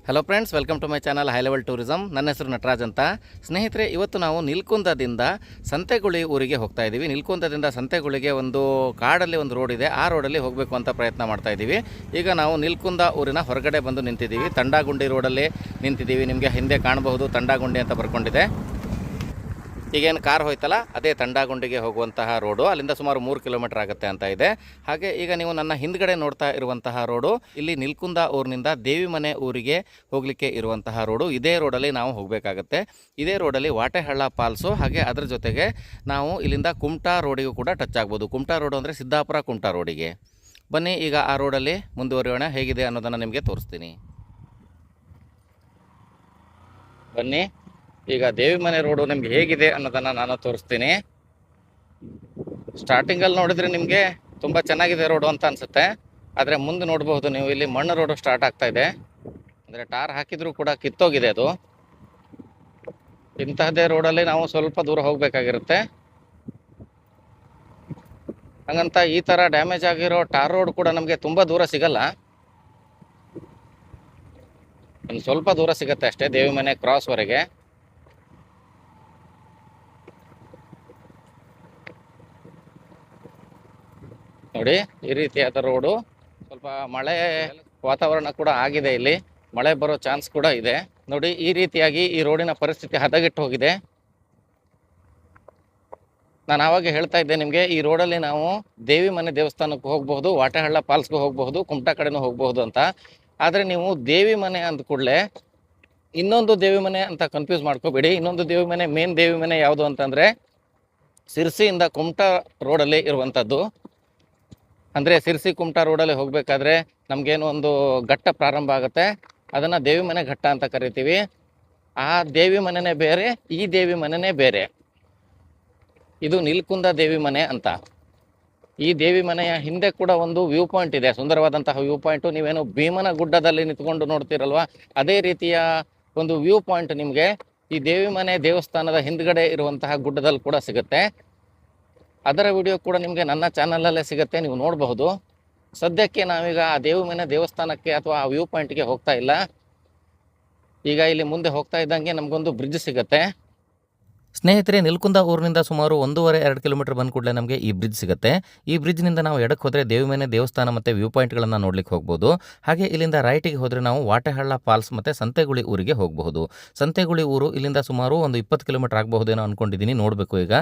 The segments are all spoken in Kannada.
Hello friends, welcome to my channel high level tourism. ನನ್ನ ಹೆಸರು ನಟರಾಜ್ ಅಂತ. ಸ್ನೇಹಿತರೆ, ಇವತ್ತು ನಾವು ನಿಲ್ಕುಂದದಿಂದ ಸಂತೆಗುಳಿ ಊರಿಗೆ ಹೋಗ್ತಾ ಇದ್ದೀವಿ. ನಿಲ್ಕುಂದದಿಂದ ಸಂತೆಗುಳಿಗೆ ಒಂದು ಕಾಡಲ್ಲಿ ಒಂದು ರೋಡ್ ಇದೆ, ಆ ರೋಡಲ್ಲಿ ಹೋಗಬೇಕು ಅಂತ ಪ್ರಯತ್ನ ಮಾಡ್ತಾ ಇದ್ದೀವಿ. ಈಗ ನಾವು ನಿಲ್ಕುಂದ ಊರಿನ ಹೊರಗಡೆ ಬಂದು ನಿಂತಿದ್ದೀವಿ. ತಂಡಾಗುಂಡಿ ರೋಡಲ್ಲಿ ನಿಂತಿದ್ದೀವಿ. ನಿಮಗೆ ಹಿಂದೆ ಕಾಣಬಹುದು ತಂಡಾಗುಂಡಿ ಅಂತ ಬರ್ಕೊಂಡಿದೆ. ಈಗೇನು ಕಾರ್ ಹೋಯ್ತಲ್ಲ, ಅದೇ ತಂಡಾಗುಂಡಿಗೆ ಹೋಗುವಂತಹ ರೋಡು. ಅಲ್ಲಿಂದ ಸುಮಾರು 3 ಕಿಲೋಮೀಟರ್ ಆಗುತ್ತೆ ಅಂತ ಇದೆ. ಹಾಗೆ ಈಗ ನೀವು ನನ್ನ ಹಿಂದ್ಗಡೆ ನೋಡ್ತಾ ಇರುವಂತಹ ರೋಡು ಇಲ್ಲಿ ನಿಲ್ಕುಂದ ಊರಿನಿಂದ ದೇವಿಮನೆ ಊರಿಗೆ ಹೋಗಲಿಕ್ಕೆ ಇರುವಂತಹ ರೋಡು. ಇದೇ ರೋಡಲ್ಲಿ ನಾವು ಹೋಗಬೇಕಾಗತ್ತೆ. ಇದೇ ರೋಡಲ್ಲಿ ವಾಟೆಹಳ್ಳ ಫಾಲ್ಸು, ಹಾಗೆ ಅದರ ಜೊತೆಗೆ ನಾವು ಇಲ್ಲಿಂದ ಕುಮಟಾ ರೋಡಿಗೂ ಕೂಡ ಟಚ್ ಆಗ್ಬೋದು. ಕುಮಟಾ ರೋಡು ಅಂದರೆ ಸಿದ್ದಾಪುರ ಕುಮಟಾ ರೋಡಿಗೆ. ಬನ್ನಿ ಈಗ ಆ ರೋಡಲ್ಲಿ ಮುಂದುವರಿಯೋಣ. ಹೇಗಿದೆ ಅನ್ನೋದನ್ನು ನಿಮಗೆ ತೋರಿಸ್ತೀನಿ. ಬನ್ನಿ ಈಗ ದೇವಿಮನೆ ರೋಡು ನಿಮ್ಗೆ ಹೇಗಿದೆ ಅನ್ನೋದನ್ನು ನಾನು ತೋರಿಸ್ತೀನಿ. ಸ್ಟಾರ್ಟಿಂಗಲ್ಲಿ ನೋಡಿದ್ರೆ ನಿಮಗೆ ತುಂಬ ಚೆನ್ನಾಗಿದೆ ರೋಡು ಅಂತ ಅನಿಸುತ್ತೆ. ಆದರೆ ಮುಂದೆ ನೋಡಬಹುದು ನೀವು, ಇಲ್ಲಿ ಮಣ್ಣು ರೋಡು ಸ್ಟಾರ್ಟ್ ಆಗ್ತಾ ಇದೆ. ಅಂದರೆ ಟಾರ್ ಹಾಕಿದರೂ ಕೂಡ ಕಿತ್ತೋಗಿದೆ ಅದು. ಇಂತಹದ್ದೇ ರೋಡಲ್ಲಿ ನಾವು ಸ್ವಲ್ಪ ದೂರ ಹೋಗಬೇಕಾಗಿರುತ್ತೆ. ಹಾಗಂತ ಈ ಥರ ಡ್ಯಾಮೇಜ್ ಆಗಿರೋ ಟಾರ್ ರೋಡ್ ಕೂಡ ನಮಗೆ ತುಂಬ ದೂರ ಸಿಗಲ್ಲ. ಒಂದು ಸ್ವಲ್ಪ ದೂರ ಸಿಗುತ್ತೆ ಅಷ್ಟೇ, ದೇವಿಮನೆ ಕ್ರಾಸ್ವರೆಗೆ. ನೋಡಿ, ಈ ರೀತಿಯಾದ ರೋಡು. ಸ್ವಲ್ಪ ಮಳೆ ವಾತಾವರಣ ಕೂಡ ಆಗಿದೆ, ಇಲ್ಲಿ ಮಳೆ ಬರೋ ಚಾನ್ಸ್ ಕೂಡ ಇದೆ. ನೋಡಿ, ಈ ರೀತಿಯಾಗಿ ಈ ರೋಡಿನ ಪರಿಸ್ಥಿತಿ ಹದಗೆಟ್ಟು ಹೋಗಿದೆ. ನಾನು ಆವಾಗ ಹೇಳ್ತಾ ಇದ್ದೆ ನಿಮಗೆ, ಈ ರೋಡಲ್ಲಿ ನಾವು ದೇವಿಮನೆ ದೇವಸ್ಥಾನಕ್ಕೂ ಹೋಗಬಹುದು, ವಾಟೆಹಳ್ಳ ಫಾಲ್ಸ್ಗೂ ಹೋಗಬಹುದು, ಕುಮಟಾ ಕಡೆನೂ ಹೋಗಬಹುದು ಅಂತ. ಆದರೆ ನೀವು ದೇವಿಮನೆ ಅಂದ ಕೂಡಲೇ ಇನ್ನೊಂದು ದೇವಿಮನೆ ಅಂತ ಕನ್ಫ್ಯೂಸ್ ಮಾಡ್ಕೋಬೇಡಿ. ಇನ್ನೊಂದು ದೇವಿಮನೆ, ಮೇನ್ ದೇವಿಮನೆ ಯಾವುದು ಅಂತಂದರೆ ಸಿರ್ಸಿಯಿಂದ ಕುಮಟಾ ರೋಡಲ್ಲಿ ಇರುವಂಥದ್ದು. ಅಂದರೆ ಸಿರ್ಸಿ ಕುಮಟಾ ರೋಡಲ್ಲಿ ಹೋಗಬೇಕಾದ್ರೆ ನಮಗೇನು ಒಂದು ಘಟ್ಟ ಪ್ರಾರಂಭ ಆಗುತ್ತೆ, ಅದನ್ನು ದೇವಿಮನೆ ಘಟ್ಟ ಅಂತ ಕರಿತೀವಿ. ಆ ದೇವಿ ಮನೆಯೇ ಬೇರೆ, ಈ ದೇವಿ ಮನೆಯೇ ಬೇರೆ. ಇದು ನಿಲ್ಕುಂದ ದೇವಿ ಮನೆ ಅಂತ. ಈ ದೇವಿ ಮನೆಯ ಹಿಂದೆ ಕೂಡ ಒಂದು ವ್ಯೂ ಪಾಯಿಂಟ್ ಇದೆ, ಸುಂದರವಾದಂತಹ ವ್ಯೂ ಪಾಯಿಂಟು. ನೀವೇನು ಭೀಮನ ಗುಡ್ಡದಲ್ಲಿ ನಿಂತ್ಕೊಂಡು ನೋಡ್ತೀರಲ್ವ, ಅದೇ ರೀತಿಯ ಒಂದು ವ್ಯೂ ಪಾಯಿಂಟ್ ನಿಮಗೆ ಈ ದೇವಿ ಮನೆ ದೇವಸ್ಥಾನದ ಹಿಂದ್ಗಡೆ ಇರುವಂತಹ ಗುಡ್ಡದಲ್ಲಿ ಕೂಡ ಸಿಗುತ್ತೆ. ಅದರ ವಿಡಿಯೋ ಕೂಡ ನಿಮಗೆ ನನ್ನ ಚಾನಲಲ್ಲೇ ಸಿಗುತ್ತೆ, ನೀವು ನೋಡಬಹುದು. ಸದ್ಯಕ್ಕೆ ನಾವೀಗ ಆ ದೇವಿಮನೆ ದೇವಸ್ಥಾನಕ್ಕೆ ಅಥವಾ ಆ ವ್ಯೂ ಪಾಯಿಂಟ್ಗೆ ಹೋಗ್ತಾ ಇಲ್ಲ. ಈಗ ಇಲ್ಲಿ ಮುಂದೆ ಹೋಗ್ತಾ ಇದ್ದಂಗೆ ನಮಗೊಂದು ಬ್ರಿಡ್ಜ್ ಸಿಗುತ್ತೆ. ಸ್ನೇಹಿತರೆ, ನಿಲ್ಕುಂದ ಊರಿನಿಂದ ಸುಮಾರು 1.5-2 ಕಿಲೋಮೀಟರ್ ಬಂದ ಕೂಡಲೇ ನಮಗೆ ಈ ಬ್ರಿಡ್ಜ್ ಸಿಗುತ್ತೆ. ಈ ಬ್ರಿಡ್ಜ್ನಿಂದ ನಾವು ಎಡಕ್ಕೆ ಹೋದರೆ ದೇವಿಮನೆ ದೇವಸ್ಥಾನ ಮತ್ತು ವ್ಯೂ ಪಾಯಿಂಟ್ಗಳನ್ನು ನೋಡ್ಲಿಕ್ಕೆ ಹೋಗ್ಬೋದು. ಹಾಗೆ ಇಲ್ಲಿಂದ ರೈಟಿಗೆ ಹೋದರೆ ನಾವು ವಾಟೆಹಳ್ಳ ಫಾಲ್ಸ್ ಮತ್ತು ಸಂತೆಗುಳಿ ಊರಿಗೆ ಹೋಗಬಹುದು. ಸಂತೆಗುಳಿ ಊರು ಇಲ್ಲಿಂದ ಸುಮಾರು ಒಂದು 20 ಕಿಲೋಮೀಟರ್ ಆಗಬಹುದೇನೋ ಅಂದ್ಕೊಂಡಿದ್ದೀನಿ, ನೋಡಬೇಕು ಈಗ.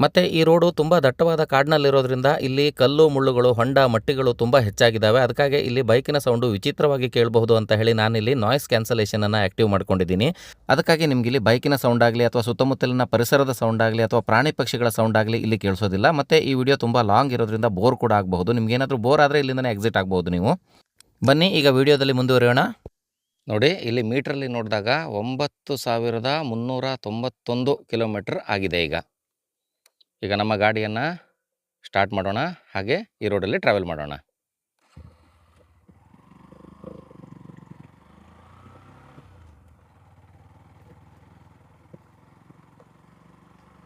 ಮತ್ತು ಈ ರೋಡು ತುಂಬ ದಟ್ಟವಾದ ಕಾಡಿನಲ್ಲಿರೋದ್ರಿಂದ ಇಲ್ಲಿ ಕಲ್ಲು ಮುಳ್ಳುಗಳು, ಹೊಂಡ, ಮಟ್ಟಿಗಳು ತುಂಬ ಹೆಚ್ಚಾಗಿದ್ದಾವೆ. ಅದಕ್ಕಾಗಿ ಇಲ್ಲಿ ಬೈಕಿನ ಸೌಂಡು ವಿಚಿತ್ರವಾಗಿ ಕೇಳಬಹುದು ಅಂತ ಹೇಳಿ ನಾನಿಲ್ಲಿ ನಾಯ್ಸ್ ಕ್ಯಾನ್ಸಲೇಷನನ್ನು ಆ್ಯಕ್ಟಿವ್ ಮಾಡ್ಕೊಂಡಿದ್ದೀನಿ. ಅದಕ್ಕಾಗಿ ನಿಮ್ಗೆ ಇಲ್ಲಿ ಬೈಕಿನ ಸೌಂಡ್ ಆಗಲಿ ಅಥವಾ ಸುತ್ತಮುತ್ತಲಿನ ಪರಿಸರದ ಸೌಂಡ್ ಆಗಲಿ ಅಥವಾ ಪ್ರಾಣಿ ಪಕ್ಷಿಗಳ ಸೌಂಡ್ ಆಗಲಿ ಇಲ್ಲಿ ಕೇಳಿಸೋದಿಲ್ಲ. ಮತ್ತು ಈ ವಿಡಿಯೋ ತುಂಬ ಲಾಂಗ್ ಇರೋದ್ರಿಂದ ಬೋರ್ ಕೂಡ ಆಗಬಹುದು. ನಿಮ್ಗೇನಾದರೂ ಬೋರ್ ಆದರೆ ಇಲ್ಲಿಂದನೇ ಎಕ್ಸಿಟ್ ಆಗ್ಬೋದು ನೀವು. ಬನ್ನಿ ಈಗ ವಿಡಿಯೋದಲ್ಲಿ ಮುಂದುವರಿಯೋಣ. ನೋಡಿ, ಇಲ್ಲಿ ಮೀಟ್ರಲ್ಲಿ ನೋಡಿದಾಗ 9391 ಕಿಲೋಮೀಟರ್ ಆಗಿದೆ. ಈಗ ನಮ್ಮ ಗಾಡಿಯನ್ನು ಸ್ಟಾರ್ಟ್ ಮಾಡೋಣ, ಹಾಗೆ ಈ ರೋಡಲ್ಲಿ ಟ್ರಾವೆಲ್ ಮಾಡೋಣ.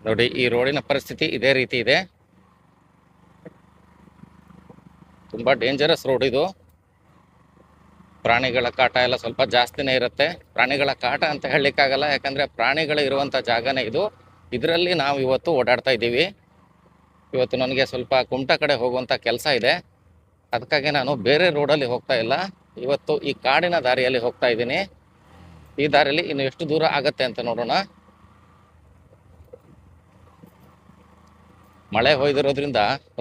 ನೋಡಿ, ಈ ರೋಡಿನ ಪರಿಸ್ಥಿತಿ ಇದೇ ರೀತಿ ಇದೆ. ತುಂಬ ಡೇಂಜರಸ್ ರೋಡ್ ಇದು. ಪ್ರಾಣಿಗಳ ಕಾಟ ಎಲ್ಲ ಸ್ವಲ್ಪ ಜಾಸ್ತಿನೇ ಇರುತ್ತೆ. ಪ್ರಾಣಿಗಳ ಕಾಟ ಅಂತ ಹೇಳಲಿಕ್ಕಾಗಲ್ಲ, ಯಾಕಂದರೆ ಪ್ರಾಣಿಗಳು ಇರುವಂಥ ಜಾಗನೇ ಇದು. ಇದರಲ್ಲಿ ನಾವು ಇವತ್ತು ಓಡಾಡ್ತಾ ಇದ್ದೀವಿ. ಇವತ್ತು ನನಗೆ ಸ್ವಲ್ಪ ಕುಮಟಾ ಕಡೆ ಹೋಗುವಂಥ ಕೆಲಸ ಇದೆ, ಅದಕ್ಕಾಗಿ ನಾನು ಬೇರೆ ರೋಡಲ್ಲಿ ಹೋಗ್ತಾ ಇಲ್ಲ. ಇವತ್ತು ಈ ಕಾಡಿನ ದಾರಿಯಲ್ಲಿ ಹೋಗ್ತಾ ಇದ್ದೀನಿ. ಈ ದಾರಿಯಲ್ಲಿ ಇನ್ನು ಎಷ್ಟು ದೂರ ಆಗತ್ತೆ ಅಂತ ನೋಡೋಣ. ಮಳೆ ಹೊಯ್ದಿರೋದ್ರಿಂದ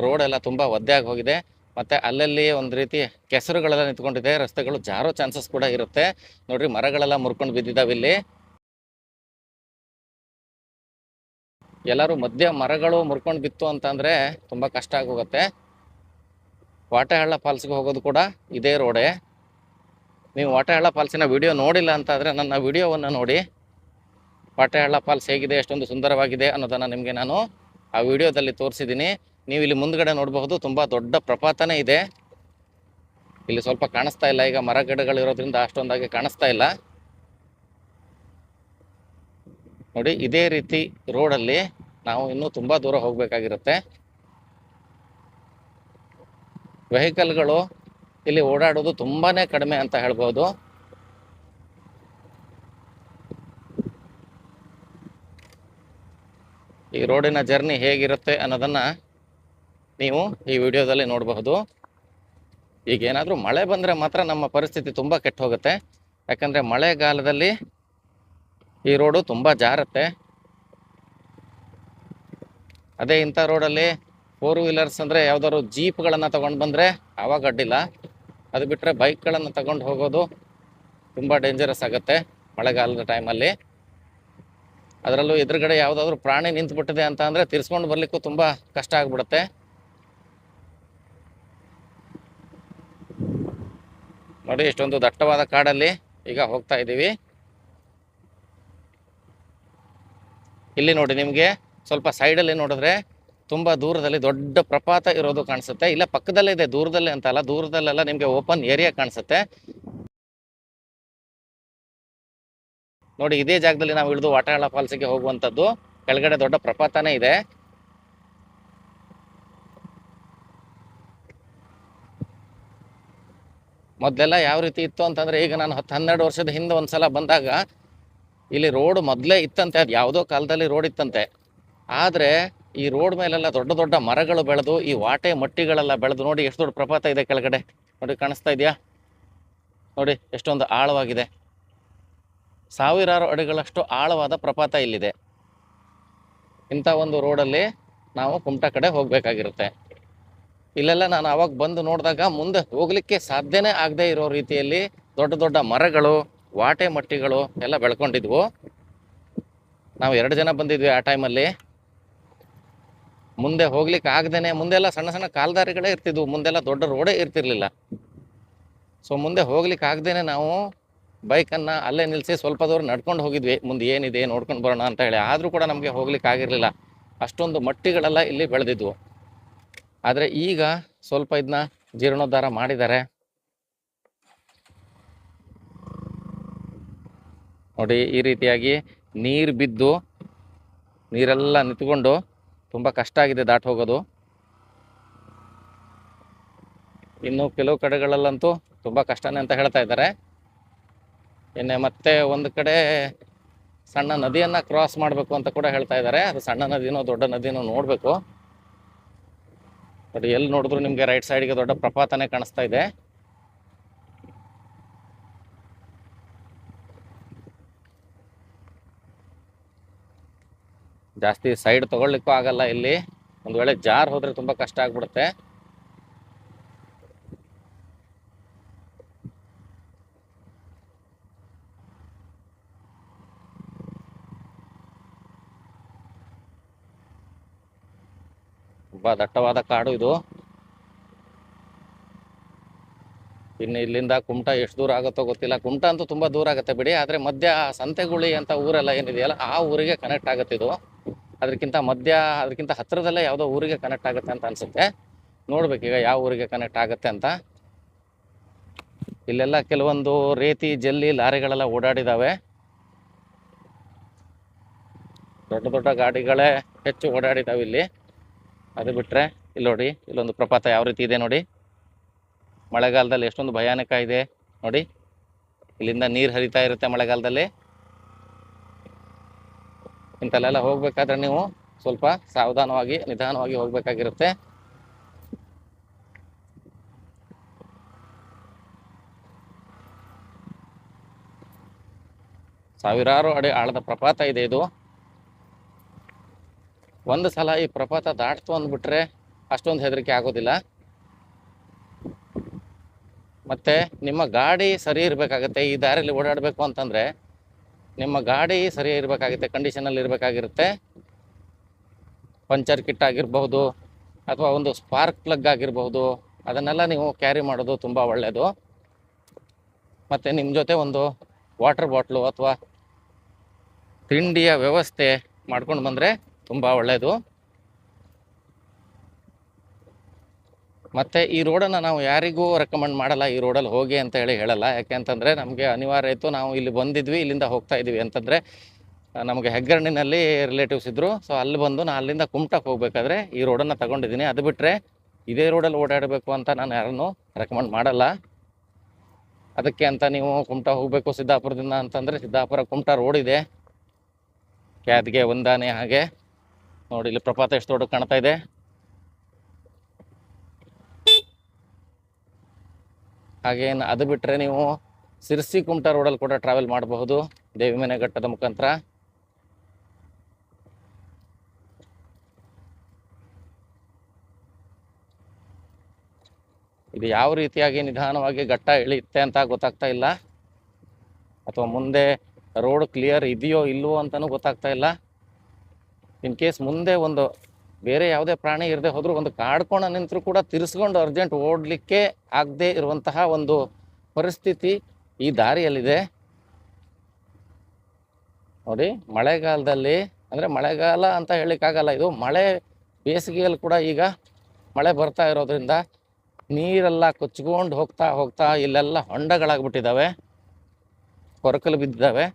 ರೋಡೆಲ್ಲ ತುಂಬ ಒದ್ದೆಯಾಗಿ ಹೋಗಿದೆ. ಮತ್ತು ಅಲ್ಲಲ್ಲಿ ಒಂದು ರೀತಿ ಕೆಸರುಗಳೆಲ್ಲ ನಿಂತ್ಕೊಂಡಿದೆ. ರಸ್ತೆಗಳು ಜಾರೋ ಚಾನ್ಸಸ್ ಕೂಡ ಇರುತ್ತೆ. ನೋಡ್ರಿ, ಮರಗಳೆಲ್ಲ ಮುರ್ಕೊಂಡು ಬಿದ್ದಿದ್ದಾವೆ ಇಲ್ಲಿ. ಎಲ್ಲರೂ ಮಧ್ಯ ಮರಗಳು ಮುರ್ಕೊಂಡು ಬಿತ್ತು ಅಂತಂದರೆ ತುಂಬ ಕಷ್ಟ ಆಗೋಗುತ್ತೆ. ವಾಟೆಹಳ್ಳ ಫಾಲ್ಸ್ಗೆ ಹೋಗೋದು ಕೂಡ ಇದೇ ರೋಡೇ. ನೀವು ವಾಟೆಹಳ್ಳ ಫಾಲ್ಸಿನ ವಿಡಿಯೋ ನೋಡಿಲ್ಲ ಅಂತಾದರೆ ನನ್ನ ವಿಡಿಯೋವನ್ನು ನೋಡಿ. ವಾಟೆಹಳ್ಳ ಫಾಲ್ಸ್ ಹೇಗಿದೆ, ಎಷ್ಟೊಂದು ಸುಂದರವಾಗಿದೆ ಅನ್ನೋದನ್ನು ನಿಮಗೆ ನಾನು ಆ ವಿಡಿಯೋದಲ್ಲಿ ತೋರಿಸಿದ್ದೀನಿ. ನೀವು ಇಲ್ಲಿ ಮುಂದ್ಗಡೆ ನೋಡಬಹುದು, ತುಂಬ ದೊಡ್ಡ ಪ್ರಪಾತನೇ ಇದೆ. ಇಲ್ಲಿ ಸ್ವಲ್ಪ ಕಾಣಿಸ್ತಾ ಇಲ್ಲ, ಈಗ ಮರಗಿಡಗಳಿರೋದ್ರಿಂದ ಅಷ್ಟೊಂದಾಗಿ ಕಾಣಿಸ್ತಾ ಇಲ್ಲ. ನೋಡಿ, ಇದೇ ರೀತಿ ರೋಡಲ್ಲಿ ನಾವು ಇನ್ನೂ ತುಂಬ ದೂರ ಹೋಗಬೇಕಾಗಿರುತ್ತೆ. ವೆಹಿಕಲ್ಗಳು ಇಲ್ಲಿ ಓಡಾಡೋದು ತುಂಬಾ ಕಡಿಮೆ ಅಂತ ಹೇಳ್ಬೋದು. ಈ ರೋಡಿನ ಜರ್ನಿ ಹೇಗಿರುತ್ತೆ ಅನ್ನೋದನ್ನು ನೀವು ಈ ವಿಡಿಯೋದಲ್ಲಿ ನೋಡಬಹುದು. ಈಗ ಏನಾದರೂ ಮಳೆ ಬಂದರೆ ಮಾತ್ರ ನಮ್ಮ ಪರಿಸ್ಥಿತಿ ತುಂಬ ಕೆಟ್ಟು ಹೋಗುತ್ತೆ. ಯಾಕಂದರೆ ಮಳೆಗಾಲದಲ್ಲಿ ಈ ರೋಡು ತುಂಬ ಜಾರುತ್ತೆ. ಅದೇ ಇಂಥ ರೋಡಲ್ಲಿ 4 ವೀಲರ್ಸ್ ಅಂದರೆ ಯಾವುದಾದ್ರು ಜೀಪ್ಗಳನ್ನು ತೊಗೊಂಡು ಬಂದರೆ ಆವಾಗ ಅಡ್ಡಿಲ್ಲ. ಅದು ಬಿಟ್ಟರೆ ಬೈಕ್ಗಳನ್ನು ತಗೊಂಡು ಹೋಗೋದು ತುಂಬ ಡೇಂಜರಸ್ ಆಗುತ್ತೆ ಮಳೆಗಾಲದ ಟೈಮಲ್ಲಿ. ಅದರಲ್ಲೂ ಎದುರುಗಡೆ ಯಾವುದಾದ್ರೂ ಪ್ರಾಣಿ ನಿಂತುಬಿಟ್ಟಿದೆ ಅಂತ ಅಂದರೆ ತಿರ್ಸ್ಕೊಂಡು ಬರಲಿಕ್ಕೂ ತುಂಬ ಕಷ್ಟ ಆಗಿಬಿಡುತ್ತೆ. ನೋಡಿ, ಇಷ್ಟೊಂದು ದಟ್ಟವಾದ ಕಾಡಲ್ಲಿ ಈಗ ಹೋಗ್ತಾ ಇದ್ದೀವಿ. ಇಲ್ಲಿ ನೋಡಿ, ನಿಮಗೆ ಸ್ವಲ್ಪ ಸೈಡಲ್ಲಿ ನೋಡಿದ್ರೆ ತುಂಬ ದೂರದಲ್ಲಿ ದೊಡ್ಡ ಪ್ರಪಾತ ಇರೋದು ಕಾಣಿಸುತ್ತೆ. ಇಲ್ಲ ಪಕ್ಕದಲ್ಲೇ ಇದೆ, ದೂರದಲ್ಲೇ ಅಂತಲ್ಲ, ದೂರದಲ್ಲೆಲ್ಲ ನಿಮಗೆ ಓಪನ್ ಏರಿಯಾ ಕಾಣಿಸುತ್ತೆ. ನೋಡಿ, ಇದೇ ಜಾಗದಲ್ಲಿ ನಾವು ಇಳಿದು ವಾಟಹಳ್ಳ ಫಾಲ್ಸಿಗೆ ಹೋಗುವಂಥದ್ದು. ಕೆಳಗಡೆ ದೊಡ್ಡ ಪ್ರಪಾತನೇ ಇದೆ. ಮೊದಲೆಲ್ಲ ಯಾವ ರೀತಿ ಇತ್ತು ಅಂತಂದರೆ, ಈಗ ನಾನು 10-12 ವರ್ಷದ ಹಿಂದೆ ಒಂದ್ಸಲ ಬಂದಾಗ ಇಲ್ಲಿ ರೋಡ್ ಮೊದಲೇ ಇತ್ತಂತೆ. ಅದು ಯಾವುದೋ ಕಾಲದಲ್ಲಿ ರೋಡ್ ಇತ್ತಂತೆ. ಆದರೆ ಈ ರೋಡ್ ಮೇಲೆಲ್ಲ ದೊಡ್ಡ ದೊಡ್ಡ ಮರಗಳು ಬೆಳೆದು ಈ ವಾಟೆ ಮಟ್ಟಿಗಳೆಲ್ಲ ಬೆಳೆದು ನೋಡಿ ಎಷ್ಟು ದೊಡ್ಡ ಪ್ರಪಾತ ಇದೆ ಕೆಳಗಡೆ. ನೋಡಿ, ಕಾಣಿಸ್ತಾ ಇದೆಯಾ? ನೋಡಿ ಎಷ್ಟೊಂದು ಆಳವಾಗಿದೆ. ಸಾವಿರಾರು ಅಡಿಗಳಷ್ಟು ಆಳವಾದ ಪ್ರಪಾತ ಇಲ್ಲಿದೆ. ಇಂಥ ಒಂದು ರೋಡಲ್ಲಿ ನಾವು ಕುಮಟಾ ಕಡೆ ಹೋಗಬೇಕಾಗಿರುತ್ತೆ. ಇಲ್ಲೆಲ್ಲ ನಾನು ಅವಾಗ ಬಂದು ನೋಡಿದಾಗ ಮುಂದೆ ಹೋಗಲಿಕ್ಕೆ ಸಾಧ್ಯನೇ ಆಗದೆ ಇರೋ ರೀತಿಯಲ್ಲಿ ದೊಡ್ಡ ದೊಡ್ಡ ಮರಗಳು, ವಾಟೆ ಮಟ್ಟಿಗಳು ಎಲ್ಲ ಬೆಳ್ಕೊಂಡಿದ್ವು. ನಾವು 2 ಜನ ಬಂದಿದ್ವಿ ಆ ಟೈಮಲ್ಲಿ. ಮುಂದೆ ಹೋಗ್ಲಿಕ್ಕೆ ಆಗದೇನೆ ಮುಂದೆಲ್ಲ ಸಣ್ಣ ಸಣ್ಣ ಕಾಲ್ದಾರಿಗಳೇ ಇರ್ತಿದ್ವು, ಮುಂದೆಲ್ಲ ದೊಡ್ಡ ರೋಡೇ ಇರ್ತಿರ್ಲಿಲ್ಲ. ಸೊ ಮುಂದೆ ಹೋಗ್ಲಿಕ್ಕೆ ಆಗದೇನೆ ನಾವು ಬೈಕನ್ನು ಅಲ್ಲೇ ನಿಲ್ಲಿಸಿ ಸ್ವಲ್ಪ ದೂರ ನಡ್ಕೊಂಡು ಹೋಗಿದ್ವಿ, ಮುಂದೆ ಏನಿದೆ ನೋಡ್ಕೊಂಡು ಬರೋಣ ಅಂತ ಹೇಳಿ. ಆದರೂ ಕೂಡ ನಮಗೆ ಹೋಗ್ಲಿಕ್ಕೆ ಆಗಿರಲಿಲ್ಲ, ಅಷ್ಟೊಂದು ಮಟ್ಟಿಗಳೆಲ್ಲ ಇಲ್ಲಿ ಬೆಳೆದಿದ್ವು. ಆದರೆ ಈಗ ಸ್ವಲ್ಪ ಇದನ್ನ ಜೀರ್ಣೋದ್ಧಾರ ಮಾಡಿದ್ದಾರೆ. ನೋಡಿ, ಈ ರೀತಿಯಾಗಿ ನೀರು ಬಿದ್ದು ನೀರೆಲ್ಲ ನಿಂತ್ಕೊಂಡು ತುಂಬ ಕಷ್ಟ ಆಗಿದೆ ದಾಟ್ ಹೋಗೋದು. ಇನ್ನು ಕೆಲವು ಕಡೆಗಳಲ್ಲಂತೂ ತುಂಬ ಕಷ್ಟನೇ ಅಂತ ಹೇಳ್ತಾ ಇದ್ದಾರೆ. ಇನ್ನು ಮತ್ತೆ ಒಂದು ಕಡೆ ಸಣ್ಣ ನದಿಯನ್ನು ಕ್ರಾಸ್ ಮಾಡಬೇಕು ಅಂತ ಕೂಡ ಹೇಳ್ತಾ ಇದ್ದಾರೆ. ಅದು ಸಣ್ಣ ನದಿನೋ ದೊಡ್ಡ ನದಿನೋ ನೋಡಬೇಕು. ನೋಡಿ, ಎಲ್ಲಿ ನೋಡಿದ್ರು ನಿಮಗೆ ರೈಟ್ ಸೈಡ್ಗೆ ದೊಡ್ಡ ಪ್ರಪಾತನೇ ಕಾಣಿಸ್ತಾ ಇದೆ. ಜಾಸ್ತಿ ಸೈಡ್ ತಗೊಳ್ಲಿಕ್ಕೂ ಆಗಲ್ಲ ಇಲ್ಲಿ. ಒಂದು ವೇಳೆ ಜಾರ್ ಹೋದ್ರೆ ತುಂಬ ಕಷ್ಟ ಆಗ್ಬಿಡುತ್ತೆ. ತುಂಬ ದಟ್ಟವಾದ ಕಾಡು ಇದು. ಇನ್ನು ಇಲ್ಲಿಂದ ಕುಮಟಾ ಎಷ್ಟು ದೂರ ಆಗುತ್ತೋ ಗೊತ್ತಿಲ್ಲ. ಕುಮಟಾ ಅಂತೂ ತುಂಬ ದೂರ ಆಗುತ್ತೆ ಬಿಡಿ. ಆದರೆ ಮಧ್ಯ ಸಂತೆಗುಳಿ ಅಂತ ಊರೆಲ್ಲ ಏನಿದೆಯಲ್ಲ, ಆ ಊರಿಗೆ ಕನೆಕ್ಟ್ ಆಗುತ್ತೆ ಇದು. ಅದಕ್ಕಿಂತ ಹತ್ತಿರದಲ್ಲೇ ಯಾವುದೋ ಊರಿಗೆ ಕನೆಕ್ಟ್ ಆಗುತ್ತೆ ಅಂತ ಅನಿಸುತ್ತೆ. ನೋಡ್ಬೇಕೀಗ ಯಾವ ಊರಿಗೆ ಕನೆಕ್ಟ್ ಆಗುತ್ತೆ ಅಂತ. ಇಲ್ಲೆಲ್ಲ ಕೆಲವೊಂದು ರೇತಿ ಜಲ್ಲಿ ಲಾರಿಗಳೆಲ್ಲ ಓಡಾಡಿದಾವೆ. ದೊಡ್ಡ ದೊಡ್ಡ ಗಾಡಿಗಳೇ ಹೆಚ್ಚು ಓಡಾಡಿದಾವೆ ಇಲ್ಲಿ. ಅದು ಬಿಟ್ಟರೆ ಇಲ್ಲಿ ನೋಡಿ, ಇಲ್ಲೊಂದು ಪ್ರಪಾತ ಯಾವ ರೀತಿ ಇದೆ ನೋಡಿ. ಮಳೆಗಾಲದಲ್ಲಿ ಎಷ್ಟೊಂದು ಭಯಾನಕ ಇದೆ ನೋಡಿ. ಇಲ್ಲಿಂದ ನೀರು ಹರಿತಾ ಇರುತ್ತೆ ಮಳೆಗಾಲದಲ್ಲಿ. ಇಂಥಲ್ಲೆಲ್ಲ ಹೋಗ್ಬೇಕಾದ್ರೆ ನೀವು ಸ್ವಲ್ಪ ಸಾವಧಾನವಾಗಿ ನಿಧಾನವಾಗಿ ಹೋಗ್ಬೇಕಾಗಿರುತ್ತೆ. ಸಾವಿರಾರು ಅಡಿ ಆಳದ ಪ್ರಪಾತ ಇದೆ ಇದು. ಒಂದು ಸಲ ಈ ಪ್ರಪಾತ ದಾಟ್ತು ಅಂದ್ಬಿಟ್ರೆ ಅಷ್ಟೊಂದು ಹೆದರಿಕೆ ಆಗೋದಿಲ್ಲ. ಮತ್ತೆ ನಿಮ್ಮ ಗಾಡಿ ಸರಿ ಇರಬೇಕಾಗತ್ತೆ. ಈ ದಾರಿಯಲ್ಲಿ ಓಡಾಡಬೇಕು ಅಂತಂದರೆ ನಿಮ್ಮ ಗಾಡಿ ಸರಿ ಇರಬೇಕಾಗುತ್ತೆ, ಕಂಡೀಷನಲ್ಲಿ ಇರಬೇಕಾಗಿರುತ್ತೆ. ಪಂಚರ್ ಕಿಟ್ ಆಗಿರಬಹುದು ಅಥವಾ ಒಂದು ಸ್ಪಾರ್ಕ್ ಪ್ಲಗ್ ಆಗಿರಬಹುದು, ಅದನ್ನೆಲ್ಲ ನೀವು ಕ್ಯಾರಿ ಮಾಡೋದು ತುಂಬ ಒಳ್ಳೆಯದು. ಮತ್ತು ನಿಮ್ಮ ಜೊತೆ ಒಂದು ವಾಟರ್ ಬಾಟ್ಲು ಅಥವಾ ತಿಂಡಿಯ ವ್ಯವಸ್ಥೆ ಮಾಡ್ಕೊಂಡು ಬಂದರೆ ತುಂಬ ಒಳ್ಳೆಯದು. ಮತ್ತು ಈ ರೋಡನ್ನು ನಾವು ಯಾರಿಗೂ ರೆಕಮೆಂಡ್ ಮಾಡಲ್ಲ, ಈ ರೋಡಲ್ಲಿ ಹೋಗಿ ಅಂತ ಹೇಳಲ್ಲ. ಯಾಕೆ ಅಂತಂದರೆ ನಮಗೆ ಅನಿವಾರ್ಯ ಇತ್ತು, ನಾವು ಇಲ್ಲಿ ಬಂದಿದ್ವಿ, ಇಲ್ಲಿಂದ ಹೋಗ್ತಾ ಇದ್ದೀವಿ ಅಂತಂದರೆ ನಮಗೆ ಹೆಗ್ಗರಣಿನಲ್ಲಿ ರಿಲೇಟಿವ್ಸ್ ಇದ್ದರು. ಸೊ ಅಲ್ಲಿ ಬಂದು ನಾನು ಅಲ್ಲಿಂದ ಕುಮಟಾಕ್ಕೆ ಹೋಗಬೇಕಾದ್ರೆ ಈ ರೋಡನ್ನು ತಗೊಂಡಿದ್ದೀನಿ. ಅದು ಬಿಟ್ಟರೆ ಇದೇ ರೋಡಲ್ಲಿ ಓಡಾಡಬೇಕು ಅಂತ ನಾನು ಯಾರನ್ನೂ ರೆಕಮೆಂಡ್ ಮಾಡಲ್ಲ. ಅದಕ್ಕೆ ಅಂತ ನೀವು ಕುಮಟಾ ಹೋಗಬೇಕು ಸಿದ್ದಾಪುರದಿಂದ ಅಂತಂದರೆ ಸಿದ್ದಾಪುರ ಕುಮಟಾ ರೋಡ್ ಇದೆ, ಕ್ಯಾದ್ಗೆ ಒಂದಾನೆ ಹಾಗೆ. ನೋಡಿ ಇಲ್ಲಿ ಪ್ರಪಾತ ಎಷ್ಟು ದೊಡ್ಡ ಕಾಣ್ತಾ ಇದೆ. ಹಾಗೆ ಅದು ಬಿಟ್ಟರೆ ನೀವು ಸಿರ್ಸಿ ಕುಮಟಾ ರೋಡಲ್ಲಿ ಕೂಡ ಟ್ರಾವೆಲ್ ಮಾಡಬಹುದು ದೇವಿಮನೆ ಘಟ್ಟದ ಮುಖಾಂತರ. ಇದು ಯಾವ ರೀತಿಯಾಗಿ ನಿಧಾನವಾಗಿ ಘಟ್ಟ ಇಳಿಯುತ್ತೆ ಅಂತ ಗೊತ್ತಾಗ್ತಾ ಇಲ್ಲ, ಅಥವಾ ಮುಂದೆ ರೋಡ್ ಕ್ಲಿಯರ್ ಇದೆಯೋ ಇಲ್ವೋ ಅಂತಲೂ ಗೊತ್ತಾಗ್ತಾ ಇಲ್ಲ. ಇನ್ ಕೇಸ್ ಮುಂದೆ ಒಂದು ಬೇರೆ ಯಾವುದೇ ಪ್ರಾಣಿ ಇರದೆ ಹೋದರೂ ಒಂದು ಕಾಡ್ಕೊಂಡು ನಿಂತರೂ ಕೂಡ ತಿರ್ಸ್ಕೊಂಡು ಅರ್ಜೆಂಟ್ ಓಡಲಿಕ್ಕೆ ಆಗದೆ ಇರುವಂತಹ ಒಂದು ಪರಿಸ್ಥಿತಿ ಈ ದಾರಿಯಲ್ಲಿದೆ. ನೋಡಿ, ಮಳೆಗಾಲದಲ್ಲಿ ಅಂದರೆ ಮಳೆಗಾಲ ಅಂತ ಹೇಳಲಿಕ್ಕಾಗಲ್ಲ, ಇದು ಮಳೆ ಬೇಸಿಗೆಯಲ್ಲಿ ಕೂಡ ಈಗ ಮಳೆ ಬರ್ತಾ ಇರೋದ್ರಿಂದ ನೀರೆಲ್ಲ ಕೊಚ್ಕೊಂಡು ಹೋಗ್ತಾ ಹೋಗ್ತಾ ಇಲ್ಲೆಲ್ಲ ಹೊಂಡಗಳಾಗ್ಬಿಟ್ಟಿದ್ದಾವೆ, ಕೊರಕಲು ಬಿದ್ದಿದ್ದಾವೆ.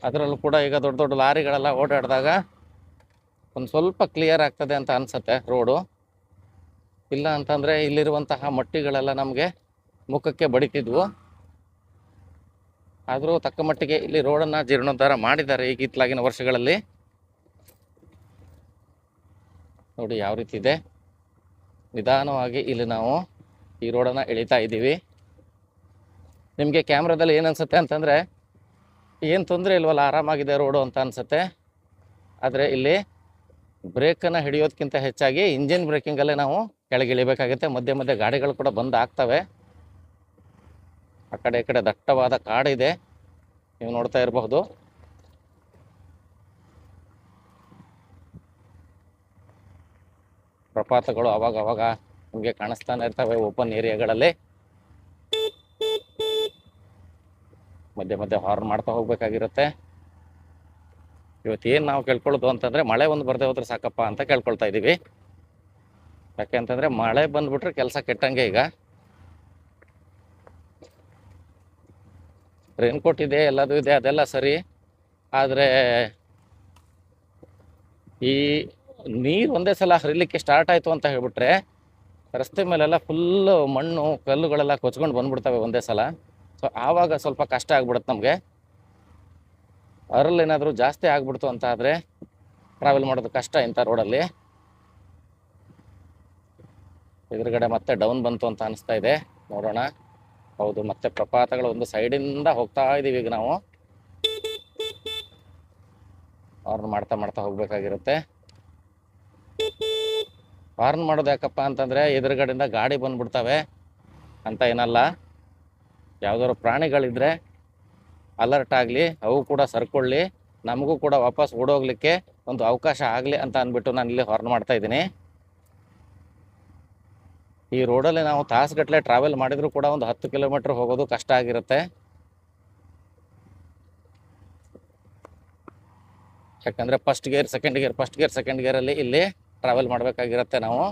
ಅದರಲ್ಲೂ ಕೂಡ ಈಗ ದೊಡ್ಡ ದೊಡ್ಡ ಲಾರಿಗಳೆಲ್ಲ ಓಡಾಡಿದಾಗ ಒಂದು ಸ್ವಲ್ಪ ಕ್ಲಿಯರ್ ಆಗ್ತದೆ ಅಂತ ಅನಿಸುತ್ತೆ ರೋಡು. ಇಲ್ಲ ಅಂತಂದರೆ ಇಲ್ಲಿರುವಂತಹ ಮಟ್ಟಿಗಳೆಲ್ಲ ನಮಗೆ ಮುಖಕ್ಕೆ ಬಡಿತಿದ್ವು. ಆದರೂ ತಕ್ಕ ಮಟ್ಟಿಗೆ ಇಲ್ಲಿ ರೋಡನ್ನು ಜೀರ್ಣೋದ್ಧಾರ ಮಾಡಿದ್ದಾರೆ ಈಗ ಇತ್ಲಾಗಿನ ವರ್ಷಗಳಲ್ಲಿ. ನೋಡಿ ಯಾವ ರೀತಿ ಇದೆ. ನಿಧಾನವಾಗಿ ಇಲ್ಲಿ ನಾವು ಈ ರೋಡನ್ನು ಎಳಿತಾ ಇದ್ದೀವಿ. ನಿಮಗೆ ಕ್ಯಾಮ್ರಾದಲ್ಲಿ ಏನು ಅನಿಸುತ್ತೆ ಅಂತಂದರೆ ಏನು ತೊಂದರೆ ಇಲ್ವಲ್ಲ, ಆರಾಮಾಗಿದೆ ರೋಡು ಅಂತ ಅನಿಸುತ್ತೆ. ಆದರೆ ಇಲ್ಲಿ ಬ್ರೇಕನ್ನು ಹಿಡಿಯೋದಕ್ಕಿಂತ ಹೆಚ್ಚಾಗಿ ಇಂಜಿನ್ ಬ್ರೇಕಿಂಗಲ್ಲೇ ನಾವು ಕೆಳಗೆ ಇಳಿಬೇಕಾಗುತ್ತೆ. ಮಧ್ಯೆ ಮಧ್ಯೆ ಗಾಡಿಗಳು ಕೂಡ ಬಂದು ಆಗ್ತವೆ. ಆ ಕಡೆ ಈ ಕಡೆ ದಟ್ಟವಾದ ಕಾಡಿದೆ, ನೀವು ನೋಡ್ತಾ ಇರಬಹುದು. ಪ್ರಪಾತಗಳು ಅವಾಗ ಅವಾಗ ನಿಮಗೆ ಕಾಣಿಸ್ತಾನೆ ಇರ್ತವೆ ಓಪನ್ ಏರಿಯಾಗಳಲ್ಲಿ. ಮಧ್ಯೆ ಮಧ್ಯೆ ಹಾರ್ನ್ ಮಾಡ್ತಾ ಹೋಗ್ಬೇಕಾಗಿರುತ್ತೆ. ಇವತ್ತೇನು ನಾವು ಕೇಳ್ಕೊಳ್ಳೋದು ಅಂತಂದರೆ ಮಳೆ ಒಂದು ಬರದೆ ಹೋದ್ರೆ ಸಾಕಪ್ಪ ಅಂತ ಕೇಳ್ಕೊಳ್ತಾ ಇದ್ದೀವಿ. ಯಾಕೆ ಅಂತಂದರೆ ಮಳೆ ಬಂದುಬಿಟ್ರೆ ಕೆಲಸ ಕೆಟ್ಟಂಗೆ. ಈಗ ರೇನ್ಕೋಟ್ ಇದೆ, ಎಲ್ಲದೂ ಇದೆ, ಅದೆಲ್ಲ ಸರಿ. ಆದರೆ ಈ ನೀರು ಒಂದೇ ಸಲ ಹರಿಲಿಕ್ಕೆ ಸ್ಟಾರ್ಟ್ ಆಯಿತು ಅಂತ ಹೇಳ್ಬಿಟ್ರೆ ರಸ್ತೆ ಮೇಲೆಲ್ಲ ಫುಲ್ಲು ಮಣ್ಣು ಕಲ್ಲುಗಳೆಲ್ಲ ಕೊಚ್ಕೊಂಡು ಬಂದ್ಬಿಡ್ತವೆ ಒಂದೇ ಸಲ. ಸೊ ಆವಾಗ ಸ್ವಲ್ಪ ಕಷ್ಟ ಆಗ್ಬಿಡುತ್ತೆ ನಮಗೆ. ಅರಲ್ಲೇನಾದರೂ ಜಾಸ್ತಿ ಆಗ್ಬಿಡ್ತು ಅಂತ ಆದರೆ ಟ್ರಾವೆಲ್ ಮಾಡೋದು ಕಷ್ಟ ಇಂಥ ರೋಡಲ್ಲಿ. ಎದುರುಗಡೆ ಮತ್ತೆ ಡೌನ್ ಬಂತು ಅಂತ ಅನಿಸ್ತಾ ಇದೆ, ನೋಡೋಣ. ಹೌದು, ಮತ್ತೆ ಪ್ರಪಾತಗಳು ಒಂದು ಸೈಡಿಂದ ಹೋಗ್ತಾ ಇದ್ದೀವಿ ಈಗ ನಾವು. ಹಾರ್ನ್ ಮಾಡ್ತಾ ಮಾಡ್ತಾ ಹೋಗ್ಬೇಕಾಗಿರುತ್ತೆ. ಹಾರ್ನ್ ಮಾಡೋದು ಯಾಕಪ್ಪ ಅಂತಂದರೆ ಎದುರುಗಡೆಯಿಂದ ಗಾಡಿ ಬಂದ್ಬಿಡ್ತವೆ ಅಂತ ಏನಲ್ಲ. ಯಾವುದಾದ್ರು ಪ್ರಾಣಿಗಳಿದ್ರೆ ಅಲರ್ಟ್ ಆಗಲಿ, ಅವು ಕೂಡ ಸರ್ಕೊಳ್ಳಿ, ನಮಗೂ ಕೂಡ ವಾಪಸ್ ಓಡೋಗ್ಲಿಕ್ಕೆ ಒಂದು ಅವಕಾಶ ಆಗಲಿ ಅಂತ ಅಂದ್ಬಿಟ್ಟು ನಾನು ಇಲ್ಲಿ ಹಾರ್ನ್ ಮಾಡ್ತಾ ಇದ್ದೀನಿ. ಈ ರೋಡಲ್ಲಿ ನಾವು ತಾಸುಗಟ್ಟಲೆ ಟ್ರಾವೆಲ್ ಮಾಡಿದರೂ ಕೂಡ ಒಂದು 10 ಕಿಲೋಮೀಟ್ರ್ ಹೋಗೋದು ಕಷ್ಟ ಆಗಿರುತ್ತೆ. ಯಾಕಂದರೆ ಫಸ್ಟ್ ಗೇರ್ ಸೆಕೆಂಡ್ ಗೇರಲ್ಲಿ ಇಲ್ಲಿ ಟ್ರಾವೆಲ್ ಮಾಡಬೇಕಾಗಿರುತ್ತೆ ನಾವು.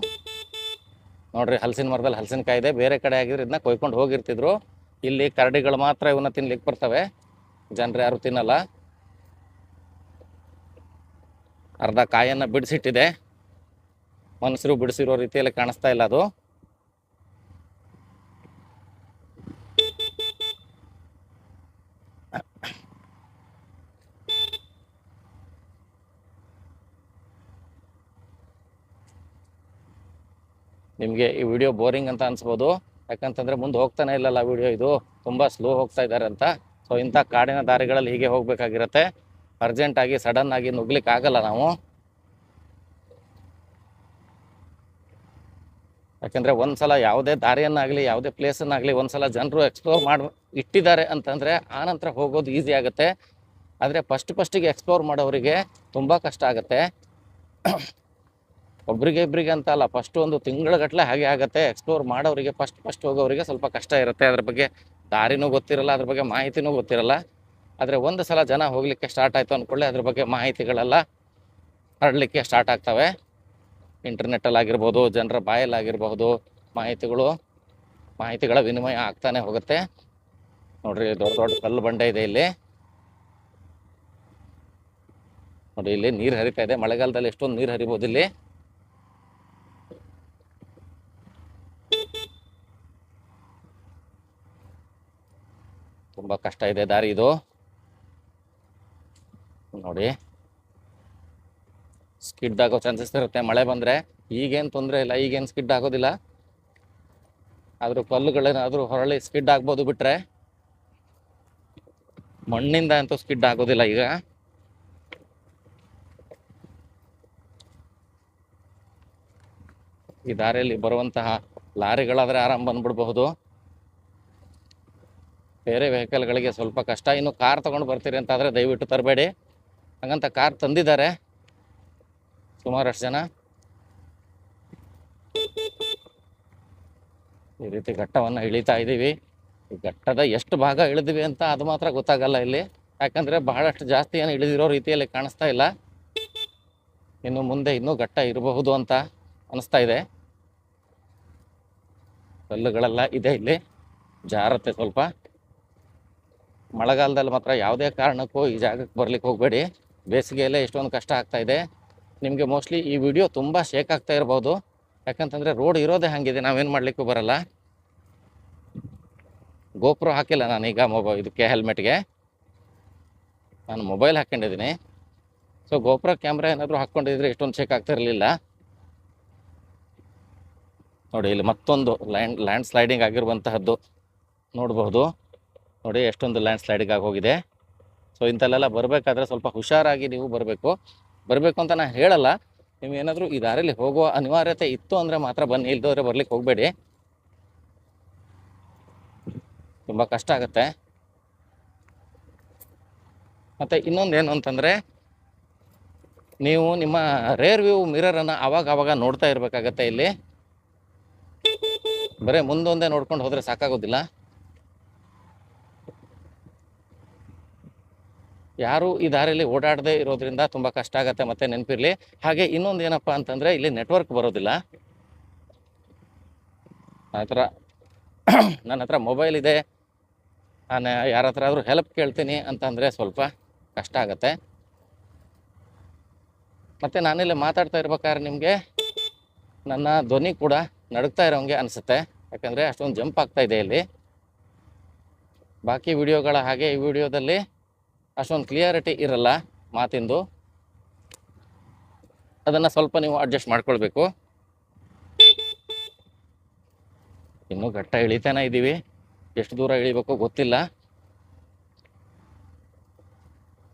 ನೋಡ್ರಿ, ಹಲಸಿನ ಮರದಲ್ಲಿ ಹಲಸಿನಕಾಯಿ ಇದೆ. ಬೇರೆ ಕಡೆ ಆಗಿದ್ರೆ ಇದನ್ನ ಕೊಯ್ಕೊಂಡು ಹೋಗಿರ್ತಿದ್ರು. ಇಲ್ಲಿ ಕರಡಿಗಳು ಮಾತ್ರ ಇವನ್ನ ತಿನ್ಲಿಕ್ಕೆ ಬರ್ತವೆ, ಜನರು ಯಾರು ತಿನ್ನಲ್ಲ. ಅರ್ಧ ಕಾಯನ್ನು ಬಿಡಿಸಿಟ್ಟಿದೆ, ಮನುಷ್ಯರು ಬಿಡಿಸಿರೋ ರೀತಿಯಲ್ಲಿ ಕಾಣಿಸ್ತಾ ಇಲ್ಲ ಅದು. ನಿಮಗೆ ಈ ವಿಡಿಯೋ ಬೋರಿಂಗ್ ಅಂತ ಅನ್ಸ್ಬೋದು, ಯಾಕಂತಂದರೆ ಮುಂದೆ ಹೋಗ್ತಾನೆ ಇಲ್ಲಲ್ಲ ವಿಡಿಯೋ, ಇದು ತುಂಬ ಸ್ಲೋ ಹೋಗ್ತಾ ಇದ್ದಾರೆ ಅಂತ. ಸೊ ಇಂಥ ಕಾಡಿನ ದಾರಿಗಳಲ್ಲಿ ಹೀಗೆ ಹೋಗಬೇಕಾಗಿರುತ್ತೆ. ಅರ್ಜೆಂಟಾಗಿ ಸಡನ್ನಾಗಿ ನುಗ್ಲಿಕ್ಕೆ ಆಗಲ್ಲ ನಾವು. ಯಾಕೆಂದರೆ ಒಂದು ಸಲ ಯಾವುದೇ ದಾರಿಯನ್ನಾಗಲಿ ಯಾವುದೇ ಪ್ಲೇಸನ್ನಾಗಲಿ ಒಂದು ಸಲ ಜನರು ಎಕ್ಸ್ಪ್ಲೋರ್ ಮಾಡಿ ಇಟ್ಟಿದ್ದಾರೆ ಅಂತಂದರೆ ಆನಂತರ ಹೋಗೋದು ಈಸಿ ಆಗುತ್ತೆ. ಆದರೆ ಫಸ್ಟಿಗೆ ಎಕ್ಸ್ಪ್ಲೋರ್ ಮಾಡೋರಿಗೆ ತುಂಬ ಕಷ್ಟ ಆಗುತ್ತೆ. ಒಬ್ರಿಗೆ ಇಬ್ಬರಿಗೆ ಅಂತ ಅಲ್ಲ, ಫಸ್ಟ್ ಒಂದು ತಿಂಗಳಗಟ್ಟಲೆ ಹಾಗೆ ಆಗುತ್ತೆ. ಎಕ್ಸ್ಪ್ಲೋರ್ ಮಾಡೋರಿಗೆ ಫಸ್ಟ್ ಹೋಗೋರಿಗೆ ಸ್ವಲ್ಪ ಕಷ್ಟ ಇರುತ್ತೆ. ಅದ್ರ ಬಗ್ಗೆ ದಾರಿನೂ ಗೊತ್ತಿರಲ್ಲ, ಅದ್ರ ಬಗ್ಗೆ ಮಾಹಿತಿನೂ ಗೊತ್ತಿರಲ್ಲ. ಆದರೆ ಒಂದು ಸಲ ಜನ ಹೋಗಲಿಕ್ಕೆ ಸ್ಟಾರ್ಟ್ ಆಯಿತು ಅಂದ್ಕೊಳ್ಳಿ, ಅದ್ರ ಬಗ್ಗೆ ಮಾಹಿತಿಗಳೆಲ್ಲ ಹರಡಲಿಕ್ಕೆ ಸ್ಟಾರ್ಟ್ ಆಗ್ತವೆ. ಇಂಟರ್ನೆಟ್ಟಲ್ಲಾಗಿರ್ಬೋದು, ಜನರ ಬಾಯಲ್ಲಾಗಿರಬಹುದು, ಮಾಹಿತಿಗಳ ವಿನಿಮಯ ಆಗ್ತಾನೆ ಹೋಗುತ್ತೆ. ನೋಡ್ರಿ, ದೊಡ್ಡ ದೊಡ್ಡ ಕಲ್ಲು ಬಂಡೆ ಇದೆ ಇಲ್ಲಿ. ನೋಡಿ, ಇಲ್ಲಿ ನೀರು ಹರಿತಾ ಇದೆ. ಮಳೆಗಾಲದಲ್ಲಿ ಎಷ್ಟೊಂದು ನೀರು ಹರಿಬೋದು ಇಲ್ಲಿ. ತುಂಬ ಕಷ್ಟ ಇದೆ ದಾರಿ ಇದು. ನೋಡಿ, ಸ್ಕಿಡ್ ಆಗೋ ಚಾನ್ಸಸ್ ಇರುತ್ತೆ ಮಳೆ ಬಂದರೆ. ಈಗೇನು ತೊಂದರೆ ಇಲ್ಲ, ಈಗೇನು ಸ್ಕಿಡ್ ಆಗೋದಿಲ್ಲ. ಆದರೂ ಕಲ್ಲುಗಳೇನಾದರೂ ಹೊರಳಿ ಸ್ಕಿಡ್ ಆಗ್ಬೋದು, ಬಿಟ್ಟರೆ ಮಣ್ಣಿಂದ ಅಂತೂ ಸ್ಕಿಡ್ ಆಗೋದಿಲ್ಲ ಈಗ. ಈ ದಾರಿಯಲ್ಲಿ ಬರುವಂತಹ ಲಾರಿಗಳಾದರೆ ಆರಾಮ್ ಬಂದ್ಬಿಡಬಹುದು. ಬೇರೆ ವೆಹಿಕಲ್ಗಳಿಗೆ ಸ್ವಲ್ಪ ಕಷ್ಟ. ಇನ್ನು ಕಾರ್ ತೊಗೊಂಡು ಬರ್ತೀರಿ ಅಂತಾದರೆ ದಯವಿಟ್ಟು ತರಬೇಡಿ. ಹಾಗಂತ ಕಾರ್ ತಂದಿದ್ದಾರೆ ಸುಮಾರಷ್ಟು ಜನ. ಈ ರೀತಿ ಘಟ್ಟವನ್ನು ಇಳಿತಾ ಇದ್ದೀವಿ. ಈ ಘಟ್ಟದ ಎಷ್ಟು ಭಾಗ ಇಳಿದಿವಿ ಅಂತ ಅದು ಮಾತ್ರ ಗೊತ್ತಾಗಲ್ಲ ಇಲ್ಲಿ, ಯಾಕಂದರೆ ಬಹಳಷ್ಟು ಜಾಸ್ತಿ ಏನು ಇಳಿದಿರೋ ರೀತಿಯಲ್ಲಿ ಕಾಣಿಸ್ತಾ ಇಲ್ಲ. ಇನ್ನು ಮುಂದೆ ಇನ್ನೂ ಘಟ್ಟ ಇರಬಹುದು ಅಂತ ಅನಿಸ್ತಾ ಇದೆ. ಕಲ್ಲುಗಳೆಲ್ಲ ಇದೆ ಇಲ್ಲಿ, ಜಾರತ್ತೆ ಸ್ವಲ್ಪ. ಮಳೆಗಾಲದಲ್ಲಿ ಮಾತ್ರ ಯಾವುದೇ ಕಾರಣಕ್ಕೂ ಈ ಜಾಗಕ್ಕೆ ಬರ್ಲಿಕ್ಕೆ ಹೋಗಬೇಡಿ. ಬೇಸಿಗೆಯಲ್ಲೇ ಇಷ್ಟೊಂದು ಕಷ್ಟ ಆಗ್ತಾ ಇದೆ. ನಿಮಗೆ ಮೋಸ್ಟ್ಲಿ ಈ ವಿಡಿಯೋ ತುಂಬ ಶೇಕ್ ಆಗ್ತಾ ಇರ್ಬೋದು, ಯಾಕಂತಂದರೆ ರೋಡ್ ಇರೋದೇ ಹಾಗಿದೆ, ನಾವೇನು ಮಾಡಲಿಕ್ಕೂ ಬರಲ್ಲ. ಗೋಪ್ರೋ ಹಾಕಿಲ್ಲ ನಾನೀಗ ಇದಕ್ಕೆ ಹೆಲ್ಮೆಟ್ಗೆ, ನಾನು ಮೊಬೈಲ್ ಹಾಕ್ಕೊಂಡಿದ್ದೀನಿ. ಸೊ ಗೋಪ್ರೋ ಕ್ಯಾಮ್ರಾ ಏನಾದರೂ ಹಾಕ್ಕೊಂಡಿದ್ರೆ ಇಷ್ಟೊಂದು ಶೇಕ್ ಆಗ್ತಾ ಇರಲಿಲ್ಲ. ನೋಡಿ ಇಲ್ಲಿ ಮತ್ತೊಂದು ಲ್ಯಾಂಡ್ ಸ್ಲೈಡಿಂಗ್ ಆಗಿರುವಂತಹದ್ದು ನೋಡಬಹುದು. ನೋಡಿ ಎಷ್ಟೊಂದು ಲ್ಯಾಂಡ್ ಸ್ಲೈಡಿಂಗ್ ಆಗೋಗಿದೆ. ಸೊ ಇಂಥಲ್ಲೆಲ್ಲ ಬರಬೇಕಾದ್ರೆ ಸ್ವಲ್ಪ ಹುಷಾರಾಗಿ ನೀವು ಬರಬೇಕು ಅಂತ ನಾನು ಹೇಳಲ್ಲ. ನೀವು ಏನಾದರೂ ಈ ದಾರಿಯಲ್ಲಿ ಹೋಗುವ ಅನಿವಾರ್ಯತೆ ಇತ್ತು ಅಂದರೆ ಮಾತ್ರ ಬನ್ನಿ, ಇಲ್ದೋದ್ರೆ ಬರ್ಲಿಕ್ಕೆ ಹೋಗಬೇಡಿ. ತುಂಬ ಕಷ್ಟ ಆಗುತ್ತೆ. ಮತ್ತು ಇನ್ನೊಂದೇನು ಅಂತಂದರೆ, ನೀವು ನಿಮ್ಮ ರೇರ್ ವ್ಯೂ ಮಿರರನ್ನು ಆವಾಗ ನೋಡ್ತಾ ಇರಬೇಕಾಗತ್ತೆ. ಇಲ್ಲಿ ಬರೀ ಮುಂದೊಂದೇ ನೋಡ್ಕೊಂಡು ಹೋದರೆ ಸಾಕಾಗೋದಿಲ್ಲ. ಯಾರು ಈ ದಾರಿಯಲ್ಲಿ ಓಡಾಡದೇ ಇರೋದ್ರಿಂದ ತುಂಬ ಕಷ್ಟ ಆಗುತ್ತೆ. ಮತ್ತು ನೆನಪಿರಲಿ, ಹಾಗೆ ಇನ್ನೊಂದು ಏನಪ್ಪ ಅಂತಂದರೆ ಇಲ್ಲಿ ನೆಟ್ವರ್ಕ್ ಬರೋದಿಲ್ಲ. ನನ್ನ ಹತ್ರ ಮೊಬೈಲ್ ಇದೆ, ನಾನು ಯಾರ ಹತ್ರ ಆದರೂ ಹೆಲ್ಪ್ ಕೇಳ್ತೀನಿ ಅಂತಂದರೆ ಸ್ವಲ್ಪ ಕಷ್ಟ ಆಗುತ್ತೆ. ಮತ್ತು ನಾನಿಲ್ಲಿ ಮಾತಾಡ್ತಾ ಇರ್ಬೇಕಾದ್ರೆ ನಿಮಗೆ ನನ್ನ ಧ್ವನಿ ಕೂಡ ನಡುಗ್ತಾ ಇರೋಂಗೆ ಅನಿಸುತ್ತೆ, ಯಾಕಂದರೆ ಅಷ್ಟೊಂದು ಜಂಪ್ ಆಗ್ತಾ ಇದೆ ಇಲ್ಲಿ. ಬಾಕಿ ವಿಡಿಯೋಗಳ ಹಾಗೆ ಈ ವಿಡಿಯೋದಲ್ಲಿ ಅಷ್ಟೊಂದು ಕ್ಲಿಯರಿಟಿ ಇರಲ್ಲ ಮಾತಿಂದು, ಅದನ್ನು ಸ್ವಲ್ಪ ನೀವು ಅಡ್ಜಸ್ಟ್ ಮಾಡ್ಕೊಳ್ಬೇಕು. ಇನ್ನೂ ಘಟ್ಟ ಇಳಿತಾನೆ ಇದ್ದೀವಿ, ಎಷ್ಟು ದೂರ ಇಳಿಬೇಕು ಗೊತ್ತಿಲ್ಲ.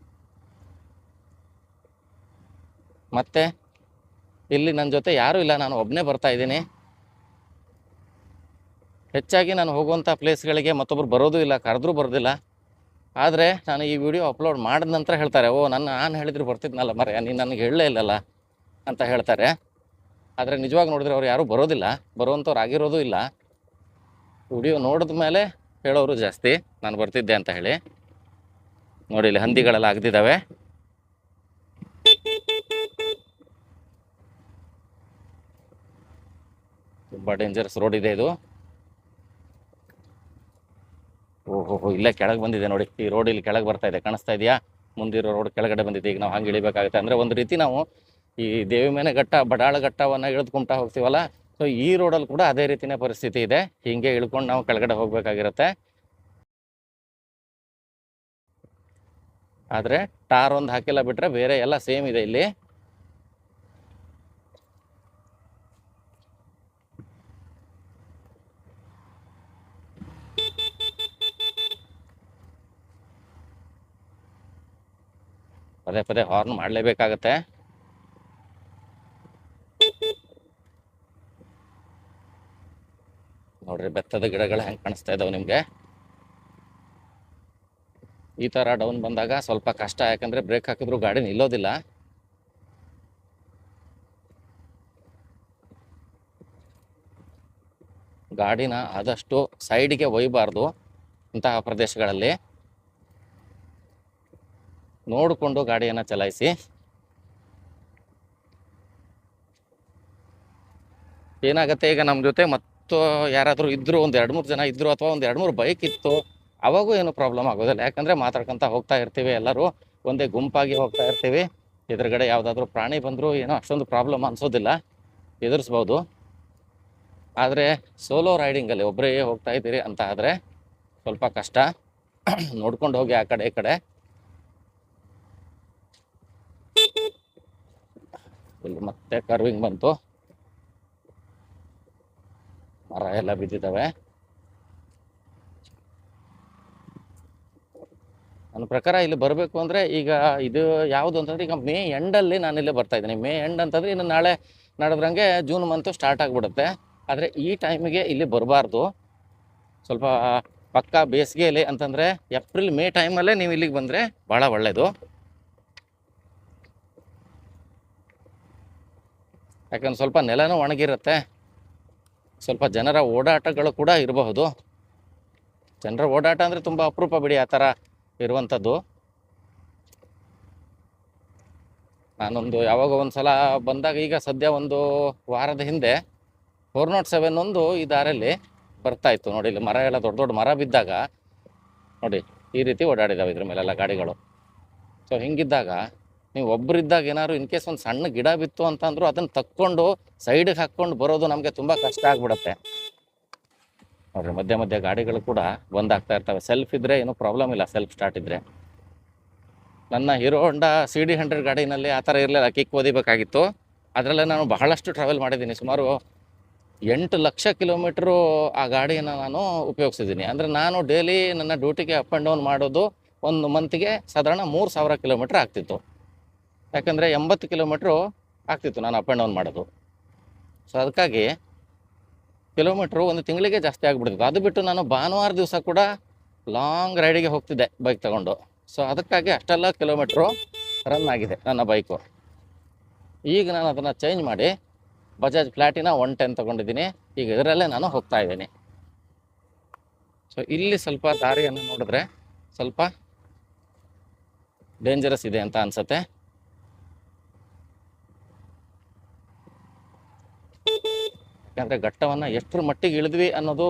ಮತ್ತೆ ಇಲ್ಲಿ ನನ್ನ ಜೊತೆ ಯಾರೂ ಇಲ್ಲ, ನಾನು ಒಬ್ಬನೇ ಬರ್ತಾ ಇದ್ದೀನಿ. ಹೆಚ್ಚಾಗಿ ನಾನು ಹೋಗುವಂಥ ಪ್ಲೇಸ್ಗಳಿಗೆ ಮತ್ತೊಬ್ಬರು ಬರೋದು ಇಲ್ಲ, ಕರೆದ್ರೂ ಬರೋದಿಲ್ಲ. ಆದರೆ ನಾನು ಈ ವಿಡಿಯೋ ಅಪ್ಲೋಡ್ ಮಾಡಿದ ನಂತರ ಹೇಳ್ತಾರೆ, ಓ ನಾನು ಹೇಳಿದ್ರು ಬರ್ತಿದ್ನಲ್ಲ ಮರೆ, ನೀನು ನನಗೆ ಹೇಳಲೇ ಇಲ್ಲಲ್ಲ ಅಂತ ಹೇಳ್ತಾರೆ. ಆದರೆ ನಿಜವಾಗಿ ನೋಡಿದ್ರೆ ಅವ್ರು ಯಾರೂ ಬರೋದಿಲ್ಲ, ಬರುವಂಥವ್ರು ಆಗಿರೋದು ಇಲ್ಲ. ವಿಡಿಯೋ ನೋಡಿದ ಮೇಲೆ ಹೇಳೋರು ಜಾಸ್ತಿ ನಾನು ಬರ್ತಿದ್ದೆ ಅಂತ ಹೇಳಿ. ನೋಡಿ ಇಲ್ಲಿ ಹಂದಿಗಳೆಲ್ಲ ಆಗ್ದಿದ್ದಾವೆ. ತುಂಬ ಡೇಂಜರಸ್ ರೋಡ್ ಇದೆ ಇದು. ಓಹೋ, ಇಲ್ಲೇ ಕೆಳಗೆ ಬಂದಿದೆ ನೋಡಿ, ಈ ರೋಡ್ ಇಲ್ಲಿ ಕೆಳಗೆ ಬರ್ತಾ ಇದೆ, ಕಾಣಿಸ್ತಾ ಇದೆಯಾ? ಮುಂದಿರೋ ರೋಡ್ ಕೆಳಗಡೆ ಬಂದಿದೆ. ಈಗ ನಾವು ಹಂಗೆ ಇಳಿಬೇಕಾಗುತ್ತೆ. ಅಂದರೆ ಒಂದು ರೀತಿ ನಾವು ಈ ದೇವಿಮನೆ ಘಟ್ಟ, ಬಡಾಳ ಘಟ್ಟವನ್ನು ಇಳಿದುಕೊಂಡ್ತಾ ಹೋಗ್ತೀವಲ್ಲ, ಸೊ ಈ ರೋಡಲ್ಲಿ ಕೂಡ ಅದೇ ರೀತಿಯೇ ಪರಿಸ್ಥಿತಿ ಇದೆ. ಹೀಗೆ ಇಳ್ಕೊಂಡು ನಾವು ಕೆಳಗಡೆ ಹೋಗಬೇಕಾಗಿರುತ್ತೆ. ಆದರೆ ಟಾರ್ ಒಂದು ಹಾಕಿಲ್ಲ, ಬಿಟ್ಟರೆ ಬೇರೆ ಎಲ್ಲ ಸೇಮ್ ಇದೆ ಇಲ್ಲಿ. ಪದೇ ಹಾರ್ನ್ ಮಾಡಲೇಬೇಕಾಗತ್ತೆ. ನೋಡ್ರಿ ಬೆತ್ತದ ಗಿಡಗಳು ಹೆಂಗೆ ಕಾಣಿಸ್ತಾ ಇದಾವೆ ನಿಮಗೆ. ಈ ಥರ ಡೌನ್ ಬಂದಾಗ ಸ್ವಲ್ಪ ಕಷ್ಟ, ಯಾಕಂದರೆ ಬ್ರೇಕ್ ಹಾಕಿದ್ರು ಗಾಡಿ ನಿಲ್ಲೋದಿಲ್ಲ. ಗಾಡಿನ ಆದಷ್ಟು ಸೈಡಿಗೆ ಒಯ್ಯಬಾರ್ದು ಇಂತಹ ಪ್ರದೇಶಗಳಲ್ಲಿ. ನೋಡಿಕೊಂಡು ಗಾಡಿಯನ್ನು ಚಲಾಯಿಸಿ. ಏನಾಗುತ್ತೆ, ಈಗ ನಮ್ಮ ಜೊತೆ ಮತ್ತು ಯಾರಾದರೂ ಇದ್ದರು, ಒಂದು 2-3 ಜನ ಇದ್ದರು, ಅಥವಾ ಒಂದು 2-3 ಬೈಕ್ ಇತ್ತು, ಅವಾಗೂ ಏನು ಪ್ರಾಬ್ಲಮ್ ಆಗೋದಿಲ್ಲ. ಯಾಕಂದರೆ ಮಾತಾಡ್ಕೊತ ಹೋಗ್ತಾ ಇರ್ತೀವಿ, ಎಲ್ಲರೂ ಒಂದೇ ಗುಂಪಾಗಿ ಹೋಗ್ತಾ ಇರ್ತೀವಿ. ಎದುರುಗಡೆ ಯಾವುದಾದ್ರೂ ಪ್ರಾಣಿ ಬಂದರೂ ಏನೋ ಅಷ್ಟೊಂದು ಪ್ರಾಬ್ಲಮ್ ಅನಿಸೋದಿಲ್ಲ, ಎದುರಿಸ್ಬೋದು. ಆದರೆ ಸೋಲೋ ರೈಡಿಂಗಲ್ಲಿ ಒಬ್ಬರೇ ಹೋಗ್ತಾ ಇದ್ದೀರಿ ಅಂತ ಆದರೆ ಸ್ವಲ್ಪ ಕಷ್ಟ. ನೋಡ್ಕೊಂಡು ಹೋಗಿ ಆ ಕಡೆ ಈ ಕಡೆ. ಇಲ್ಲಿ ಮತ್ತೆ ಕರ್ವಿಂಗ್ ಬಂತು, ಮರ ಎಲ್ಲ ಬಿದ್ದಿದ್ದಾವೆ. ನನ್ನ ಪ್ರಕಾರ ಇಲ್ಲಿ ಬರಬೇಕು ಅಂದರೆ ಈಗ ಇದು ಯಾವುದು ಅಂತಂದರೆ, ಈಗ ಮೇ ಎಂಡಲ್ಲಿ ನಾನು ಇಲ್ಲೇ ಬರ್ತಾ ಇದ್ದೀನಿ. ಮೇ ಎಂಡ್ ಅಂತಂದರೆ ಇನ್ನು ನಾಳೆ ನಡೆದ್ರಂಗೆ ಜೂನ್ ಮಂತು ಸ್ಟಾರ್ಟ್ ಆಗಿಬಿಡುತ್ತೆ. ಆದರೆ ಈ ಟೈಮಿಗೆ ಇಲ್ಲಿ ಬರಬಾರ್ದು. ಸ್ವಲ್ಪ ಪಕ್ಕಾ ಬೇಸಿಗೆಯಲ್ಲಿ ಅಂತಂದರೆ ಏಪ್ರಿಲ್ ಮೇ ಟೈಮಲ್ಲೇ ನೀವು ಇಲ್ಲಿಗೆ ಬಂದರೆ ಭಾಳ ಒಳ್ಳೆಯದು. ಯಾಕಂದ್ರೆ ಸ್ವಲ್ಪ ನೆಲನೂ ಒಣಗಿರುತ್ತೆ, ಸ್ವಲ್ಪ ಜನರ ಓಡಾಟಗಳು ಕೂಡ ಇರಬಹುದು. ಜನರ ಓಡಾಟ ಅಂದರೆ ತುಂಬ ಅಪರೂಪ ಬಿಡಿ ಆ ಥರ ಇರುವಂಥದ್ದು. ನಾನೊಂದು ಯಾವಾಗ ಒಂದು ಸಲ ಬಂದಾಗ, ಈಗ ಸದ್ಯ ಒಂದು ವಾರದ ಹಿಂದೆ 407 ಒಂದು ಈ ದಾರಲ್ಲಿ ಬರ್ತಾ ಇತ್ತು ನೋಡಿ. ಇಲ್ಲಿ ಮರ ಎಲ್ಲ ದೊಡ್ಡ ದೊಡ್ಡ ಮರ ಬಿದ್ದಾಗ ನೋಡಿ ಈ ರೀತಿ ಓಡಾಡಿದಾವೆ ಇದ್ರ ಮೇಲೆಲ್ಲ ಗಾಡಿಗಳು. ಸೊ ಹಿಂಗಿದ್ದಾಗ ನೀವು ಒಬ್ಬರಿದ್ದಾಗ ಏನಾದ್ರು ಇನ್ ಕೇಸ್ ಒಂದು ಸಣ್ಣ ಗಿಡ ಬಿತ್ತು ಅಂತಂದ್ರೂ ಅದನ್ನು ತಕ್ಕೊಂಡು ಸೈಡಿಗೆ ಹಾಕ್ಕೊಂಡು ಬರೋದು ನಮಗೆ ತುಂಬ ಕಷ್ಟ ಆಗ್ಬಿಡುತ್ತೆ ನೋಡ್ರಿ. ಮಧ್ಯ ಮಧ್ಯ ಗಾಡಿಗಳು ಕೂಡ ಬಂದಾಗ್ತಾ ಇರ್ತವೆ. ಸೆಲ್ಫ್ ಇದ್ದರೆ ಏನೂ ಪ್ರಾಬ್ಲಮ್ ಇಲ್ಲ, ಸೆಲ್ಫ್ ಸ್ಟಾರ್ಟ್ ಇದ್ದರೆ. ನನ್ನ ಹೀರೋ ಹೊಂಡಾ CD100 ಗಾಡಿನಲ್ಲಿ ಆ ಥರ ಇರಲಿಲ್ಲ, ಕಿಕ್ ಓದಿಬೇಕಾಗಿತ್ತು. ಅದರಲ್ಲೇ ನಾನು ಬಹಳಷ್ಟು ಟ್ರಾವೆಲ್ ಮಾಡಿದ್ದೀನಿ. ಸುಮಾರು 8 ಲಕ್ಷ ಕಿಲೋಮೀಟ್ರು ಆ ಗಾಡಿಯನ್ನು ನಾನು ಉಪಯೋಗಿಸಿದ್ದೀನಿ. ಅಂದರೆ ನಾನು ಡೈಲಿ ನನ್ನ ಡ್ಯೂಟಿಗೆ ಅಪ್ ಆ್ಯಂಡ್ ಡೌನ್ ಮಾಡೋದು ಒಂದು ಮಂತಿಗೆ ಸಾಧಾರಣ 3000 ಕಿಲೋಮೀಟ್ರ್ ಆಗ್ತಿತ್ತು. ಯಾಕಂದರೆ 80 ಕಿಲೋಮೀಟ್ರು ಆಗ್ತಿತ್ತು ನಾನು ಅಪ್ ಆ್ಯಂಡ್ ಡೌನ್ ಮಾಡೋದು. ಸೊ ಅದಕ್ಕಾಗಿ ಕಿಲೋಮೀಟ್ರು ಒಂದು ತಿಂಗಳಿಗೆ ಜಾಸ್ತಿ ಆಗಿಬಿಡ್ತಿತ್ತು. ಅದು ಬಿಟ್ಟು ನಾನು ಭಾನುವಾರ ದಿವಸ ಕೂಡ ಲಾಂಗ್ ರೈಡಿಗೆ ಹೋಗ್ತಿದ್ದೆ ಬೈಕ್ ತಗೊಂಡು. ಸೊ ಅದಕ್ಕಾಗಿ ಅಷ್ಟೆಲ್ಲ ಕಿಲೋಮೀಟ್ರು ರನ್ ಆಗಿದೆ ನನ್ನ ಬೈಕು. ಈಗ ನಾನು ಅದನ್ನು ಚೇಂಜ್ ಮಾಡಿ ಬಜಾಜ್ ಪ್ಲಾಟಿನಾ 110 ತೊಗೊಂಡಿದ್ದೀನಿ. ಈಗ ಇದರಲ್ಲೇ ನಾನು ಹೋಗ್ತಾ ಇದ್ದೀನಿ. ಸೊ ಇಲ್ಲಿ ಸ್ವಲ್ಪ ದಾರಿಯನ್ನು ನೋಡಿದ್ರೆ ಸ್ವಲ್ಪ ಡೇಂಜರಸ್ ಇದೆ ಅಂತ ಅನಿಸುತ್ತೆ. ಯಾಕಂದರೆ ಘಟ್ಟವನ್ನು ಎಷ್ಟರ ಮಟ್ಟಿಗೆ ಇಳಿದ್ವಿ ಅನ್ನೋದು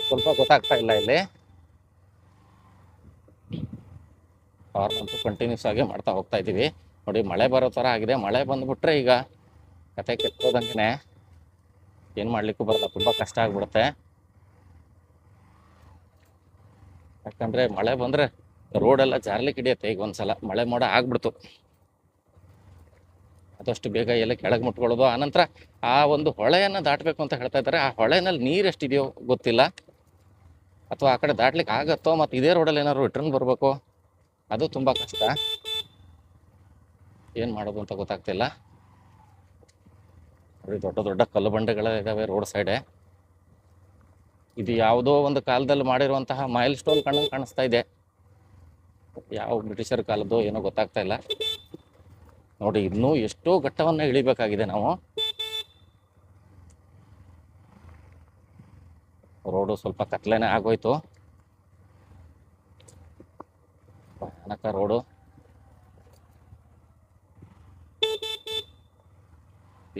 ಸ್ವಲ್ಪ ಗೊತ್ತಾಗ್ತಾ ಇಲ್ಲ ಇಲ್ಲಿ. ಅಂತೂ ಕಂಟಿನ್ಯೂಸ್ ಆಗಿ ಮಾಡ್ತಾ ಹೋಗ್ತಾ ಇದ್ದೀವಿ ನೋಡಿ. ಮಳೆ ಬರೋ ಥರ ಆಗಿದೆ. ಮಳೆ ಬಂದುಬಿಟ್ರೆ ಈಗ ಕತೆ ಕೆತ್ತೋದಂಗೆ, ಏನು ಮಾಡಲಿಕ್ಕೂ ಬರಲ್ಲ, ತುಂಬ ಕಷ್ಟ ಆಗಿಬಿಡುತ್ತೆ. ಯಾಕಂದರೆ ಮಳೆ ಬಂದರೆ ರೋಡೆಲ್ಲ ಜಾರ್ಲಿಕ್ಕೆ ಹಿಡಿಯುತ್ತೆ. ಈಗ ಒಂದು ಸಲ ಮಳೆ ಮೋಡ ಆಗ್ಬಿಡ್ತು, ಆದಷ್ಟು ಬೇಗ ಎಲ್ಲ ಕೆಳಗೆ ಮುಟ್ಕೊಳ್ಳೋದು. ಆನಂತರ ಆ ಒಂದು ಹೊಳೆಯನ್ನು ದಾಟಬೇಕು ಅಂತ ಹೇಳ್ತಾ ಇದ್ದಾರೆ. ಆ ಹೊಳೆನಲ್ಲಿ ನೀರು ಎಷ್ಟಿದೆಯೋ ಗೊತ್ತಿಲ್ಲ, ಅಥವಾ ಆ ಕಡೆ ದಾಟ್ಲಿಕ್ಕೆ ಆಗತ್ತೋ, ಮತ್ತು ಇದೇ ರೋಡಲ್ಲಿ ಏನಾದ್ರು ರಿಟರ್ನ್ ಬರಬೇಕು, ಅದು ತುಂಬ ಕಷ್ಟ. ಏನು ಮಾಡೋದು ಅಂತ ಗೊತ್ತಾಗ್ತಿಲ್ಲ. ನೋಡಿ ದೊಡ್ಡ ದೊಡ್ಡ ಕಲ್ಲು ಬಂಡೆಗಳಿದ್ದಾವೆ ರೋಡ್ ಸೈಡೆ. ಇದು ಯಾವುದೋ ಒಂದು ಕಾಲದಲ್ಲಿ ಮಾಡಿರುವಂತಹ ಮೈಲ್ ಸ್ಟೋನ್ ಕಣ್ಣಲ್ಲಿ ಕಾಣಿಸ್ತಾ ಇದೆ. ಯಾವ ಬ್ರಿಟಿಷರ್ ಕಾಲದ್ದು ಏನೋ ಗೊತ್ತಾಗ್ತಾ ಇಲ್ಲ ನೋಡಿ. ಇನ್ನೂ ಎಷ್ಟೋ ಘಟ್ಟವನ್ನು ಇಳಿಬೇಕಾಗಿದೆ ನಾವು. ರೋಡು ಸ್ವಲ್ಪ ಕತ್ಲೆನೇ ಆಗೋಯ್ತು, ಭಯಾನಕ ರೋಡು.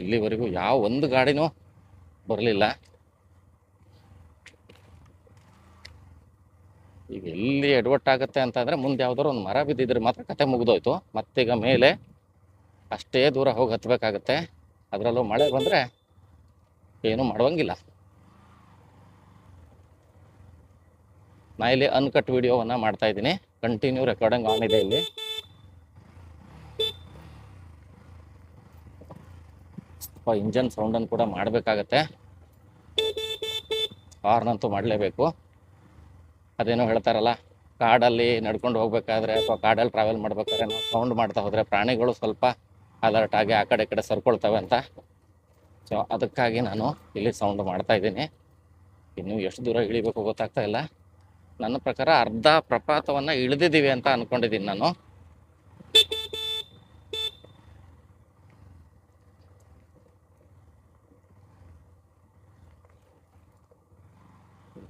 ಇಲ್ಲಿವರೆಗೂ ಯಾವ ಒಂದು ಗಾಡಿನೂ ಬರಲಿಲ್ಲ. ಈಗ ಎಲ್ಲಿ ಎಡವಟ್ಟಾಗತ್ತೆ ಅಂತಂದರೆ ಮುಂದೆ ಯಾವ್ದಾದ್ರು ಒಂದು ಮರ ಬಿದ್ದಿದ್ರೆ ಮಾತ್ರ ಕತೆ ಮುಗಿದೋಯ್ತು. ಮತ್ತೀಗ ಮೇಲೆ ಅಷ್ಟೇ ದೂರ ಹೋಗಿ ಹತ್ತಬೇಕಾಗತ್ತೆ. ಅದರಲ್ಲೂ ಮಳೆ ಬಂದರೆ ಏನೂ ಮಾಡುವಂಗಿಲ್ಲ. ನಾ ಇಲ್ಲಿ ಅನ್ಕಟ್ ವಿಡಿಯೋವನ್ನು ಮಾಡ್ತಾ ಇದ್ದೀನಿ, ಕಂಟಿನ್ಯೂ ರೆಕಾರ್ಡಿಂಗ್ ಆನ್ ಇದೆ ಇಲ್ಲಿ. ಸ್ವಲ್ಪ ಇಂಜನ್ ಸೌಂಡನ್ನು ಕೂಡ ಮಾಡಬೇಕಾಗತ್ತೆ, ಹಾರ್ನ್ ಅಂತೂ ಮಾಡಲೇಬೇಕು. ಅದೇನೋ ಹೇಳ್ತಾರಲ್ಲ, ಕಾಡಲ್ಲಿ ನಡ್ಕೊಂಡು ಹೋಗ್ಬೇಕಾದ್ರೆ ಅಥವಾ ಕಾಡಲ್ಲಿ ಟ್ರಾವೆಲ್ ಮಾಡ್ಬೇಕಾದ್ರೆ ನಾವು ಸೌಂಡ್ ಮಾಡ್ತಾ ಹೋದರೆ ಪ್ರಾಣಿಗಳು ಸ್ವಲ್ಪ ಅಲರ್ಟ್ ಆಗಿ ಆ ಕಡೆ ಈ ಕಡೆ ಸರ್ಕೊಳ್ತವೆ ಅಂತ. ಸೊ ಅದಕ್ಕಾಗಿ ನಾನು ಇಲ್ಲಿ ಸೌಂಡ್ ಮಾಡ್ತಾ ಇದ್ದೀನಿ. ಇನ್ನೂ ಎಷ್ಟು ದೂರ ಇಳಿಬೇಕು ಗೊತ್ತಾಗ್ತಾ ಇಲ್ಲ. ನನ್ನ ಪ್ರಕಾರ ಅರ್ಧ ಪ್ರಪಾತವನ್ನು ಇಳಿದಿದ್ದೀವಿ ಅಂತ ಅಂದ್ಕೊಂಡಿದ್ದೀನಿ ನಾನು.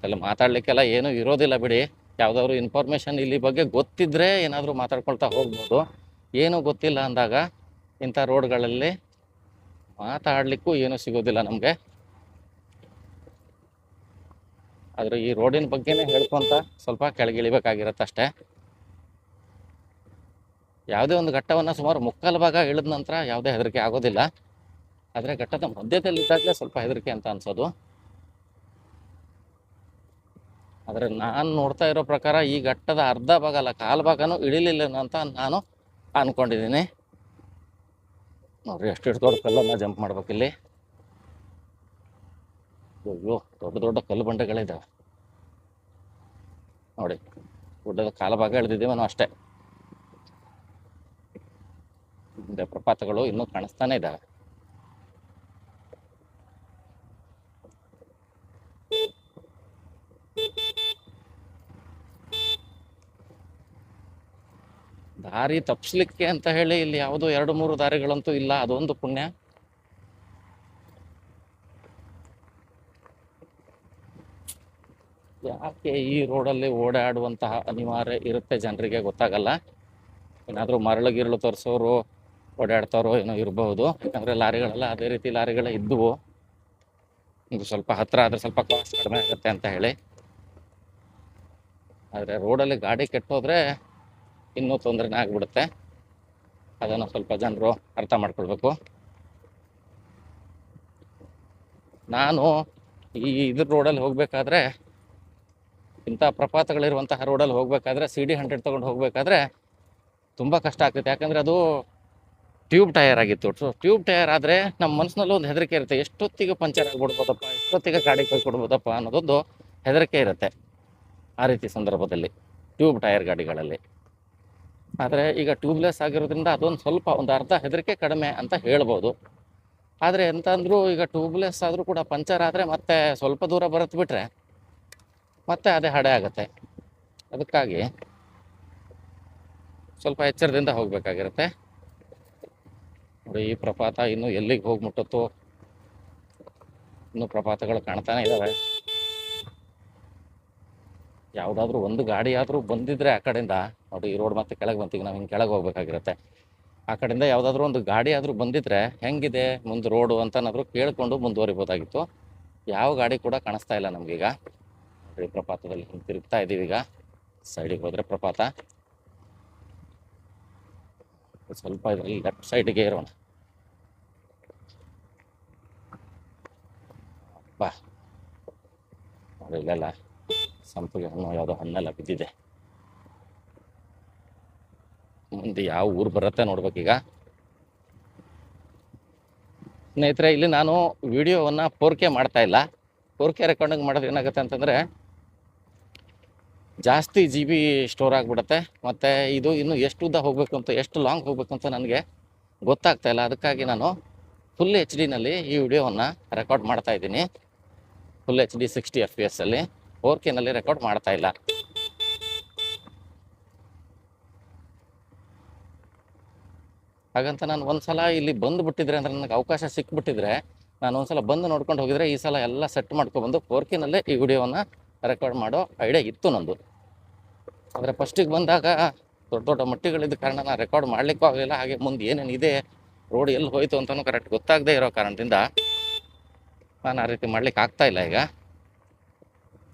ಅಲ್ಲಿ ಮಾತಾಡಲಿಕ್ಕೆಲ್ಲ ಏನೂ ಇರೋದಿಲ್ಲ ಬಿಡಿ. ಯಾವುದಾದ್ರು ಇನ್ಫಾರ್ಮೇಷನ್ ಇಲ್ಲಿ ಬಗ್ಗೆ ಗೊತ್ತಿದ್ದರೆ ಏನಾದರೂ ಮಾತಾಡ್ಕೊಳ್ತಾ ಹೋಗ್ಬೋದು. ಏನೂ ಗೊತ್ತಿಲ್ಲ ಅಂದಾಗ ಇಂಥ ರೋಡ್ಗಳಲ್ಲಿ ಮಾತಾಡಲಿಕ್ಕೂ ಏನೂ ಸಿಗೋದಿಲ್ಲ ನಮಗೆ. ಆದರೆ ಈ ರೋಡಿನ ಬಗ್ಗೆನೇ ಹೇಳ್ಕೊಂತ ಸ್ವಲ್ಪ ಕೆಳಗಿಳಿಬೇಕಾಗಿರುತ್ತೆ ಅಷ್ಟೇ. ಯಾವುದೇ ಒಂದು ಘಟ್ಟವನ್ನು ಸುಮಾರು ಮುಕ್ಕಾಲು ಭಾಗ ಇಳಿದ ನಂತರ ಯಾವುದೇ ಹೆದರಿಕೆ ಆಗೋದಿಲ್ಲ. ಆದರೆ ಘಟ್ಟದ ಮಧ್ಯದಲ್ಲಿದ್ದಾಗಲೇ ಸ್ವಲ್ಪ ಹೆದರಿಕೆ ಅಂತ ಅನ್ಸೋದು. ಆದರೆ ನಾನು ನೋಡ್ತಾ ಇರೋ ಪ್ರಕಾರ ಈ ಘಟ್ಟದ ಅರ್ಧ ಭಾಗ ಅಲ್ಲ, ಕಾಲು ಭಾಗನೂ ಇಳಿಲಿಲ್ಲ ಅಂತ ನಾನು ಅಂದ್ಕೊಂಡಿದ್ದೀನಿ. ನೋಡ್ರಿ ಎಷ್ಟು ದೊಡ್ಡ ಕಲ್ಲನ್ನು ಜಂಪ್ ಮಾಡ್ಬೇಕಿಲ್ಲಿ. ಅಯ್ಯೋ, ದೊಡ್ಡ ದೊಡ್ಡ ಕಲ್ಲು ಬಂಡೆಗಳಿದ್ದಾವೆ ನೋಡಿ. ಗುಡ್ಡದ ಕಾಲಭಾಗ ಇಳಿದಿದ್ದೀವಿ ನಾವು ಅಷ್ಟೇ. ಮುಂದೆ ಪ್ರಪಾತಗಳು ಇನ್ನೂ ಕಾಣಿಸ್ತಾನೆ ಇದ್ದಾವೆ. ದಾರಿ ತಪ್ಪಿಸ್ಲಿಕ್ಕೆ ಅಂತ ಹೇಳಿ ಇಲ್ಲಿ ಯಾವುದೋ 2-3 ದಾರಿಗಳಂತೂ ಇಲ್ಲ, ಅದೊಂದು ಪುಣ್ಯ. ಯಾಕೆ ಈ ರೋಡಲ್ಲಿ ಓಡಾಡುವಂತಹ ಅನಿವಾರ್ಯ ಇರುತ್ತೆ ಜನರಿಗೆ ಗೊತ್ತಾಗಲ್ಲ. ಏನಾದರೂ ಮರಳು ಗಿರಳು ತರಿಸೋರು ಓಡಾಡ್ತಾರೋ ಏನೋ ಇರಬಹುದು. ಯಾಕಂದರೆ ಲಾರಿಗಳೆಲ್ಲ ಅದೇ ರೀತಿ ಲಾರಿಗಳೇ ಇದ್ದುವು. ಇದು ಸ್ವಲ್ಪ ಹತ್ತಿರ ಆದರೆ ಸ್ವಲ್ಪ ಕಾಸ್ಟ್ ಕಡಿಮೆ ಆಗುತ್ತೆ ಅಂತ ಹೇಳಿ. ಆದರೆ ರೋಡಲ್ಲಿ ಗಾಡಿ ಕೆಟ್ಟೋದ್ರೆ ಇನ್ನೂ ತೊಂದರೆನೇ ಆಗಿಬಿಡುತ್ತೆ. ಅದನ್ನು ಸ್ವಲ್ಪ ಜನರು ಅರ್ಥ ಮಾಡ್ಕೊಳ್ಬೇಕು. ನಾನು ಇದ್ರ ರೋಡಲ್ಲಿ ಹೋಗಬೇಕಾದ್ರೆ, ಇಂಥ ಪ್ರಪಾತಗಳಿರುವಂತಹ ರೋಡಲ್ಲಿ ಹೋಗಬೇಕಾದ್ರೆ CD100 ತೊಗೊಂಡು ಹೋಗಬೇಕಾದ್ರೆ ತುಂಬ ಕಷ್ಟ ಆಗ್ತೈತೆ. ಯಾಕಂದರೆ ಅದು ಟ್ಯೂಬ್ ಟೈರ್ ಆಗಿತ್ತು. ಟ್ಯೂಬ್ ಟೈರ್ ಆದರೆ ನಮ್ಮ ಮನಸ್ಸಿನಲ್ಲೂ ಒಂದು ಹೆದರಿಕೆ ಇರುತ್ತೆ, ಎಷ್ಟೊತ್ತಿಗೆ ಪಂಚರ್ ಆಗಿಬಿಡ್ಬೋದಪ್ಪ, ಎಷ್ಟೊತ್ತಿಗೆ ಗಾಡಿ ಕೈ ಕೊಡ್ಬೋದಪ್ಪ ಅನ್ನೋದೊಂದು ಹೆದರಿಕೆ ಇರುತ್ತೆ ಆ ರೀತಿ ಸಂದರ್ಭದಲ್ಲಿ ಟ್ಯೂಬ್ ಟೈರ್ ಗಾಡಿಗಳಲ್ಲಿ. ಆದರೆ ಈಗ ಟ್ಯೂಬ್ಲೆಸ್ ಆಗಿರೋದ್ರಿಂದ ಅದೊಂದು ಸ್ವಲ್ಪ ಒಂದು ಅರ್ಧ ಹೆದರಿಕೆ ಕಡಿಮೆ ಅಂತ ಹೇಳ್ಬೋದು. ಆದರೆ ಎಂತಂದ್ರೂ ಈಗ ಟ್ಯೂಬ್ಲೆಸ್ ಆದರೂ ಕೂಡ ಪಂಚರ್ ಆದರೆ ಮತ್ತೆ ಸ್ವಲ್ಪ ದೂರ ಬರತ್ ಬಿಟ್ರೆ ಮತ್ತೆ ಅದೇ ಹಡೆ ಆಗುತ್ತೆ. ಅದಕ್ಕಾಗಿ ಸ್ವಲ್ಪ ಎಚ್ಚರದಿಂದ ಹೋಗಬೇಕಾಗಿರುತ್ತೆ. ನೋಡಿ, ಈ ಪ್ರಪಾತ ಇನ್ನು ಎಲ್ಲಿಗೆ ಹೋಗಿ ಮುಟ್ಟುತ್ತೋ, ಇನ್ನು ಪ್ರಪಾತಗಳು ಕಾಣ್ತಾನೆ ಇದ್ದಾವೆ. ಯಾವುದಾದ್ರೂ ಒಂದು ಗಾಡಿ ಆದರೂ ಬಂದಿದ್ರೆ ಆ ಕಡೆಯಿಂದ, ನೋಡಿ ಈ ರೋಡ್ ಮತ್ತೆ ಕೆಳಗೆ ಬಂತೀಗ, ನಾವು ಹಿಂಗೆ ಕೆಳಗೆ ಹೋಗ್ಬೇಕಾಗಿರುತ್ತೆ. ಆ ಕಡೆಯಿಂದ ಯಾವುದಾದ್ರೂ ಒಂದು ಗಾಡಿ ಆದರೂ ಬಂದಿದ್ರೆ ಹೆಂಗಿದೆ ಮುಂದೆ ರೋಡು ಅಂತನಾದರೂ ಕೇಳಿಕೊಂಡು ಮುಂದುವರಿಬೋದಾಗಿತ್ತು. ಯಾವ ಗಾಡಿ ಕೂಡ ಕಾಣಿಸ್ತಾ ಇಲ್ಲ ನಮಗೀಗ. ಈ ಪ್ರಪಾತದಲ್ಲಿ ಹಿಂಗೆ ತಿರುಗ್ತಾ ಇದ್ದೀವಿ. ಈಗ ಸೈಡಿಗೆ ಹೋದರೆ ಪ್ರಪಾತ, ಸ್ವಲ್ಪ ಇದರಲ್ಲಿ ಲೆಫ್ಟ್ ಸೈಡ್ಗೆ ಇರೋಣ. ಬಾ ನೋಡಿ, ಇಲ್ಲೆಲ್ಲ ಸಂಪಿಗೆ ಹಣ್ಣು ಯಾವುದೋ ಹಣ್ಣೆಲ್ಲ ಬಿದ್ದಿದೆ. ಮುಂದೆ ಯಾವ ಊರು ಬರುತ್ತೆ ನೋಡ್ಬೇಕೀಗ. ಸ್ನೇಹಿತರೆ, ಇಲ್ಲಿ ನಾನು ವಿಡಿಯೋವನ್ನು 4K ಮಾಡ್ತಾ ಇಲ್ಲ. 4K ರೆಕಾರ್ಡಿಂಗ್ ಮಾಡೋದು ಏನಾಗುತ್ತೆ ಅಂತಂದರೆ ಜಾಸ್ತಿ GB ಸ್ಟೋರ್ ಆಗಿಬಿಡುತ್ತೆ. ಮತ್ತು ಇದು ಇನ್ನು ಎಷ್ಟು ಉದ್ದ ಹೋಗಬೇಕು ಅಂತ, ಎಷ್ಟು ಲಾಂಗ್ ಹೋಗಬೇಕು ಅಂತ ನನಗೆ ಗೊತ್ತಾಗ್ತಾ ಇಲ್ಲ. ಅದಕ್ಕಾಗಿ ನಾನು ಫುಲ್ HD ಈ ವಿಡಿಯೋವನ್ನು ರೆಕಾರ್ಡ್ ಮಾಡ್ತಾ ಇದ್ದೀನಿ. ಫುಲ್ HD 60 FPS ಅಲ್ಲಿ, 4K ರೆಕಾರ್ಡ್ ಮಾಡ್ತಾ ಇಲ್ಲ. ಹಾಗಂತ ನಾನು ಒಂದ್ಸಲ ಇಲ್ಲಿ ಬಂದುಬಿಟ್ಟಿದ್ರೆ, ಅಂದರೆ ನನಗೆ ಅವಕಾಶ ಸಿಕ್ಬಿಟ್ಟಿದ್ರೆ ನಾನು ಒಂದ್ಸಲ ಬಂದು ನೋಡ್ಕೊಂಡು ಹೋಗಿದ್ರೆ ಈ ಸಲ ಎಲ್ಲ ಸೆಟ್ ಮಾಡ್ಕೊಬಂದು 4K ಈ ವಿಡಿಯೋವನ್ನು ರೆಕಾರ್ಡ್ ಮಾಡೋ ಐಡಿಯಾ ಇತ್ತು ನಂದು. ಆದರೆ ಫಸ್ಟಿಗೆ ಬಂದಾಗ ದೊಡ್ಡ ದೊಡ್ಡ ಮಟ್ಟಿಗಳಿದ್ದ ಕಾರಣ ನಾನು ರೆಕಾರ್ಡ್ ಮಾಡಲಿಕ್ಕೂ ಆಗಲಿಲ್ಲ. ಹಾಗೆ ಮುಂದೆ ಏನೇನಿದೆ, ರೋಡ್ ಎಲ್ಲಿ ಹೋಯಿತು ಅಂತಲೂ ಕರೆಕ್ಟ್ ಗೊತ್ತಾಗದೇ ಇರೋ ಕಾರಣದಿಂದ ನಾನು ಆ ರೀತಿ ಮಾಡ್ಲಿಕ್ಕೆ ಆಗ್ತಾ ಇಲ್ಲ. ಈಗ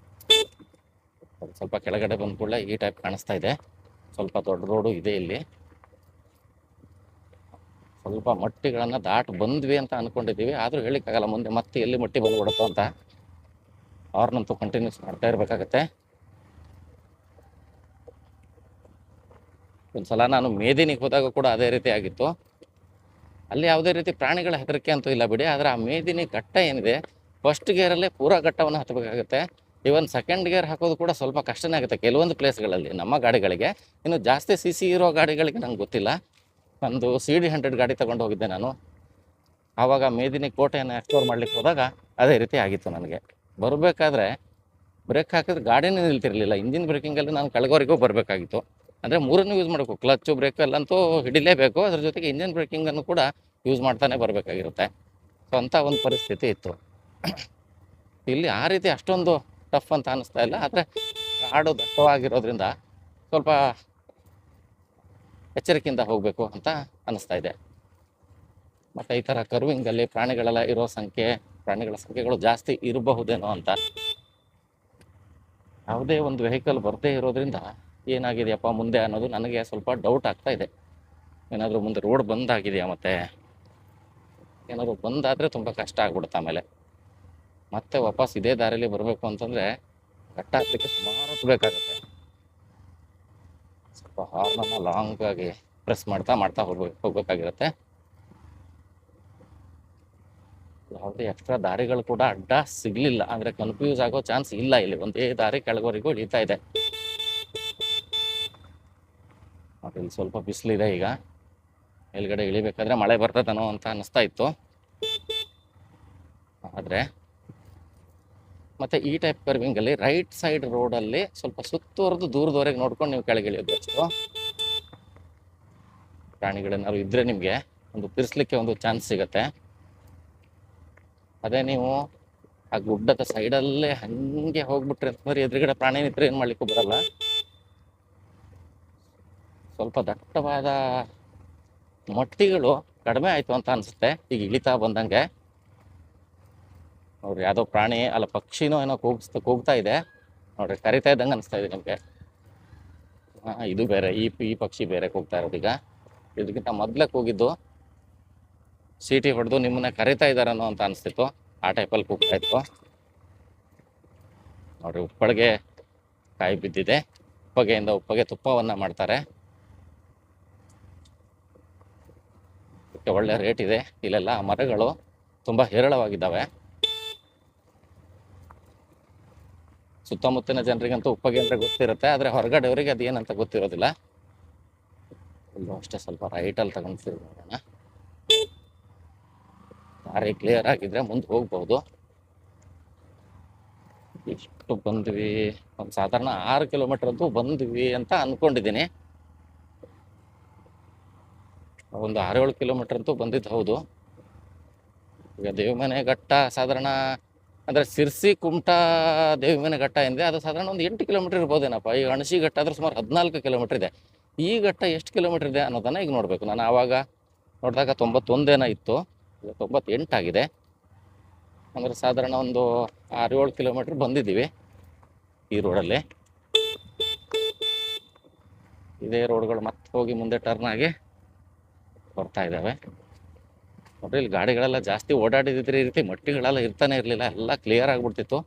ಸ್ವಲ್ಪ ಕೆಳಗಡೆ ಬಂದ ಕೂಡಲೇ ಈ ಟೈಪ್ ಕಾಣಿಸ್ತಾ ಇದೆ. ಸ್ವಲ್ಪ ದೊಡ್ಡ ರೋಡು ಇದೆ ಇಲ್ಲಿ. ಸ್ವಲ್ಪ ಮಟ್ಟಿಗಳನ್ನು ದಾಟ್ ಬಂದ್ವಿ ಅಂತ ಅಂದ್ಕೊಂಡಿದ್ದೀವಿ. ಆದರೂ ಹೇಳಿಕ್ಕಾಗಲ್ಲ ಮುಂದೆ ಮತ್ತೆ ಎಲ್ಲಿ ಮಟ್ಟಿ ಬಂದ್ಬಿಡುತ್ತೋ ಅಂತ. ಅವ್ರನ್ನಂತೂ ಕಂಟಿನ್ಯೂಸ್ ಮಾಡ್ತಾ ಇರಬೇಕಾಗತ್ತೆ. ಒಂದು ಸಲ ನಾನು ಮೇದಿನಿಗೆ ಹೋದಾಗ ಕೂಡ ಅದೇ ರೀತಿ ಆಗಿತ್ತು. ಅಲ್ಲಿ ಯಾವುದೇ ರೀತಿ ಪ್ರಾಣಿಗಳ ಹೆದರಿಕೆ ಅಂತೂ ಇಲ್ಲ ಬಿಡಿ. ಆದರೆ ಆ ಮೇದಿನಿ ಘಟ್ಟ ಏನಿದೆ, ಫಸ್ಟ್ ಗೇರಲ್ಲೇ ಪೂರಾ ಘಟ್ಟವನ್ನು ಹತ್ತಬೇಕಾಗುತ್ತೆ. ಇವನ್ ಸೆಕೆಂಡ್ ಗೇರ್ ಹಾಕೋದು ಕೂಡ ಸ್ವಲ್ಪ ಕಷ್ಟನೇ ಆಗುತ್ತೆ ಕೆಲವೊಂದು ಪ್ಲೇಸ್ಗಳಲ್ಲಿ ನಮ್ಮ ಗಾಡಿಗಳಿಗೆ. ಇನ್ನು ಜಾಸ್ತಿ CC ಇರೋ ಗಾಡಿಗಳಿಗೆ ನಂಗೆ ಗೊತ್ತಿಲ್ಲ. ನಂದು CD100 ಗಾಡಿ ತೊಗೊಂಡು ಹೋಗಿದ್ದೆ ನಾನು. ಆವಾಗ ಮೇದಿನಿ ಕೋಟೆಯನ್ನು ಎಕ್ಸ್ಪ್ಲೋರ್ ಮಾಡ್ಲಿಕ್ಕೆ ಹೋದಾಗ ಅದೇ ರೀತಿ ಆಗಿತ್ತು ನನಗೆ. ಬರಬೇಕಾದ್ರೆ ಬ್ರೇಕ್ ಹಾಕಿದ್ರೆ ಗಾಡಿನೇ ನಿಲ್ತಿರಲಿಲ್ಲ. ಇಂಜಿನ್ ಬ್ರೇಕಿಂಗಲ್ಲಿ ನಾನು ಕೆಳಗೋರಿಗೂ ಬರಬೇಕಾಗಿತ್ತು. ಅಂದರೆ ಮೂರನ್ನು ಯೂಸ್ ಮಾಡಬೇಕು, ಕ್ಲಚ್ಚು ಬ್ರೇಕು ಎಲ್ಲಂತೂ ಹಿಡಿಲೇಬೇಕು. ಅದ್ರ ಜೊತೆಗೆ ಇಂಜಿನ್ ಬ್ರೇಕಿಂಗನ್ನು ಕೂಡ ಯೂಸ್ ಮಾಡ್ತಾನೆ ಬರಬೇಕಾಗಿರುತ್ತೆ. ಸೊ ಅಂಥ ಒಂದು ಪರಿಸ್ಥಿತಿ ಇತ್ತು. ಇಲ್ಲಿ ಆ ರೀತಿ ಅಷ್ಟೊಂದು ಟಫ್ ಅಂತ ಅನ್ನಿಸ್ತಾ ಇಲ್ಲ. ಆದರೆ ಕಾಡು ದಟ್ಟವಾಗಿರೋದ್ರಿಂದ ಸ್ವಲ್ಪ ಎಚ್ಚರಿಕೆಯಿಂದ ಹೋಗಬೇಕು ಅಂತ ಅನ್ನಿಸ್ತಾ ಇದೆ. ಮತ್ತು ಈ ಥರ ಕರ್ವಿಂಗಲ್ಲಿ ಪ್ರಾಣಿಗಳೆಲ್ಲ ಇರೋ ಪ್ರಾಣಿಗಳ ಸಂಖ್ಯೆಗಳು ಜಾಸ್ತಿ ಇರಬಹುದೇನೋ ಅಂತ. ಯಾವುದೇ ಒಂದು ವೆಹಿಕಲ್ ಬರದೇ ಇರೋದ್ರಿಂದ ಏನಾಗಿದೆಯಪ್ಪ ಮುಂದೆ ಅನ್ನೋದು ನನಗೆ ಸ್ವಲ್ಪ ಡೌಟ್ ಆಗ್ತಾ ಇದೆ. ಏನಾದರೂ ಮುಂದೆ ರೋಡ್ ಬಂದಾಗಿದೆಯಾ, ಮತ್ತು ಏನಾದರೂ ಬಂದಾದರೆ ತುಂಬ ಕಷ್ಟ ಆಗ್ಬಿಡುತ್ತೆ. ಆಮೇಲೆ ಮತ್ತೆ ವಾಪಸ್ ಇದೇ ದಾರಿಯಲ್ಲಿ ಬರಬೇಕು ಅಂತಂದರೆ ಘಟ್ಟ ಹತ್ತಲಿಕ್ಕೆ ಸುಮಾರು ಹೊತ್ತು ಬೇಕಾಗುತ್ತೆ. ಸ್ವಲ್ಪ ಹಾರ್ನನ್ನು ಲಾಂಗಾಗಿ ಪ್ರೆಸ್ ಮಾಡ್ತಾ ಹೋಗಬೇಕಾಗಿರುತ್ತೆ. ಯಾವುದೇ ಎಕ್ಸ್ಟ್ರಾ ದಾರಿಗಳು ಕೂಡ ಅಡ್ಡ ಸಿಗ್ಲಿಲ್ಲ, ಅಂದ್ರೆ ಕನ್ಫ್ಯೂಸ್ ಆಗೋ ಚಾನ್ಸ್ ಇಲ್ಲ. ಇಲ್ಲಿ ಒಂದೇ ದಾರಿ ಕೆಳಗವರೆಗೂ ಇಳಿತಾ ಇದೆ. ಇಲ್ಲಿ ಸ್ವಲ್ಪ ಬಿಸಿಲಿದೆ. ಈಗ ಮೇಲ್ಗಡೆ ಇಳಿಬೇಕಾದ್ರೆ ಮಳೆ ಬರ್ತದನೋ ಅಂತ ಅನಿಸ್ತಾ ಇತ್ತು. ಆದರೆ ಮತ್ತೆ ಈ ಟೈಪ್ ಕರ್ವಿಂಗ್ ಅಲ್ಲಿ ರೈಟ್ ಸೈಡ್ ರೋಡಲ್ಲಿ ಸ್ವಲ್ಪ ಸುತ್ತುವರೆದು ದೂರದವರೆಗೆ ನೋಡ್ಕೊಂಡು ನೀವು ಕೆಳಗೆ ಇಳಿಯೋದು ಅಷ್ಟು. ಪ್ರಾಣಿಗಳೇನಾದ್ರು ಇದ್ರೆ ನಿಮಗೆ ಒಂದು ತಿರ್ಸ್ಲಿಕ್ಕೆ ಒಂದು ಚಾನ್ಸ್ ಸಿಗತ್ತೆ. ಅದೇ ನೀವು ಆ ಗುಡ್ಡದ ಸೈಡಲ್ಲೇ ಹಂಗೆ ಹೋಗ್ಬಿಟ್ರೆ ಅಂತಂದ್ರೆ ಎದುರುಗಡೆ ಪ್ರಾಣಿ ನಿಂತ್ರೆ ಏನು ಮಾಡ್ಲಿಕ್ಕೂ ಬರಲ್ಲ. ಸ್ವಲ್ಪ ದಟ್ಟವಾದ ಮೊಟ್ಟಿಗಳು ಕಡಿಮೆ ಆಯ್ತು ಅಂತ ಅನ್ಸುತ್ತೆ ಈಗ ಇಳಿತಾ ಬಂದಂಗೆ. ನೋಡ್ರಿ, ಯಾವುದೋ ಪ್ರಾಣಿ ಅಲ್ಲ ಪಕ್ಷಿನೋ ಏನೋ ಕೂಗ್ತಾ ಇದೆ ನೋಡ್ರಿ, ಕರಿತಾ ಇದ್ದಂಗೆ ಅನಿಸ್ತಾ ಇದೆ ನಿಮಗೆ. ಇದು ಬೇರೆ, ಈ ಪಕ್ಷಿ ಬೇರೆ ಕೂಗ್ತಾ ಇರೋದು. ಈಗ ಇದಕ್ಕಿಂತ ಮೊದಲೇ ಕೂಗಿದ್ದು ಸೀಟಿ ಹೊಡೆದು ನಿಮ್ಮನ್ನ ಕರಿತಾ ಇದ್ದಾರನೋ ಅಂತ ಅನಿಸ್ತಿತ್ತು. ಆ ಟೈಪಲ್ಲಿ ಕೂಗ್ತಾ ಇತ್ತು ನೋಡ್ರಿ. ಉಪ್ಪಳಿಗೆ ಕಾಯಿ ಬಿದ್ದಿದೆ. ಉಪ್ಪಗೆ ತುಪ್ಪವನ್ನ ಮಾಡ್ತಾರೆ. ಒಳ್ಳೆ ರೇಟ್ ಇದೆ. ಇಲ್ಲೆಲ್ಲ ಮರಗಳು ತುಂಬಾ ಹೇರಳವಾಗಿದ್ದಾವೆ. ಸುತ್ತಮುತ್ತಿನ ಜನರಿಗಂತೂ ಉಪ್ಪಗೆ ಅಂದ್ರೆ ಗೊತ್ತಿರುತ್ತೆ, ಆದ್ರೆ ಹೊರಗಡೆಯವರಿಗೆ ಅದೇನಂತ ಗೊತ್ತಿರೋದಿಲ್ಲ. ಇಲ್ಲೂ ಅಷ್ಟೇ ಸ್ವಲ್ಪ ರೈಟಲ್ಲಿ ತಗೊಂಡ್ತೀವಿ ನೋಡೋಣ. ದಾರಿ ಕ್ಲಿಯರ್ ಆಗಿದ್ರೆ ಮುಂದೆ ಹೋಗ್ಬಹುದು. ಇಷ್ಟು ಬಂದ್ವಿ, ಒಂದು ಸಾಧಾರಣ 6 ಕಿಲೋಮೀಟರ್ ಅಂತೂ ಬಂದ್ವಿ ಅಂತ ಅನ್ಕೊಂಡಿದ್ದೀನಿ. ಒಂದು 6-7 ಕಿಲೋಮೀಟರ್ ಅಂತೂ ಬಂದಿದ್ದು ಹೌದು. ಈಗ ದೇವಿಮನೆ ಘಟ್ಟ ಸಾಧಾರಣ ಅಂದ್ರೆ ಸಿರ್ಸಿ ಕುಮಟಾ ದೇವಿಮನೆ ಘಟ್ಟ ಎಂದ್ರೆ ಅದು ಸಾಧಾರಣ ಒಂದು 8 ಕಿಲೋಮೀಟರ್ ಇರ್ಬೋದೇನಪ್ಪ. ಈ ಅಣಶಿ ಘಟ್ಟ ಆದ್ರೆ ಸುಮಾರು 14 ಕಿಲೋಮೀಟರ್ ಇದೆ. ಈ ಘಟ್ಟ ಎಷ್ಟು ಕಿಲೋಮೀಟರ್ ಇದೆ ಅನ್ನೋದನ್ನ ಈಗ ನೋಡ್ಬೇಕು. ನಾನು ಆವಾಗ ನೋಡಿದಾಗ 91 ಇತ್ತು, ಈಗ 98 ಆಗಿದೆ. ಅಂದ್ರೆ ಸಾಧಾರಣ ಒಂದು 6-7 ಕಿಲೋಮೀಟರ್ ಬಂದಿದ್ದೀವಿ ಈ ರೋಡಲ್ಲಿ. ಇದೇ ರೋಡ್ಗಳು ಮತ್ತೆ ಹೋಗಿ ಮುಂದೆ ಟರ್ನ್ ಆಗಿ ಬರ್ತಾ ಇದ್ದಾವೆ ನೋಡ್ರಿ. ಇಲ್ಲಿ ಗಾಡಿಗಳೆಲ್ಲ ಜಾಸ್ತಿ ಓಡಾಡಿದ್ರೆ ಈ ರೀತಿ ಮಟ್ಟಿಗಳೆಲ್ಲ ಇರ್ತಾನೆ ಇರಲಿಲ್ಲ, ಎಲ್ಲ ಕ್ಲಿಯರ್ ಆಗಿಬಿಡ್ತಿತ್ತು.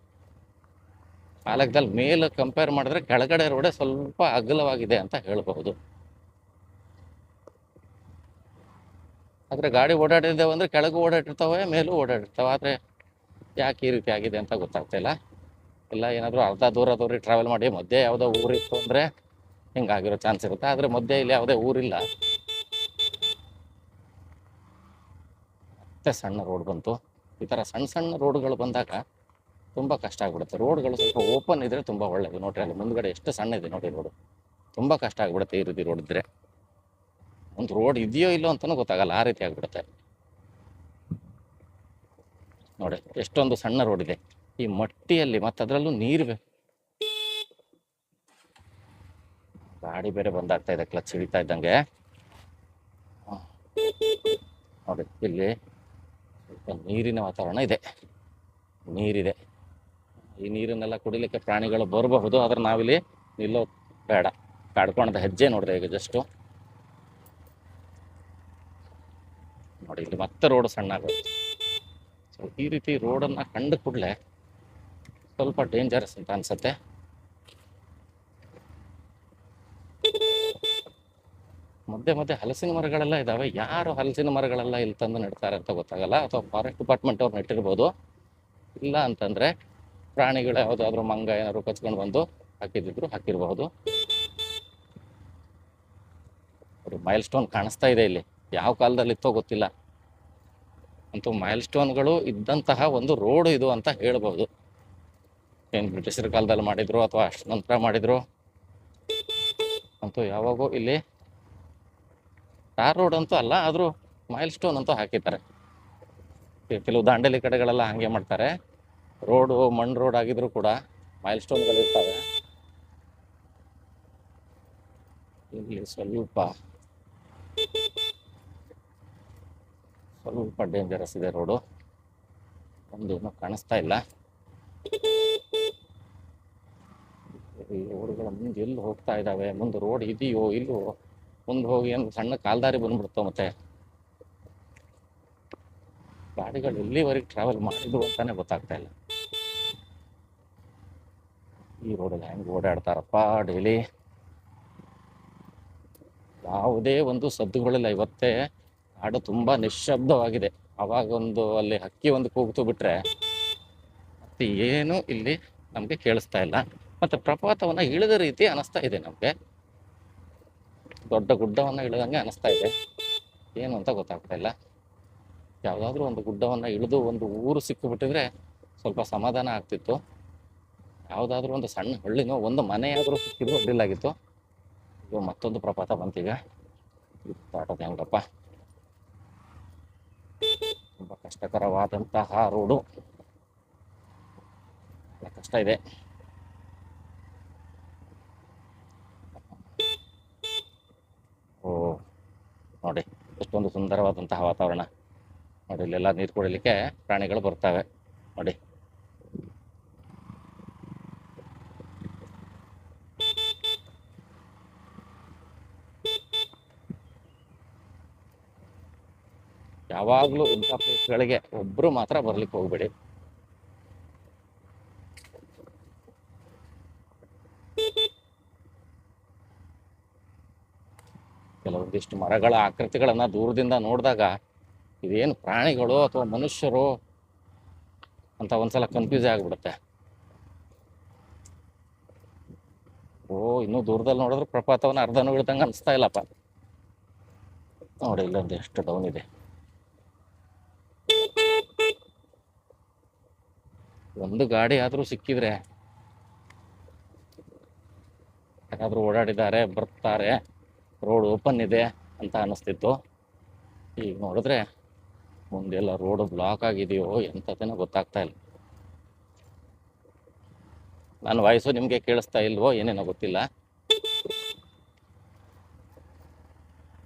ಆ ಲೆಕ್ಕದಲ್ಲಿ ಮೇಲೆ ಕಂಪೇರ್ ಮಾಡಿದ್ರೆ ಕೆಳಗಡೆ ರೋಡೇ ಸ್ವಲ್ಪ ಅಗಲವಾಗಿದೆ ಅಂತ ಹೇಳ್ಬಹುದು. ಆದರೆ ಗಾಡಿ ಓಡಾಡಿದ್ದೇವೆ ಅಂದರೆ ಕೆಳಗೂ ಓಡಾಡಿರ್ತವೆ, ಮೇಲೂ ಓಡಾಡಿರ್ತವೆ. ಆದರೆ ಯಾಕೆ ಈ ರೀತಿ ಆಗಿದೆ ಅಂತ ಗೊತ್ತಾಗ್ತಿಲ್ಲ. ಇಲ್ಲ ಏನಾದರೂ ಅರ್ಧ ದೂರ ಟ್ರಾವೆಲ್ ಮಾಡಿ ಮಧ್ಯೆ ಯಾವುದೋ ಊರಿತ್ತು ಅಂದರೆ ಹಿಂಗಾಗಿರೋ ಚಾನ್ಸ್ ಇರುತ್ತೆ. ಆದರೆ ಮಧ್ಯೆ ಇಲ್ಲಿ ಯಾವುದೇ ಊರಿಲ್ಲ. ಮತ್ತೆ ಸಣ್ಣ ರೋಡ್ ಬಂತು. ಈ ಥರ ಸಣ್ಣ ರೋಡ್ಗಳು ಬಂದಾಗ ತುಂಬ ಕಷ್ಟ ಆಗ್ಬಿಡುತ್ತೆ. ರೋಡ್ಗಳು ಸ್ವಲ್ಪ ಓಪನ್ ಇದ್ರೆ ತುಂಬ ಒಳ್ಳೆಯದು. ನೋಡ್ರಿ ಅಲ್ಲಿ ಮುಂದ್ಗಡೆ ಎಷ್ಟು ಸಣ್ಣ ಇದೆ ನೋಡಿ ರೋಡು. ತುಂಬ ಕಷ್ಟ ಆಗ್ಬಿಡುತ್ತೆ ಈ ರೀತಿ ರೋಡ್ ಇದ್ರೆ. ಒಂದು ರೋಡ್ ಇದೆಯೋ ಇಲ್ಲೋ ಅಂತಲೂ ಗೊತ್ತಾಗಲ್ಲ, ಆ ರೀತಿ ಆಗ್ಬಿಡುತ್ತೆ ನೋಡಿ. ಎಷ್ಟೊಂದು ಸಣ್ಣ ರೋಡ್ ಇದೆ ಈ ಮಟ್ಟಿಯಲ್ಲಿ, ಮತ್ತೆ ಅದರಲ್ಲೂ ನೀರು ಗಾಡಿ ಬೇರೆ ಬಂದಾಗ್ತಾ ಇದೆ ಕ್ಲಚ್ ಹಿಡಿತಾ ಇದ್ದಂಗೆ ನೋಡಿ. ಇಲ್ಲಿ ಸ್ವಲ್ಪ ನೀರಿನ ವಾತಾವರಣ ಇದೆ, ನೀರಿದೆ. ಈ ನೀರನ್ನೆಲ್ಲ ಕುಡಿಲಿಕ್ಕೆ ಪ್ರಾಣಿಗಳು ಬರಬಹುದು, ಆದ್ರೆ ನಾವಿಲ್ಲಿ ನಿಲ್ಲೋ ಬೇಡ. ಕಾಡ್ಕೊಂಡ ಹೆಜ್ಜೆ ನೋಡಿದೆ ಈಗ ಜಸ್ಟು ನೋಡಿ. ಇಲ್ಲಿ ಮತ್ತೆ ರೋಡ್ ಸಣ್ಣ ಆಗುತ್ತೆ. ಸೊ ಈ ರೀತಿ ರೋಡನ್ನು ಕಂಡು ಕೂಡಲೇ ಸ್ವಲ್ಪ ಡೇಂಜರಸ್ ಅಂತ ಅನ್ಸುತ್ತೆ. ಮಧ್ಯೆ ಹಲಸಿನ ಮರಗಳೆಲ್ಲ ಇದಾವೆ. ಯಾರು ಹಲಸಿನ ಮರಗಳೆಲ್ಲ ಇಲ್ಲಿ ತಂದು ನೆಡ್ತಾರೆ ಅಂತ ಗೊತ್ತಾಗಲ್ಲ. ಅಥವಾ ಫಾರೆಸ್ಟ್ ಡಿಪಾರ್ಟ್ಮೆಂಟ್ ಅವ್ರು ನೆಟ್ಟಿರ್ಬೋದು, ಇಲ್ಲ ಅಂತಂದ್ರೆ ಪ್ರಾಣಿಗಳು ಯಾವುದಾದ್ರೂ ಮಂಗ ಏನಾದ್ರು ಕಚ್ಕೊಂಡು ಬಂದು ಹಾಕಿರಬಹುದು. ಮೈಲ್ ಸ್ಟೋನ್ ಕಾಣಿಸ್ತಾ ಇದೆ ಇಲ್ಲಿ, ಯಾವ ಕಾಲದಲ್ಲಿ ಇತ್ತೋ ಗೊತ್ತಿಲ್ಲ. ಅಂತೂ ಮೈಲ್ ಸ್ಟೋನ್ಗಳು ಇದ್ದಂತಹ ಒಂದು ರೋಡ್ ಇದು ಅಂತ ಹೇಳ್ಬೋದು. ಏನು ಬ್ರಿಟಿಷರ ಕಾಲದಲ್ಲಿ ಮಾಡಿದ್ರು ಅಥವಾ ಅಷ್ಟು ನಂತರ ಮಾಡಿದ್ರು ಅಂತೂ ಯಾವಾಗೂ ಇಲ್ಲಿ ಟಾರ್ ರೋಡ್ ಅಂತೂ ಅಲ್ಲ, ಆದರೂ ಮೈಲ್ ಸ್ಟೋನ್ ಅಂತೂ ಹಾಕಿದ್ದಾರೆ. ಕೆಲವು ದಾಂಡೇಲಿ ಕಡೆಗಳೆಲ್ಲ ಹಾಗೆ ಮಾಡ್ತಾರೆ. ರೋಡು ಮಣ್ಣು ರೋಡ್ ಆಗಿದ್ರು ಕೂಡ ಮೈಲ್ ಸ್ಟೋನ್ಗಳಿರ್ತವೆ. ಇಲ್ಲಿ ಸ್ವಲ್ಪ ಡೇಂಜರಸ್ ಇದೆ ರೋಡು. ಒಂದು ಇನ್ನೂ ಕಾಣಿಸ್ತಾ ಇಲ್ಲ. ಈ ರೋಡ್ಗಳ ಮುಂದೆ ಎಲ್ಲಿ ಹೋಗ್ತಾ ಇದ್ದಾವೆ, ಮುಂದೆ ರೋಡ್ ಇದೆಯೋ ಇಲ್ಲೋ, ಮುಂದೆ ಹೋಗಿ ಏನು ಸಣ್ಣ ಕಾಲ್ದಾರಿ ಬಂದ್ಬಿಡ್ತಾವ. ಮತ್ತೆ ಗಾಡಿಗಳು ಎಲ್ಲಿವರೆಗೆ ಟ್ರಾವೆಲ್ ಮಾಡಿದ್ರು ಅಂತಾನೆ ಗೊತ್ತಾಗ್ತಾ ಇಲ್ಲ. ಈ ರೋಡಲ್ಲಿ ಹೆಂಗೆ ಓಡಾಡ್ತಾರಪ್ಪ ಡೈಲಿ. ಯಾವುದೇ ಒಂದು ಸದ್ದುಗಳಿಲ್ಲ ಇವತ್ತೇ. ಹಾಡು ತುಂಬಾ ನಿಶ್ಶಬ್ದವಾಗಿದೆ. ಆವಾಗ ಒಂದು ಅಲ್ಲಿ ಹಕ್ಕಿ ಒಂದು ಕೂಗ್ತು ಬಿಟ್ರೆ ಮತ್ತೆ ಏನು ಇಲ್ಲಿ ನಮಗೆ ಕೇಳಿಸ್ತಾ ಇಲ್ಲ. ಮತ್ತೆ ಪ್ರಪಾತವನ್ನ ಇಳಿದ ರೀತಿ ಅನಿಸ್ತಾ ಇದೆ ನಮಗೆ, ದೊಡ್ಡ ಗುಡ್ಡವನ್ನ ಇಳಿದಂಗೆ ಅನಿಸ್ತಾ ಇದೆ. ಏನು ಅಂತ ಗೊತ್ತಾಗ್ತಾ ಇಲ್ಲ. ಯಾವುದಾದ್ರೂ ಒಂದು ಗುಡ್ಡವನ್ನ ಇಳಿದು ಒಂದು ಊರು ಸಿಕ್ಕಿಬಿಟ್ಟಿದ್ರೆ ಸ್ವಲ್ಪ ಸಮಾಧಾನ ಆಗ್ತಿತ್ತು. ಯಾವುದಾದ್ರೂ ಒಂದು ಸಣ್ಣ ಹಳ್ಳಿನೋ ಒಂದು ಮನೆಯಾದರೂ ಸಿಕ್ಕಿದ್ರು ಅಡ್ಡಿಲ್ಲಾಗಿತ್ತು. ಇದು ಮತ್ತೊಂದು ಪ್ರಪಾತ ಬಂತೀಗ. ದಾಟೋದು ಹೆಂಗಪ್ಪ, ತುಂಬ ಕಷ್ಟಕರವಾದಂತಹ ರೋಡು, ಕಷ್ಟ ಇದೆ. ಓ ನೋಡಿ ಎಷ್ಟೊಂದು ಸುಂದರವಾದಂತಹ ವಾತಾವರಣ ನೋಡಿ. ಇಲ್ಲೆಲ್ಲ ನೀರು ಕುಡಿಲಿಕ್ಕೆ ಪ್ರಾಣಿಗಳು ಬರ್ತವೆ ನೋಡಿ. ಯಾವಾಗಲೂ ಇಂಥ ಪ್ಲೇಸ್ಗಳಿಗೆ ಒಬ್ಬರು ಮಾತ್ರ ಬರ್ಲಿಕ್ಕೆ ಹೋಗ್ಬೇಡಿ. ಕೆಲವೊಂದಿಷ್ಟು ಮರಗಳ ಆಕೃತಿಗಳನ್ನ ದೂರದಿಂದ ನೋಡಿದಾಗ ಇದೇನು ಪ್ರಾಣಿಗಳು ಅಥವಾ ಮನುಷ್ಯರು ಅಂತ ಒಂದ್ಸಲ ಕನ್ಫ್ಯೂಸ್ ಆಗಿಬಿಡುತ್ತೆ. ಓ ಇನ್ನೂ ದೂರದಲ್ಲಿ ನೋಡಿದ್ರೆ ಪ್ರಪಾತವನ್ನ ಅರ್ಧನೂ ಇಳ್ದಂಗೆ ಅನಿಸ್ತಾ ಇಲ್ಲಪ್ಪ. ನೋಡಿ ಇಲ್ಲೊಂದು ಎಷ್ಟು ಡೌನ್ ಇದೆ. ಒಂದು ಗಾಡಿ ಆದರೂ ಸಿಕ್ಕಿದ್ರೆ, ಯಾರಾದರೂ ಓಡಾಡಿದ್ದಾರೆ ಬರ್ತಾರೆ, ರೋಡ್ ಓಪನ್ ಇದೆ ಅಂತ ಅನ್ನಿಸ್ತಿತ್ತು. ಈಗ ನೋಡಿದ್ರೆ ಮುಂದೆಲ್ಲ ರೋಡ್ ಬ್ಲಾಕ್ ಆಗಿದೆಯೋ ಎಂಥದ್ದೇನೋ ಗೊತ್ತಾಗ್ತಾ ಇಲ್ಲ. ನನ್ನ ವಾಯ್ಸು ನಿಮಗೆ ಕೇಳಿಸ್ತಾ ಇಲ್ವೋ ಏನೇನೋ ಗೊತ್ತಿಲ್ಲ.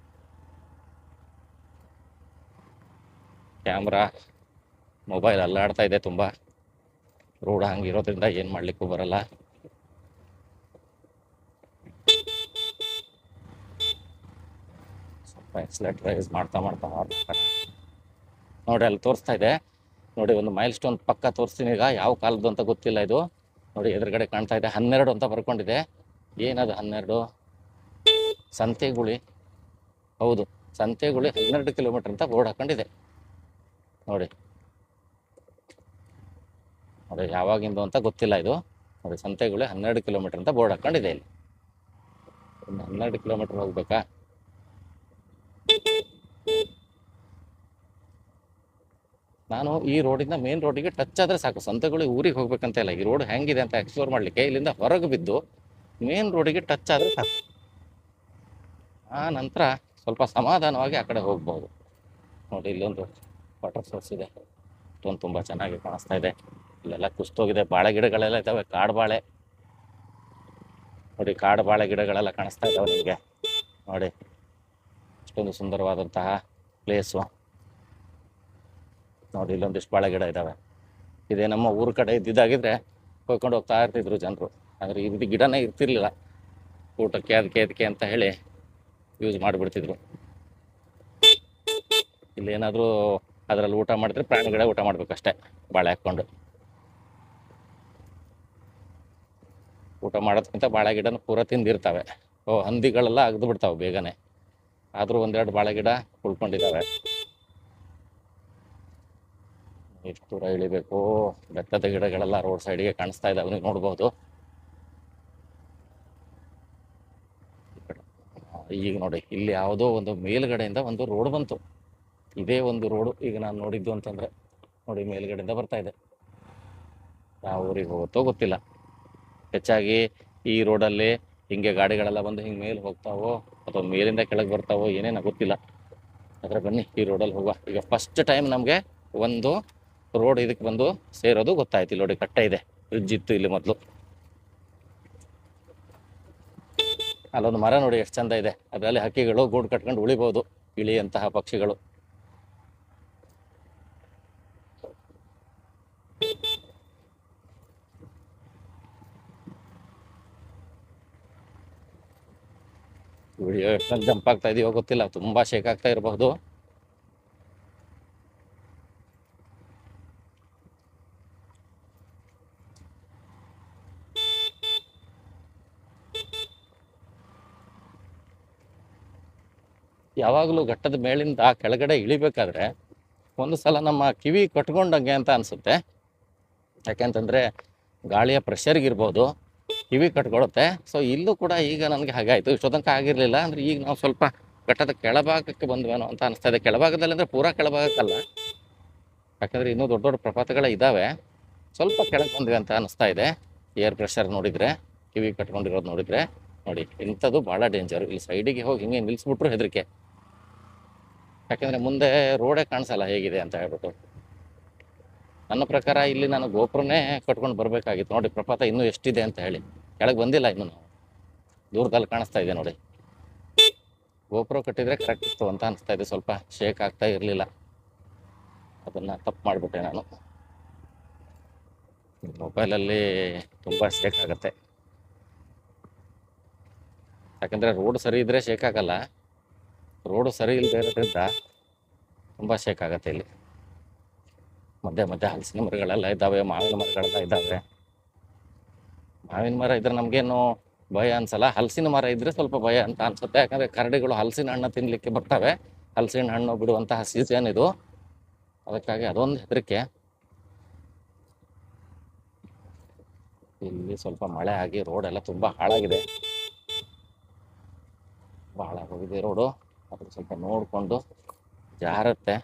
ಕ್ಯಾಮ್ರಾ ಮೊಬೈಲ್ ಅಲ್ಲಾಡ್ತಾ ಇದೆ ತುಂಬ. ರೋಡ್ ಹಂಗಿರೋದ್ರಿಂದ ಏನು ಮಾಡ್ಲಿಕ್ಕೂ ಬರಲ್ಲ. ಸ್ವಲ್ಪ ಎಕ್ಸಲೇಟರ್ ಯೂಸ್ ಮಾಡ್ತಾ ನೋಡಿ ಅಲ್ಲಿ ತೋರಿಸ್ತಾ ಇದೆ ನೋಡಿ. ಒಂದು ಮೈಲ್ ಸ್ಟೋನ್ ಪಕ್ಕ ತೋರಿಸ್ತೀನಿ ಈಗ. ಯಾವ ಕಾಲದ್ದು ಅಂತ ಗೊತ್ತಿಲ್ಲ ಇದು. ನೋಡಿ ಎದುರುಗಡೆ ಕಾಣ್ತಾ ಇದೆ 12 ಅಂತ ಬರ್ಕೊಂಡಿದೆ. ಏನದು 12? ಸಂತೆಗುಳಿ. ಹೌದು, ಸಂತೆಗುಳಿ 12 ಕಿಲೋಮೀಟರ್ ಅಂತ ಬೋರ್ಡ್ ಹಾಕೊಂಡಿದೆ ನೋಡಿ. ನೋಡಿ ಯಾವಾಗಿಂದು ಅಂತ ಗೊತ್ತಿಲ್ಲ ಇದು. ನೋಡಿ ಸಂತೆಗುಳಿ 12 ಕಿಲೋಮೀಟರ್ ಅಂತ ಬೋರ್ಡ್ ಹಾಕೊಂಡಿದೆ ಇಲ್ಲಿ. ಇನ್ನು 12 ಕಿಲೋಮೀಟರ್ ಹೋಗ್ಬೇಕಾ? ನಾನು ಈ ರೋಡಿಂದ ಮೇನ್ ರೋಡಿಗೆ ಟಚ್ ಆದರೆ ಸಾಕು. ಸಂತೆಗುಳಿ ಊರಿಗೆ ಹೋಗ್ಬೇಕಂತ ಇಲ್ಲ. ಈ ರೋಡ್ ಹೆಂಗಿದೆ ಅಂತ ಎಕ್ಸ್ಪ್ಲೋರ್ ಮಾಡಲಿಕ್ಕೆ ಇಲ್ಲಿಂದ ಹೊರಗೆ ಬಿದ್ದು ಮೇನ್ ರೋಡಿಗೆ ಟಚ್ ಆದರೆ ಸಾಕು. ಆ ನಂತರ ಸ್ವಲ್ಪ ಸಮಾಧಾನವಾಗಿ ಆ ಕಡೆ ಹೋಗ್ಬೋದು. ನೋಡಿ ಇಲ್ಲೊಂದು ವಾಟರ್ ಸೋರ್ಸ್ ಇದೆ. ಇಷ್ಟೊಂದು ತುಂಬ ಚೆನ್ನಾಗಿ ಕಾಣಿಸ್ತಾ ಇದೆ. ಇಲ್ಲೆಲ್ಲ ಕುಸ್ತೋಗಿದೆ. ಬಾಳೆ ಗಿಡಗಳೆಲ್ಲ ಇದ್ದಾವೆ, ಕಾಡು ಬಾಳೆ. ನೋಡಿ ಕಾಡು ಬಾಳೆ ಗಿಡಗಳೆಲ್ಲ ಕಾಣಿಸ್ತಾ ಇದ್ದಾವೆ ನಿಮಗೆ. ನೋಡಿ ಇಷ್ಟೊಂದು ಸುಂದರವಾದಂತಹ ಪ್ಲೇಸು. ನೋಡಿ ಇಲ್ಲೊಂದಿಷ್ಟು ಬಾಳೆ ಗಿಡ ಇದ್ದಾವೆ. ಇದೇ ನಮ್ಮ ಊರ ಕಡೆ ಇದ್ದಿದ್ದಾಗಿದ್ರೆ ಹೋಗ್ಕೊಂಡು ಹೋಗ್ತಾ ಇರ್ತಿದ್ರು ಜನರು. ಆದರೆ ಇದು ಗಿಡನೇ ಇರ್ತಿರ್ಲಿಲ್ಲ. ಊಟಕ್ಕೆ ಅದಕ್ಕೆ ಅಂತ ಹೇಳಿ ಯೂಸ್ ಮಾಡಿಬಿಡ್ತಿದ್ರು. ಇಲ್ಲೇನಾದರೂ ಅದರಲ್ಲಿ ಊಟ ಮಾಡಿದ್ರೆ ಪ್ರಾಣಿಗಳೇ ಊಟ ಮಾಡ್ಬೇಕಷ್ಟೇ, ಬಾಳೆ ಹಾಕ್ಕೊಂಡು. ಊಟ ಮಾಡೋದಕ್ಕಿಂತ ಬಾಳೆ ಗಿಡನ ಪೂರ ತಿಂದಿರ್ತವೆ. ಹಂದಿಗಳೆಲ್ಲ ಅಗ್ದು ಬಿಡ್ತಾವೆ ಬೇಗನೆ. ಆದರೂ ಒಂದೆರಡು ಬಾಳೆ ಗಿಡ ಉಳ್ಕೊಂಡಿದ್ದಾವೆ. ಎಷ್ಟು ದೂರ ಇಳಿಬೇಕು. ಬೆಟ್ಟದ ಗಿಡಗಳೆಲ್ಲ ರೋಡ್ ಸೈಡ್ಗೆ ಕಾಣಿಸ್ತಾ ಇದ್ದಾವೆ, ನೀವು ನೋಡ್ಬೋದು. ಈಗ ನೋಡಿ ಇಲ್ಲಿ ಯಾವುದೋ ಒಂದು ಮೇಲ್ಗಡೆಯಿಂದ ಒಂದು ರೋಡ್ ಬಂತು. ಇದೇ ಒಂದು ರೋಡು ಈಗ ನಾನು ನೋಡಿದ್ದು ಅಂತಂದ್ರೆ ನೋಡಿ ಮೇಲ್ಗಡೆಯಿಂದ ಬರ್ತಾ ಇದೆ. ಯಾವ ಊರಿಗೆ ಹೋಗುತ್ತೋ ಗೊತ್ತಿಲ್ಲ. ಹೆಚ್ಚಾಗಿ ಈ ರೋಡಲ್ಲಿ ಹಿಂಗೆ ಗಾಡಿಗಳೆಲ್ಲ ಬಂದು ಹಿಂಗೆ ಮೇಲೆ ಹೋಗ್ತಾವೋ ಅಥವಾ ಮೇಲಿಂದ ಕೆಳಗೆ ಬರ್ತಾವೋ ಏನೇನೋ ಗೊತ್ತಿಲ್ಲ. ಆದರೆ ಬನ್ನಿ ಈ ರೋಡಲ್ಲಿ ಹೋಗುವ. ಈಗ ಫಸ್ಟ್ ಟೈಮ್ ನಮಗೆ ಒಂದು ರೋಡ್ ಇದಕ್ಕೆ ಬಂದು ಸೇರೋದು ಗೊತ್ತಾಯ್ತು. ನೋಡಿ ಕಟ್ಟೆ ಇದೆ, ಬ್ರಿಡ್ಜ್ ಇತ್ತು ಇಲ್ಲಿ ಮೊದಲು. ಅಲ್ಲೊಂದು ಮರ ನೋಡಿ ಎಷ್ಟು ಚಂದ ಇದೆ. ಅದರಲ್ಲಿ ಹಕ್ಕಿಗಳು ಗೂಡು ಕಟ್ಕೊಂಡು ಉಳಿಬಹುದು, ಇಳಿಯಂತಹ ಪಕ್ಷಿಗಳು. ವಿಡಿಯೋ ಎಷ್ಟೊಂದು ಜಂಪ್ ಆಗ್ತಾ ಇದೆಯೋ ಗೊತ್ತಿಲ್ಲ, ತುಂಬಾ ಶೇಕ್ ಆಗ್ತಾ ಇರಬಹುದು. ಯಾವಾಗಲೂ ಘಟ್ಟದ ಮೇಲಿಂದ ಕೆಳಗಡೆ ಇಳಿಬೇಕಾದ್ರೆ ಒಂದು ಸಲ ನಮ್ಮ ಕಿವಿ ಕಟ್ಕೊಂಡಂಗೆ ಅಂತ ಅನಿಸುತ್ತೆ. ಯಾಕೆಂತಂದರೆ ಗಾಳಿಯ ಪ್ರೆಷರ್ಗಿರ್ಬೋದು ಕಿವಿ ಕಟ್ಕೊಳುತ್ತೆ. ಸೊ ಇಲ್ಲೂ ಕೂಡ ಈಗ ನನಗೆ ಹಾಗಾಯಿತು. ಇಷ್ಟೊತ್ತನಕ ಆಗಿರಲಿಲ್ಲ. ಅಂದರೆ ಈಗ ನಾವು ಸ್ವಲ್ಪ ಬೆಟ್ಟದ ಕೆಳಭಾಗಕ್ಕೆ ಬಂದ್ವೇನೋ ಅಂತ ಅನಿಸ್ತಾ ಇದೆ. ಕೆಳಭಾಗದಲ್ಲಿ ಅಂದರೆ ಪೂರಾ ಕೆಳಭಾಗಕ್ಕಲ್ಲ, ಯಾಕಂದರೆ ಇನ್ನೂ ದೊಡ್ಡ ದೊಡ್ಡ ಪ್ರಪಾತಗಳೇ ಇದ್ದಾವೆ. ಸ್ವಲ್ಪ ಕೆಳಗೆ ಬಂದ್ವಿ ಅಂತ ಅನಿಸ್ತಾ ಇದೆ. ಏರ್ ಪ್ರೆಷರ್ ನೋಡಿದರೆ, ಕಿವಿ ಕಟ್ಕೊಂಡಿರೋದು ನೋಡಿದರೆ ನೋಡಿ, ಇಂಥದ್ದು ಭಾಳ ಡೇಂಜರು. ಇಲ್ಲಿ ಸೈಡಿಗೆ ಹೋಗಿ ಹಿಂಗೆ ನಿಲ್ಲಿಸ್ಬಿಟ್ರು ಹೆದರಿಕೆ. ಯಾಕೆಂದರೆ ಮುಂದೆ ರೋಡೇ ಕಾಣಿಸಲ್ಲ ಹೇಗಿದೆ ಅಂತ ಹೇಳ್ಬಿಟ್ಟು. ನನ್ನ ಪ್ರಕಾರ ಇಲ್ಲಿ ನಾನು ಗೋಪುರನೇ ಕಟ್ಕೊಂಡು ಬರಬೇಕಾಗಿತ್ತು. ನೋಡಿ ಪ್ರಪಾತ ಇನ್ನೂ ಎಷ್ಟಿದೆ ಅಂತ ಹೇಳಿ. ಕೆಳಗೆ ಬಂದಿಲ್ಲ ಇನ್ನು ನಾವು, ದೂರದಲ್ಲಿ ಕಾಣಿಸ್ತಾ ಇದೆ ನೋಡಿ. ಗೋಪುರ ಕಟ್ಟಿದರೆ ಕರೆಕ್ಟ್ ಇತ್ತು ಅಂತ ಅನಿಸ್ತಾ ಇದೆ. ಸ್ವಲ್ಪ ಶೇಕ್ ಆಗ್ತಾ ಇರಲಿಲ್ಲ, ಅದನ್ನು ತಪ್ಪು ಮಾಡಿಬಿಟ್ಟೆ ನಾನು. ಮೊಬೈಲಲ್ಲಿ ತುಂಬ ಶೇಕ್ ಆಗುತ್ತೆ. ಯಾಕಂದರೆ ರೋಡ್ ಸರಿ ಇದ್ದರೆ ಶೇಕ್ ಆಗಲ್ಲ. ರೋಡು ಸರಿ ಇಲ್ಲದೆ ಇರೋದ್ರಿಂದ ತುಂಬ ಶೇಕ್ ಆಗುತ್ತೆ ಇಲ್ಲಿ. ಮಧ್ಯೆ ಮಧ್ಯೆ ಹಲಸಿನ ಮರಗಳೆಲ್ಲ ಇದ್ದಾವೆ, ಮಾವಿನ ಮರಗಳೆಲ್ಲ ಇದ್ದಾವೆ. ಮಾವಿನ ಮರ ಇದ್ರೆ ನಮಗೇನು ಭಯ ಅನ್ಸಲ್ಲ, ಹಲಸಿನ ಮರ ಇದ್ರೆ ಸ್ವಲ್ಪ ಭಯ ಅಂತ ಅನ್ಸುತ್ತೆ. ಯಾಕಂದರೆ ಕರಡಿಗಳು ಹಲಸಿನ ಹಣ್ಣು ತಿನ್ನಲಿಕ್ಕೆ ಬರ್ತವೆ. ಹಲಸಿನ ಹಣ್ಣು ಬಿಡುವಂತಹ ಸೀಸನ್ ಇದು, ಅದಕ್ಕಾಗಿ ಅದೊಂದು ಹೆದರಿಕೆ. ಇಲ್ಲಿ ಸ್ವಲ್ಪ ಮಳೆ ಆಗಿ ರೋಡೆಲ್ಲ ತುಂಬ ಹಾಳಾಗಿದೆ, ಭಾಳ ಹೋಗಿದೆ ರೋಡು. ಅದ್ರ ಸ್ವಲ್ಪ ನೋಡಿಕೊಂಡು ಜಾರತ್ತೆ.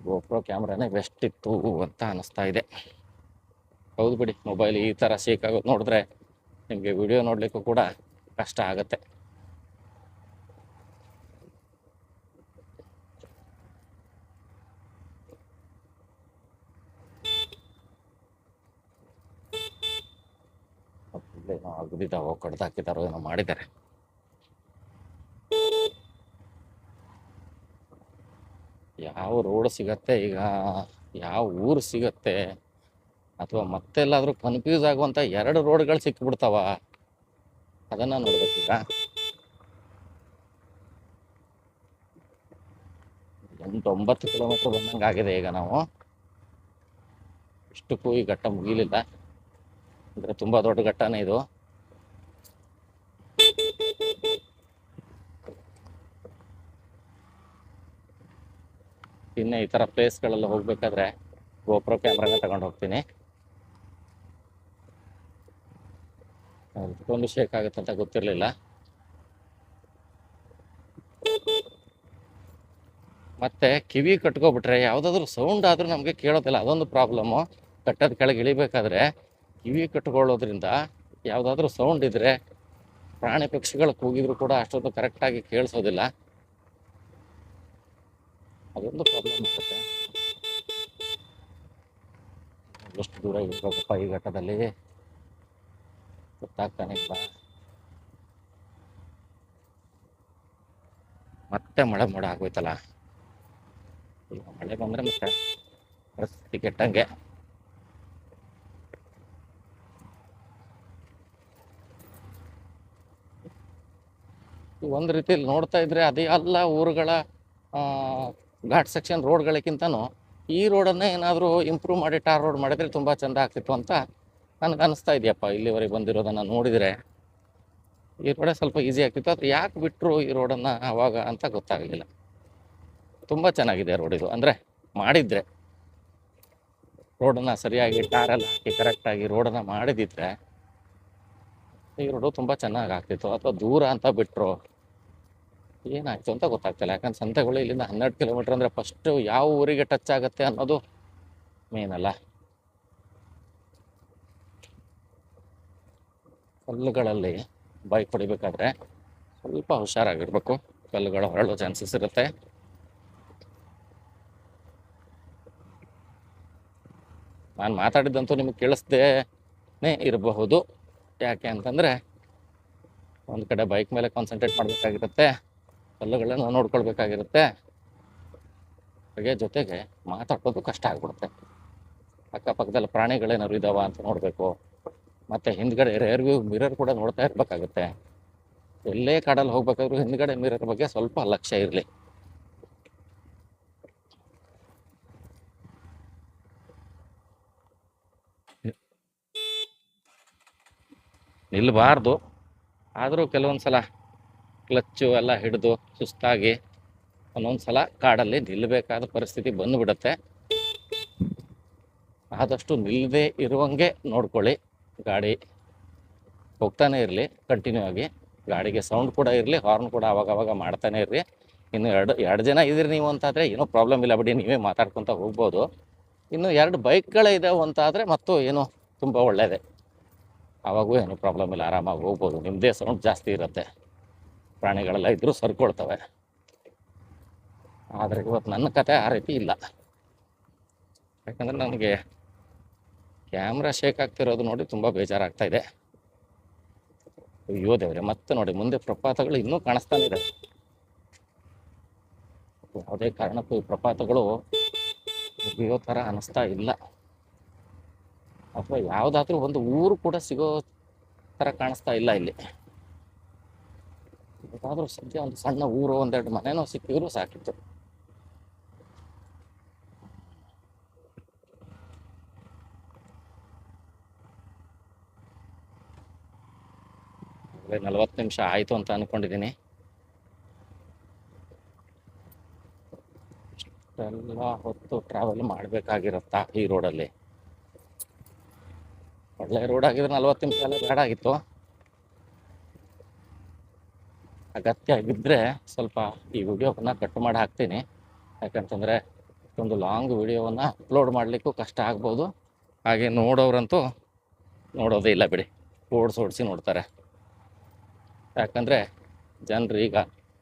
ಗೋಪ್ರೋ ಕ್ಯಾಮ್ರಾನೇ ಬೆಸ್ಟ್ ಇತ್ತು ಅಂತ ಅನಿಸ್ತಾ ಇದೆ. ಹೌದು ಬಿಡಿ, ಮೊಬೈಲ್ ಈ ಥರ ಶೇಕ್ ಆಗೋದು ನೋಡಿದ್ರೆ ನಿಮಗೆ ವಿಡಿಯೋ ನೋಡಲಿಕ್ಕೂ ಕೂಡ ಕಷ್ಟ ಆಗುತ್ತೆ. ಏನೋ ಅಗದಿದ್ದಾವೋ ಕಡ್ದಾಕಿದ್ದಾರೋ ಏನೋ ಮಾಡಿದ್ದಾರೆ. ಯಾವ ರೋಡ್ ಸಿಗತ್ತೆ ಈಗ, ಯಾವ ಊರು ಸಿಗತ್ತೆ, ಅಥವಾ ಮತ್ತೆಲ್ಲಾದರೂ ಕನ್ಫ್ಯೂಸ್ ಆಗುವಂಥ 2 ರೋಡ್ಗಳು ಸಿಕ್ಕಿಬಿಡ್ತಾವ, ಅದನ್ನು ನೋಡ್ಬೇಕೀಗ. 8-9 ಕಿಲೋಮೀಟ್ರ್ ಬಂದಂಗೆ ಆಗಿದೆ ಈಗ ನಾವು. ಇಷ್ಟಕ್ಕೂ ಈ ಘಟ್ಟ ಮುಗಿಲಿಲ್ಲ, ಅಂದರೆ ತುಂಬ ದೊಡ್ಡ ಘಟ್ಟನೇ ಇದು. ಇನ್ನು ಈ ಥರ ಪ್ಲೇಸ್ಗಳೆಲ್ಲ ಹೋಗ್ಬೇಕಾದ್ರೆ ಗೋಪ್ರೋ ಕ್ಯಾಮ್ರಾನ ತಗೊಂಡು ಹೋಗ್ತೀನಿ. ಅದಕ್ಕೊಂದು ಶೇಕ್ ಆಗುತ್ತೆ ಅಂತ ಗೊತ್ತಿರಲಿಲ್ಲ. ಮತ್ತೆ ಕಿವಿ ಕಟ್ಕೊಬಿಟ್ರೆ ಯಾವುದಾದ್ರೂ ಸೌಂಡ್ ಆದರೂ ನಮಗೆ ಕೇಳೋದಿಲ್ಲ, ಅದೊಂದು ಪ್ರಾಬ್ಲಮ್ಮು. ಕಟ್ಟದ ಕೆಳಗೆ ಇಳಿಬೇಕಾದ್ರೆ ಕಿವಿ ಕಟ್ಕೊಳ್ಳೋದ್ರಿಂದ ಯಾವುದಾದ್ರೂ ಸೌಂಡ್ ಇದ್ದರೆ ಪ್ರಾಣಿ ಪಕ್ಷಿಗಳು ಕೂಗಿದ್ರು ಕೂಡ ಅಷ್ಟೊಂದು ಕರೆಕ್ಟಾಗಿ ಕೇಳಿಸೋದಿಲ್ಲ, ಅದೊಂದು ಪ್ರಾಬ್ಲಮ್ ಆಗುತ್ತೆ. ಎಷ್ಟು ದೂರ ಇರಬೇಕಪ್ಪ ಈ ಘಟ್ಟದಲ್ಲಿ ಗೊತ್ತಾಗ್ತಾನೆ ಇಲ್ಲ. ಮತ್ತೆ ಮಳೆ ಮೋಡ ಆಗೋಯ್ತಲ್ಲ. ಈಗ ಮಳೆ ಬಂದರೆ ಮತ್ತೆ ಪರಿಸ್ಥಿತಿ ಕೆಟ್ಟಂಗೆ. ಒಂದು ರೀತಿಯಲ್ಲಿ ನೋಡ್ತಾ ಇದ್ರೆ ಅದೇ ಎಲ್ಲ ಊರುಗಳ ಘಾಟ್ ಸೆಕ್ಷನ್ ರೋಡ್ಗಳಿಗಿಂತನೂ ಈ ರೋಡನ್ನೇ ಏನಾದರೂ ಇಂಪ್ರೂವ್ ಮಾಡಿ ಟಾರ್ ರೋಡ್ ಮಾಡಿದರೆ ತುಂಬ ಚೆಂದ ಆಗ್ತಿತ್ತು ಅಂತ ನನಗೆ ಅನಿಸ್ತಾ ಇದೆಯಪ್ಪ. ಇಲ್ಲಿವರೆಗೆ ಬಂದಿರೋದನ್ನು ನೋಡಿದರೆ ಈ ರೋಡೇ ಸ್ವಲ್ಪ ಈಸಿ ಆಗ್ತಿತ್ತು. ಆದರೆ ಯಾಕೆ ಬಿಟ್ಟರು ಈ ರೋಡನ್ನು ಆವಾಗ ಅಂತ ಗೊತ್ತಾಗಲಿಲ್ಲ. ತುಂಬ ಚೆನ್ನಾಗಿದೆ ರೋಡ್ ಇದು, ಅಂದರೆ ಮಾಡಿದರೆ ರೋಡನ್ನು ಸರಿಯಾಗಿ ಟಾರೆಲ್ಲ ಹಾಕಿ ಕರೆಕ್ಟಾಗಿ ರೋಡನ್ನು ಮಾಡಿದಿದ್ರೆ ಈ ರೋಡು ತುಂಬ ಚೆನ್ನಾಗಿ ಆಗ್ತಿತ್ತು. ಅಥವಾ ದೂರ ಅಂತ ಬಿಟ್ಟರು ಏನಾಯ್ತು ಅಂತ ಗೊತ್ತಾಗ್ತಿಲ್ಲ. ಯಾಕಂದ್ರೆ ಸಂತೆಗಳು ಇಲ್ಲಿಂದ 12 ಕಿಲೋಮೀಟ್ರ್, ಅಂದರೆ ಫಸ್ಟು ಯಾವ ಊರಿಗೆ ಟಚ್ ಆಗುತ್ತೆ ಅನ್ನೋದು ಮೇನ್ ಅಲ್ಲ. ಕಲ್ಲುಗಳಲ್ಲಿ ಬೈಕ್ ಹೊಡಿಬೇಕಾದ್ರೆ ಸ್ವಲ್ಪ ಹುಷಾರಾಗಿರ್ಬೇಕು, ಕಲ್ಲುಗಳು ಹೊರಳೋ ಚಾನ್ಸಸ್ ಇರುತ್ತೆ. ನಾನು ಮಾತಾಡಿದ್ದಂತೂ ನಿಮಗೆ ಕೇಳಿಸ್ದೇನೆ ಇರಬಹುದು. ಯಾಕೆ ಅಂತಂದರೆ ಒಂದು ಕಡೆ ಬೈಕ್ ಮೇಲೆ ಕಾನ್ಸಂಟ್ರೇಟ್ ಮಾಡಬೇಕಾಗಿರುತ್ತೆ, ಕಲ್ಲುಗಳನ್ನು ನೋಡ್ಕೊಳ್ಬೇಕಾಗಿರುತ್ತೆ, ಹಾಗೆ ಜೊತೆಗೆ ಮಾತಾಡೋದು ಕಷ್ಟ ಆಗ್ಬಿಡುತ್ತೆ. ಅಕ್ಕಪಕ್ಕದಲ್ಲಿ ಪ್ರಾಣಿಗಳೇನಾದ್ರು ಇದ್ದಾವ ಅಂತ ನೋಡಬೇಕು. ಮತ್ತು ಹಿಂದ್ಗಡೆ ರೇರ್ ವ್ಯೂ ಮಿರರ್ ಕೂಡ ನೋಡ್ತಾ ಇರಬೇಕಾಗುತ್ತೆ. ಎಲ್ಲೇ ಕಾಡಲ್ಲಿ ಹೋಗ್ಬೇಕಾದ್ರೂ ಹಿಂದ್ಗಡೆ ಮಿರರ್ ಬಗ್ಗೆ ಸ್ವಲ್ಪ ಲಕ್ಷ್ಯ ಇರಲಿ. ನಿಲ್ಲಬಾರ್ದು, ಆದರೂ ಕೆಲವೊಂದು ಸಲ ಕ್ಲಚ್ಚು ಎಲ್ಲ ಹಿಡಿದು ಸುಸ್ತಾಗಿ ಒಂದೊಂದು ಸಲ ಕಾಡಲ್ಲಿ ನಿಲ್ಲಬೇಕಾದ ಪರಿಸ್ಥಿತಿ ಬಂದುಬಿಡುತ್ತೆ. ಆದಷ್ಟು ನಿಲ್ಲದೆ ಇರುವಂಗೆ ನೋಡ್ಕೊಳ್ಳಿ. ಗಾಡಿ ಹೋಗ್ತಾನೆ ಇರಲಿ ಕಂಟಿನ್ಯೂ ಆಗಿ, ಗಾಡಿಗೆ ಸೌಂಡ್ ಕೂಡ ಇರಲಿ, ಹಾರ್ನ್ ಕೂಡ ಅವಾಗವಾಗ ಮಾಡ್ತಾನೆ ಇರ್ರಿ. ಇನ್ನು ಎರಡು ಜನ ಇದ್ದೀರಿ ನೀವು ಅಂತಾದರೆ ಏನೋ ಪ್ರಾಬ್ಲಮ್ ಇಲ್ಲ ಬಿಡಿ, ನೀವೇ ಮಾತಾಡ್ಕೊತ ಹೋಗ್ಬೋದು. ಇನ್ನು 2 ಬೈಕ್ಗಳೇ ಇದಾವೆ ಅಂತಾದರೆ ಮತ್ತು ಏನೋ ತುಂಬ ಒಳ್ಳೆಯದೇ, ಆವಾಗೂ ಏನೂ ಪ್ರಾಬ್ಲಮ್ ಇಲ್ಲ, ಆರಾಮಾಗಿ ಹೋಗ್ಬೋದು. ನಿಮ್ಮದೇ ಸೌಂಡ್ ಜಾಸ್ತಿ ಇರುತ್ತೆ, ಪ್ರಾಣಿಗಳೆಲ್ಲ ಇದ್ದರೂ ಸರ್ಕೊಳ್ತವೆ. ಆದರೆ ಇವತ್ತು ನನ್ನ ಕತೆ ಆ ರೀತಿ ಇಲ್ಲ. ಯಾಕಂದರೆ ನನಗೆ ಕ್ಯಾಮ್ರಾ ಶೇಕ್ ಆಗ್ತಿರೋದು ನೋಡಿ ತುಂಬ ಬೇಜಾರಾಗ್ತಾ ಇದೆ. ಅಯ್ಯೋ ದೇವ್ರೆ, ಮತ್ತೆ ನೋಡಿ ಮುಂದೆ ಪ್ರಪಾತಗಳು ಇನ್ನೂ ಕಾಣಿಸ್ತಾನೆ ಇದೆ. ಯಾವುದೇ ಕಾರಣಕ್ಕೂ ಈ ಪ್ರಪಾತಗಳು ಮುಗಿಯೋ ಥರ ಅನ್ನಿಸ್ತಾ ಇಲ್ಲ, ಅಥವಾ ಯಾವುದಾದ್ರೂ ಒಂದು ಊರು ಕೂಡ ಸಿಗೋ ಥರ ಕಾಣಿಸ್ತಾ ಇಲ್ಲ ಇಲ್ಲಿ. ಯಾವುದಾದ್ರೂ ಸದ್ಯ ಒಂದು ಸಣ್ಣ ಊರು, 1-2 ಮನೆನೋ ಸಿಕ್ಕಿದ್ರು ಸಾಕಿತ್ತು. ಆಗಲೇ 40 ನಿಮಿಷ ಆಯಿತು ಅಂತ ಅಂದ್ಕೊಂಡಿದ್ದೀನಿ. ಇಷ್ಟೆಲ್ಲ ಹೊತ್ತು ಟ್ರಾವೆಲ್ ಮಾಡಬೇಕಾಗಿರುತ್ತಾ ಈ ರೋಡಲ್ಲಿ? ಒಳ್ಳೆ ರೋಡ್ ಆಗಿದ್ರೆ 40 ನಿಮಿಷ ಎಲ್ಲ ಬೇಡ ಆಗಿತ್ತು. ಅಗತ್ಯ ಆಗಿದ್ದರೆ ಸ್ವಲ್ಪ ಈ ವಿಡಿಯೋವನ್ನು ಕಟ್ ಮಾಡಿ ಹಾಕ್ತೀನಿ. ಯಾಕಂತಂದರೆ ಒಂದು ಲಾಂಗ್ ವಿಡಿಯೋವನ್ನು ಅಪ್ಲೋಡ್ ಮಾಡಲಿಕ್ಕೂ ಕಷ್ಟ ಆಗ್ಬೋದು. ಹಾಗೆ ನೋಡೋರಂತೂ ನೋಡೋದೇ ಇಲ್ಲ ಬಿಡಿ, ಓಡಿಸಿ ನೋಡ್ತಾರೆ. ಯಾಕಂದರೆ ಜನರು ಈಗ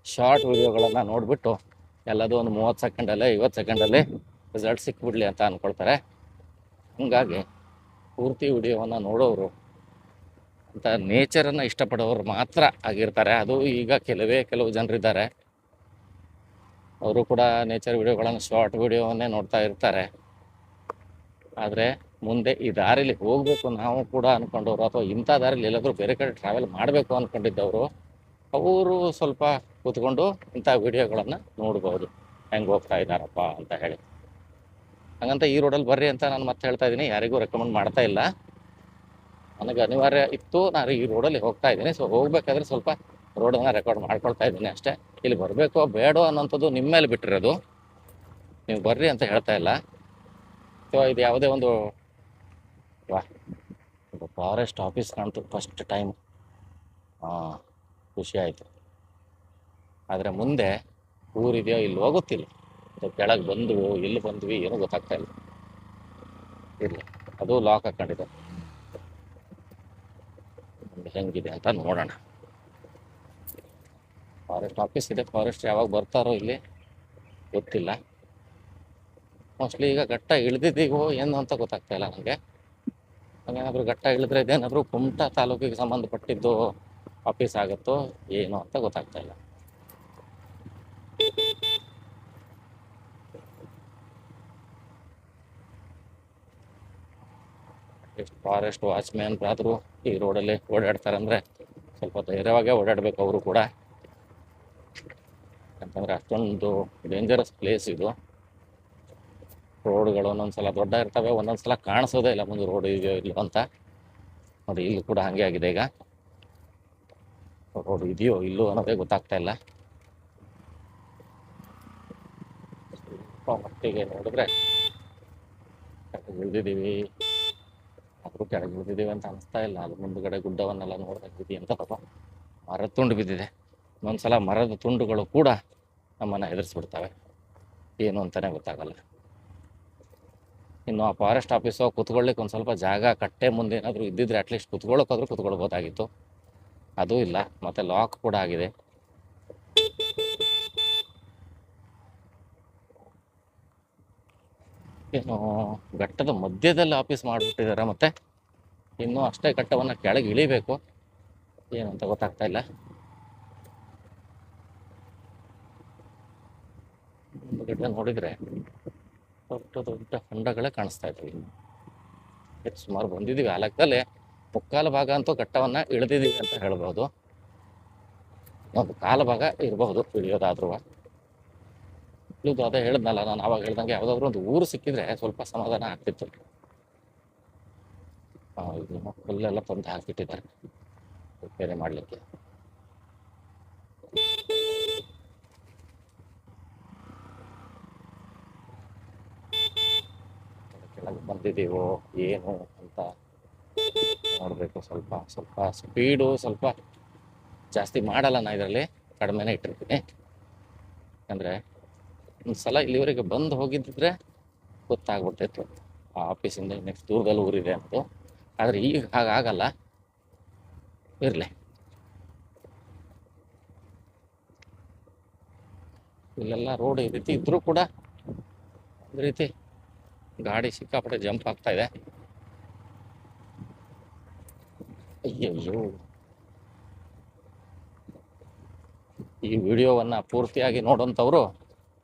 ಶಾರ್ಟ್ ವಿಡಿಯೋಗಳನ್ನು ನೋಡಿಬಿಟ್ಟು ಎಲ್ಲದೂ ಒಂದು 30 ಸೆಕೆಂಡಲ್ಲೇ 50 ಸೆಕೆಂಡಲ್ಲಿ ರಿಸಲ್ಟ್ ಸಿಕ್ಬಿಡಲಿ ಅಂತ ಅಂದ್ಕೊಳ್ತಾರೆ. ಹಾಗಾಗಿ ಪೂರ್ತಿ ವಿಡಿಯೋವನ್ನು ನೋಡೋರು ಅಂತ ನೇಚರನ್ನು ಇಷ್ಟಪಡೋರು ಮಾತ್ರ ಆಗಿರ್ತಾರೆ. ಅದು ಈಗ ಕೆಲವು ಜನರಿದ್ದಾರೆ, ಅವರು ಕೂಡ ನೇಚರ್ ವಿಡಿಯೋಗಳನ್ನು ಶಾರ್ಟ್ ವಿಡಿಯೋವನ್ನೇ ನೋಡ್ತಾ ಇರ್ತಾರೆ. ಆದರೆ ಮುಂದೆ ಈ ದಾರಿಲಿ ಹೋಗಬೇಕು ನಾವು ಕೂಡ ಅಂದ್ಕೊಂಡವರು, ಅಥವಾ ಇಂಥ ದಾರಿಲಿ ಎಲ್ಲಾದರೂ ಬೇರೆ ಕಡೆ ಟ್ರಾವೆಲ್ ಮಾಡಬೇಕು ಅಂದ್ಕೊಂಡಿದ್ದವರು, ಅವರು ಸ್ವಲ್ಪ ಕೂತ್ಕೊಂಡು ಇಂಥ ವಿಡಿಯೋಗಳನ್ನು ನೋಡ್ಬೋದು, ಹೆಂಗೆ ಹೋಗ್ತಾ ಇದ್ದಾರಪ್ಪ ಅಂತ ಹೇಳಿ. ಹಾಗಂತ ಈ ರೋಡಲ್ಲಿ ಬರ್ರಿ ಅಂತ ನಾನು ಮತ್ತೆ ಹೇಳ್ತಾ ಇದ್ದೀನಿ, ಯಾರಿಗೂ ರೆಕಮೆಂಡ್ ಮಾಡ್ತಾ ಇಲ್ಲ. ನನಗೆ ಅನಿವಾರ್ಯ ಇತ್ತು, ನಾನು ಈ ರೋಡಲ್ಲಿ ಹೋಗ್ತಾ ಇದ್ದೀನಿ, ಸೊ ಹೋಗ್ಬೇಕಾದ್ರೆ ಸ್ವಲ್ಪ ರೋಡನ್ನು ರೆಕಾರ್ಡ್ ಮಾಡ್ಕೊಳ್ತಾ ಇದ್ದೀನಿ ಅಷ್ಟೇ. ಇಲ್ಲಿ ಬರಬೇಕೋ ಬೇಡೋ ಅನ್ನೋಂಥದ್ದು ನಿಮ್ಮ ಮೇಲೆ ಬಿಟ್ಟಿರೋದು, ನೀವು ಬರ್ರಿ ಅಂತ ಹೇಳ್ತಾ ಇಲ್ಲ. ಸೊ ಇದು ಯಾವುದೇ ಒಂದು ಫಾರೆಸ್ಟ್ ಆಫೀಸ್ ಕಾಣ್ತು ಫಸ್ಟ್ ಟೈಮ್, ಖುಷಿ ಆಯಿತು. ಆದರೆ ಮುಂದೆ ಊರಿದೆಯೋ ಇಲ್ಲವೋ ಗೊತ್ತಿಲ್ಲ, ಕೆಳಗೆ ಬಂದ್ವು ಎಲ್ಲಿ ಬಂದ್ವಿ ಏನೂ ಗೊತ್ತಾಗ್ತಾ ಇಲ್ಲ. ಇರಲಿ, ಅದು ಲಾಕ್ ಹಾಕ್ಕೊಂಡಿದೆ, ಹೆಂಗಿದೆ ಅಂತ ನೋಡೋಣ. ಫಾರೆಸ್ಟ್ ಆಫೀಸ್ ಇದೆ, ಫಾರೆಸ್ಟ್ ಯಾವಾಗ ಬರ್ತಾರೋ ಇಲ್ಲಿ ಗೊತ್ತಿಲ್ಲ. ಮೋಸ್ಟ್ಲಿ ಈಗ ಘಟ್ಟ ಇಳಿದಿದ್ದೀವೋ ಏನು ಅಂತ ಗೊತ್ತಾಗ್ತಾ ಇಲ್ಲ ನನಗೆ. ಹಾಗೇನಾದರೂ ಘಟ್ಟ ಇಳಿದ್ರೆ ಇದೇನಾದರೂ ಕುಮಟಾ ತಾಲೂಕಿಗೆ ಸಂಬಂಧಪಟ್ಟಿದ್ದು ಆಫೀಸ್ ಆಗುತ್ತೋ ಏನು ಅಂತ ಗೊತ್ತಾಗ್ತಾ ಇಲ್ಲ. ಎಷ್ಟು ಫಾರೆಸ್ಟ್ ವಾಚ್ಮ್ಯಾನ್ ಆದರೂ ಈ ರೋಡಲ್ಲಿ ಓಡಾಡ್ತಾರಂದರೆ ಸ್ವಲ್ಪ ಧೈರ್ಯವಾಗೇ ಓಡಾಡಬೇಕು ಅವರು ಕೂಡ. ಯಾಕಂತಂದರೆ ಅಷ್ಟೊಂದು ಡೇಂಜರಸ್ ಪ್ಲೇಸ್ ಇದು. ರೋಡ್ಗಳು ಒಂದೊಂದ್ಸಲ ದೊಡ್ಡ ಇರ್ತವೆ, ಒಂದೊಂದ್ಸಲ ಕಾಣಿಸೋದೇ ಇಲ್ಲ ಮುಂದೆ ರೋಡ್ ಇದೆಯೋ ಇಲ್ಲೋ ಅಂತ. ನೋಡಿ ಇಲ್ಲಿ ಕೂಡ ಹಾಗೆ ಆಗಿದೆ, ಈಗ ರೋಡ್ ಇದೆಯೋ ಇಲ್ಲೋ ಅನ್ನೋದೇ ಗೊತ್ತಾಗ್ತಾ ಇಲ್ಲ. ಸ್ವಲ್ಪ ಮಟ್ಟಿಗೆ ನೋಡಿದ್ರೆ ಕೆಳಗೆ ಇಳಿದಿದ್ದೀವಿ, ಆದರೂ ಕೆಳಗೆ ಇಳಿದಿದ್ದೀವಿ ಅಂತ ಅನಿಸ್ತಾ ಇಲ್ಲ. ಅದು ಮುಂದುಗಡೆ ಗುಡ್ಡವನ್ನೆಲ್ಲ ನೋಡಿದಾಗ ಅಂತ ಪಾಪ ಮರದ ತುಂಡು ಬಿದ್ದಿದೆ. ಒಂದೊಂದ್ಸಲ ಮರದ ತುಂಡುಗಳು ಕೂಡ ನಮ್ಮನ್ನು ಹೆದರಿಸ್ಬಿಡ್ತವೆ, ಏನು ಅಂತಲೇ ಗೊತ್ತಾಗಲ್ಲ. ಇನ್ನು ಆ ಫಾರೆಸ್ಟ್ ಆಫೀಸು ಕೂತ್ಕೊಳ್ಳಿಕ್ಕೆ ಒಂದು ಸ್ವಲ್ಪ ಜಾಗ ಕಟ್ಟೆ ಮುಂದೆ ಏನಾದರೂ ಇದ್ದಿದ್ರೆ ಅಟ್ಲೀಸ್ಟ್ ಕೂತ್ಕೊಳ್ಳೋಕ್ಕಾದ್ರೂ ಕೂತ್ಕೊಳ್ಬೋದಾಗಿತ್ತು, ಅದೂ ಇಲ್ಲ. ಮತ್ತು ಲಾಕ್ ಕೂಡ ಆಗಿದೆ. ಏನು ಘಟ್ಟದ ಮಧ್ಯದಲ್ಲಿ ಆಫೀಸ್ ಮಾಡಿಬಿಟ್ಟಿದ್ದಾರೆ, ಮತ್ತು ಇನ್ನೂ ಅಷ್ಟೇ ಘಟ್ಟವನ್ನು ಕೆಳಗೆ ಇಳಿಬೇಕು, ಏನು ಅಂತ ಗೊತ್ತಾಗ್ತಾ ಇಲ್ಲ. ಮುಂದುಗಡೆ ನೋಡಿದರೆ ದೊಡ್ಡ ದೊಡ್ಡ ಹೊಂಡಗಳೇ ಕಾಣಿಸ್ತಾ ಇದ್ವಿ. ಸುಮಾರು ಬಂದಿದ್ದೀವಿ, ಆ ಲೆಕ್ಕದಲ್ಲಿ ಮುಕ್ಕಾಲು ಭಾಗ ಅಂತೂ ಘಟ್ಟವನ್ನು ಇಳಿದಿದ್ದೀವಿ ಅಂತ ಹೇಳ್ಬೋದು. ಒಂದು ಕಾಲು ಭಾಗ ಇರಬಹುದು ಇಳಿಯೋದಾದ್ರೂ. ಇಳಿದು ಅದೇ ಹೇಳಿದ್ನಲ್ಲ ನಾನು ಆವಾಗ ಹೇಳ್ದಂಗೆ, ಯಾವುದಾದ್ರೂ ಒಂದು ಊರು ಸಿಕ್ಕಿದ್ರೆ ಸ್ವಲ್ಪ ಸಮಾಧಾನ ಆಗ್ತಿತ್ತು. ಇದು ಹುಲ್ಲೆಲ್ಲ ತಂದು ಹಾಕಿಟ್ಟಿದ್ದಾರೆ ರಿಪೇರಿ ಮಾಡಲಿಕ್ಕೆ. ಬಿಟ್ಟಿದ್ದೀವೋ ಏನು ಅಂತ ನೋಡಬೇಕು. ಸ್ವಲ್ಪ ಸ್ವಲ್ಪ ಸ್ಪೀಡು ಸ್ವಲ್ಪ ಜಾಸ್ತಿ ಮಾಡಲ್ಲ, ನಾನು ಇದರಲ್ಲಿ ಕಡಿಮೆನೇ ಇಟ್ಟಿರ್ತೀನಿ. ಯಾಕಂದರೆ ಒಂದು ಸಲ ಇಲ್ಲಿವರೆಗೆ ಬಂದು ಹೋಗಿದ್ದಿದ್ರೆ ಗೊತ್ತಾಗ್ಬಿಟ್ಟಿತ್ತು ಆ ಆಫೀಸಿಂದ ನೆಕ್ಸ್ಟ್ ದೂರದಲ್ಲಿ ಊರಿದೆ ಅನ್ನೋದು. ಆದರೆ ಈಗ ಹಾಗಾಗಲ್ಲ. ಇರಲಿ, ಇಲ್ಲೆಲ್ಲ ರೋಡ್ ಈ ರೀತಿ ಇದ್ರೂ ಕೂಡ ಒಂದು ರೀತಿ ಗಾಡಿ ಸಿಕ್ಕಾಪಟ್ಟೆ ಜಂಪ್ ಆಗ್ತಾ ಇದೆ. ಅಯ್ಯಯ್ಯೋ, ಈ ವಿಡಿಯೋವನ್ನು ಪೂರ್ತಿಯಾಗಿ ನೋಡೋಂಥವ್ರು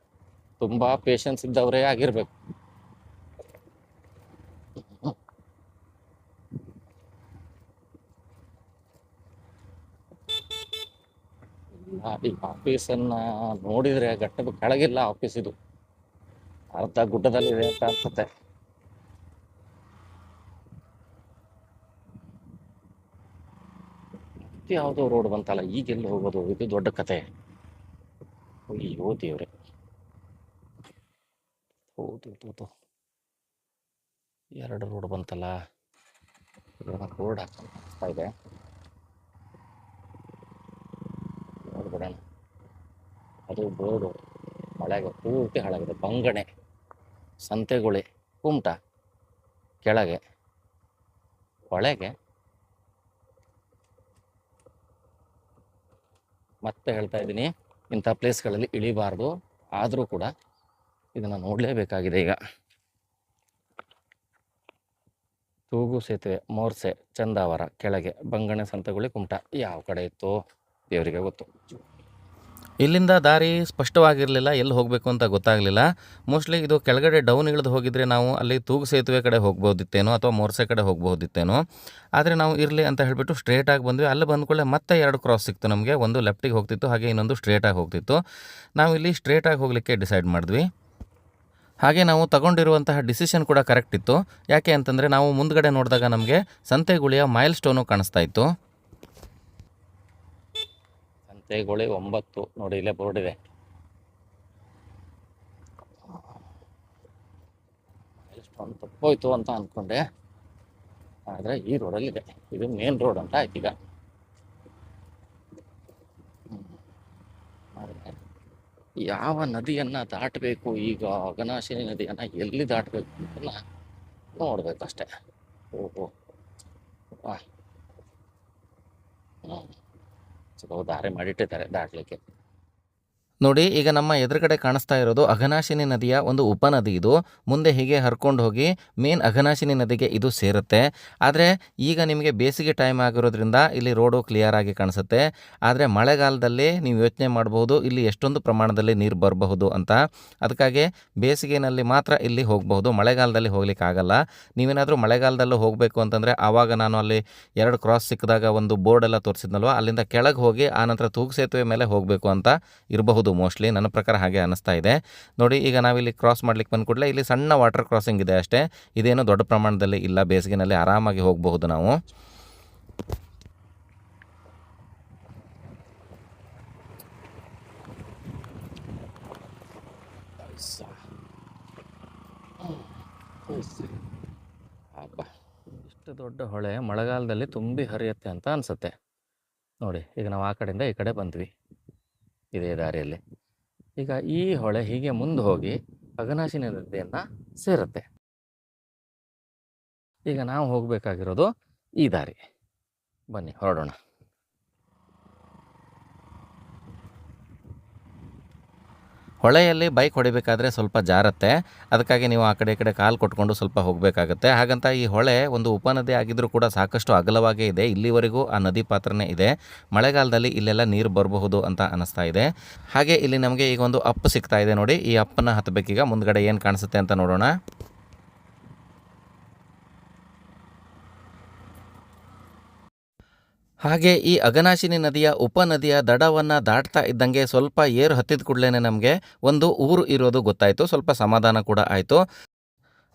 ತುಂಬ ಪೇಷನ್ಸ್ ಇದ್ದವರೇ ಆಗಿರ್ಬೇಕು. ಈ ಆಫೀಸನ್ನ ನೋಡಿದ್ರೆ ಗಟ್ಟದ ಕೆಳಗಿಲ್ಲ ಆಫೀಸ್, ಇದು ಅರ್ಧ ಗುಡ್ಡದಲ್ಲಿದೆ ಅಂತ ಅನ್ಸುತ್ತೆ. ಯಾವುದೋ ರೋಡ್ ಬಂತಲ್ಲ, ಈಗೆಲ್ಲಿ ಹೋಗೋದು? ಇದು ದೊಡ್ಡ ಕತೆ. ಅಯ್ಯೋ ದೇವ್ರೆ, ಹೌದು ಎರಡು ರೋಡ್ ಬಂತಲ್ಲ. ರೋಡ್ ಹಾಕ್ತಾ ಇದೆ, ನೋಡ್ಬಿಡೋಣ. ಅದು ಬೋರ್ಡು ಮಳೆಗೆ ಪೂರ್ತಿ ಹಾಳಾಗಿದೆ. ಬಂಗಣೆ, ಸಂತೆಗುಳಿ, ಕುಮಟ, ಕೆಳಗೆ, ಒಳಗೆ. ಮತ್ತೆ ಹೇಳ್ತಾ ಇದ್ದೀನಿ, ಇಂಥ ಪ್ಲೇಸ್ಗಳಲ್ಲಿ ಇಳಿಬಾರ್ದು. ಆದರೂ ಕೂಡ ಇದನ್ನು ನೋಡಲೇಬೇಕಾಗಿದೆ. ಈಗ ತೂಗು ಸೇತುವೆ, ಮೋರ್ಸೆ, ಚಂದಾವರ, ಕೆಳಗೆ, ಬಂಗಣೆ, ಸಂತೆಗುಳಿ, ಕುಮಟ ಯಾವ ಕಡೆ ಇತ್ತು ದೇವರಿಗೆ ಗೊತ್ತು. ಇಲ್ಲಿಂದ ದಾರಿ ಸ್ಪಷ್ಟವಾಗಿರಲಿಲ್ಲ, ಎಲ್ಲಿ ಹೋಗಬೇಕು ಅಂತ ಗೊತ್ತಾಗಲಿಲ್ಲ. ಮೋಸ್ಟ್ಲಿ ಇದು ಕೆಳಗಡೆ ಡೌನ್ ಇಳಿದು ಹೋಗಿದ್ರೆ ನಾವು ಅಲ್ಲಿ ತೂಗು ಸೇತುವೆ ಕಡೆ ಹೋಗ್ಬೋದಿತ್ತೇನೋ ಅಥವಾ ಮೋರ್ಸೆ ಕಡೆ ಹೋಗ್ಬೋದಿತ್ತೇನೋ. ಆದರೆ ನಾವು ಇರಲಿ ಅಂತ ಹೇಳಿಬಿಟ್ಟು ಸ್ಟ್ರೇಟಾಗಿ ಬಂದ್ವಿ. ಅಲ್ಲಿ ಬಂದ್ಕೊಳ್ಳೆ ಮತ್ತೆ ಎರಡು ಕ್ರಾಸ್ ಸಿಕ್ತು ನಮಗೆ. ಒಂದು ಲೆಫ್ಟಿಗೆ ಹೋಗ್ತಿತ್ತು, ಹಾಗೆ ಇನ್ನೊಂದು ಸ್ಟ್ರೇಟಾಗಿ ಹೋಗ್ತಿತ್ತು. ನಾವು ಇಲ್ಲಿ ಸ್ಟ್ರೇಟಾಗಿ ಹೋಗಲಿಕ್ಕೆ ಡಿಸೈಡ್ ಮಾಡಿದ್ವಿ. ಹಾಗೆ ನಾವು ತಗೊಂಡಿರುವಂತಹ ಡಿಸಿಷನ್ ಕೂಡ ಕರೆಕ್ಟ್ ಇತ್ತು. ಯಾಕೆ ಅಂತಂದರೆ ನಾವು ಮುಂದ್ಗಡೆ ನೋಡಿದಾಗ ನಮಗೆ ಸಂತೆಗುಳಿಯ ಮೈಲ್ ಸ್ಟೋನು ಕಾಣಿಸ್ತಾ ಇತ್ತು. ಸಂತೆಗುಳಿ 9 ನೋಡಿ, ಇಲ್ಲೇ ಬೋರ್ಡ್ ಇದೆ. ಮೈಲ್ ಸ್ಟೋನ್ ತಪ್ಪೋಯ್ತು ಅಂತ ಅಂದ್ಕೊಂಡೆ, ಆದರೆ ಈ ರೋಡಲ್ಲಿದೆ. ಇದು ಮೇನ್ ರೋಡ್ ಅಂತ ಆಯ್ತು ಈಗ. ಯಾವ ನದಿಯನ್ನು ದಾಟಬೇಕು ಈಗ? ಅಘನಾಶಿನಿ ನದಿಯನ್ನು ಎಲ್ಲಿ ದಾಟಬೇಕು ಅಂತ ನೋಡ್ಬೇಕಷ್ಟೆ. ಓಹೋ, ಚಲೋ ದಾರಿ ಮಾಡಿಟ್ಟಿದ್ದಾರೆ ದಾಟಲಿಕ್ಕೆ. ನೋಡಿ, ಈಗ ನಮ್ಮ ಎದುರುಗಡೆ ಕಾಣಿಸ್ತಾ ಇರೋದು ಅಘನಾಶಿನಿ ನದಿಯ ಒಂದು ಉಪನದಿ. ಇದು ಮುಂದೆ ಹೀಗೆ ಹರ್ಕೊಂಡು ಹೋಗಿ ಮೇನ್ ಅಘನಾಶಿನಿ ನದಿಗೆ ಇದು ಸೇರುತ್ತೆ. ಆದರೆ ಈಗ ನಿಮಗೆ ಬೇಸಿಗೆ ಟೈಮ್ ಆಗಿರೋದ್ರಿಂದ ಇಲ್ಲಿ ರೋಡು ಕ್ಲಿಯರ್ ಆಗಿ ಕಾಣಿಸುತ್ತೆ. ಆದರೆ ಮಳೆಗಾಲದಲ್ಲಿ ನೀವು ಯೋಚನೆ ಮಾಡಬಹುದು ಇಲ್ಲಿ ಎಷ್ಟೊಂದು ಪ್ರಮಾಣದಲ್ಲಿ ನೀರು ಬರಬಹುದು ಅಂತ. ಅದಕ್ಕಾಗಿ ಬೇಸಿಗೆಯಲ್ಲಿ ಮಾತ್ರ ಇಲ್ಲಿ ಹೋಗಬಹುದು, ಮಳೆಗಾಲದಲ್ಲಿ ಹೋಗ್ಲಿಕ್ಕೆ ಆಗಲ್ಲ. ನೀವೇನಾದರೂ ಮಳೆಗಾಲದಲ್ಲೂ ಹೋಗಬೇಕು ಅಂತಂದರೆ ಆವಾಗ ನಾನು ಅಲ್ಲಿ 2 ಕ್ರಾಸ್ ಸಿಕ್ಕಿದಾಗ ಒಂದು ಬೋರ್ಡ್ ಎಲ್ಲ ತೋರಿಸಿದ್ನಲ್ವ, ಅಲ್ಲಿಂದ ಕೆಳಗೆ ಹೋಗಿ ಆನಂತರ ತೂಗು ಸೇತುವೆ ಮೇಲೆ ಹೋಗಬೇಕು ಅಂತ ಇರಬಹುದು. ಮೋಸ್ಟ್ಲಿ ನನ್ನ ಪ್ರಕಾರ ಹಾಗೆ ಅನಿಸ್ತಾ ಇದೆ. ನೋಡಿ, ಈಗ ನಾವಿಲ್ಲಿ ಕ್ರಾಸ್ ಮಾಡ್ಲಿಕ್ಕೆ ಬಂದ ಕೂಡಲೇ ಇಲ್ಲಿ ಸಣ್ಣ ವಾಟರ್ ಕ್ರಾಸಿಂಗ್ ಇದೆ ಅಷ್ಟೇ. ಇದೇನು ದೊಡ್ಡ ಪ್ರಮಾಣದಲ್ಲಿ ಇಲ್ಲ, ಬೇಸಿಗೆನಲ್ಲಿ ಆರಾಮಾಗಿ ಹೋಗಬಹುದು ನಾವು. ಇಷ್ಟು ದೊಡ್ಡ ಹೊಳೆ ಮಳೆಗಾಲದಲ್ಲಿ ತುಂಬಿ ಹರಿಯುತ್ತೆ ಅಂತ ಅನಿಸುತ್ತೆ. ನೋಡಿ, ಈಗ ನಾವು ಆ ಕಡೆಯಿಂದ ಈ ಕಡೆ ಬಂದ್ವಿ ಇದೇ ದಾರಿಯಲ್ಲಿ. ಈಗ ಈ ಹೊಳೆ ಹೀಗೆ ಮುಂದೆ ಹೋಗಿ ಅಘನಾಶಿನಿ ನದಿಯನ್ನು ಸೇರುತ್ತೆ. ಈಗ ನಾವು ಹೋಗಬೇಕಾಗಿರೋದು ಈ ದಾರಿ. ಬನ್ನಿ ಹೊರಡೋಣ. ಹೊಳೆಯಲ್ಲಿ ಬೈಕ್ ಹೊಡಿಬೇಕಾದ್ರೆ ಸ್ವಲ್ಪ ಜಾರತ್ತೆ. ಅದಕ್ಕಾಗಿ ನೀವು ಆ ಕಡೆ ಈ ಕಡೆ ಕಾಲು ಕೊಟ್ಕೊಂಡು ಸ್ವಲ್ಪ ಹೋಗಬೇಕಾಗತ್ತೆ. ಹಾಗಂತ ಈ ಹೊಳೆ ಒಂದು ಉಪನದಿ ಆಗಿದ್ರೂ ಕೂಡ ಸಾಕಷ್ಟು ಅಗಲವಾಗೇ ಇದೆ. ಇಲ್ಲಿವರೆಗೂ ಆ ನದಿ ಪಾತ್ರನೇ ಇದೆ. ಮಳೆಗಾಲದಲ್ಲಿ ಇಲ್ಲೆಲ್ಲ ನೀರು ಬರಬಹುದು ಅಂತ ಅನಿಸ್ತಾ ಇದೆ. ಹಾಗೆ ಇಲ್ಲಿ ನಮಗೆ ಈಗ ಒಂದು ಅಪ್ ಸಿಗ್ತಾ ಇದೆ ನೋಡಿ. ಈ ಅಪ್ಪನ್ನು ಹತ್ತಬೇಕೀಗ. ಮುಂದ್ಗಡೆ ಏನು ಕಾಣಿಸುತ್ತೆ ಅಂತ ನೋಡೋಣ. ಹಾಗೆ ಈ ಅಘನಾಶಿನಿ ನದಿಯ ಉಪನದಿಯ ದಡವನ್ನು ದಾಟ್ತಾ ಇದ್ದಂಗೆ ಸ್ವಲ್ಪ ಏರು ಹತ್ತಿದ ಕೂಡಲೇ ನಮಗೆ ಒಂದು ಊರು ಇರೋದು ಗೊತ್ತಾಯಿತು. ಸ್ವಲ್ಪ ಸಮಾಧಾನ ಕೂಡ ಆಯಿತು.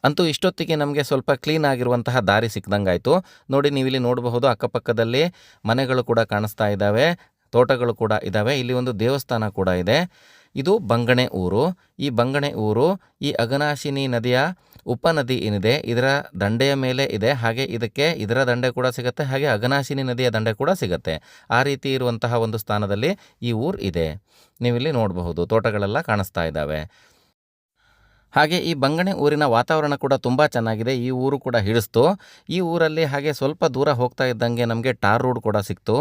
ಅಂತೂ ಇಷ್ಟೊತ್ತಿಗೆ ನಮಗೆ ಸ್ವಲ್ಪ ಕ್ಲೀನ್ ಆಗಿರುವಂತಹ ದಾರಿ ಸಿಕ್ದಂಗಾಯಿತು. ನೋಡಿ, ನೀವಿಲ್ಲಿ ನೋಡಬಹುದು ಅಕ್ಕಪಕ್ಕದಲ್ಲಿ ಮನೆಗಳು ಕೂಡ ಕಾಣಿಸ್ತಾ ಇದ್ದಾವೆ, ತೋಟಗಳು ಕೂಡ ಇದ್ದಾವೆ. ಇಲ್ಲಿ ಒಂದು ದೇವಸ್ಥಾನ ಕೂಡ ಇದೆ. ಇದು ಬಂಗಣೆ ಊರು. ಈ ಬಂಗಣೆ ಊರು ಈ ಅಘನಾಶಿನಿ ನದಿಯ ಉಪನದಿ ಏನಿದೆ ಇದರ ದಂಡೆಯ ಮೇಲೆ ಇದೆ, ಹಾಗೆ ಇದಕ್ಕೆ ಇದರ ದಂಡೆ ಕೂಡ ಸಿಗುತ್ತೆ, ಹಾಗೆ ಅಘನಾಶಿನಿ ನದಿಯ ದಂಡೆ ಕೂಡ ಸಿಗುತ್ತೆ. ಆ ರೀತಿ ಇರುವಂತಹ ಒಂದು ಸ್ಥಾನದಲ್ಲಿ ಈ ಊರು ಇದೆ. ನೀವಿಲ್ಲಿ ನೋಡಬಹುದು, ತೋಟಗಳೆಲ್ಲ ಕಾಣಿಸ್ತಾ ಇದ್ದಾವೆ. ಹಾಗೆ ಈ ಬಂಗಣೆ ಊರಿನ ವಾತಾವರಣ ಕೂಡ ತುಂಬ ಚೆನ್ನಾಗಿದೆ. ಈ ಊರು ಕೂಡ ಹಿಡಿಸ್ತು. ಈ ಊರಲ್ಲಿ ಹಾಗೆ ಸ್ವಲ್ಪ ದೂರ ಹೋಗ್ತಾ ಇದ್ದಂಗೆ ನಮಗೆ ಟಾರ್ ರೋಡ್ ಕೂಡ ಸಿಕ್ತು.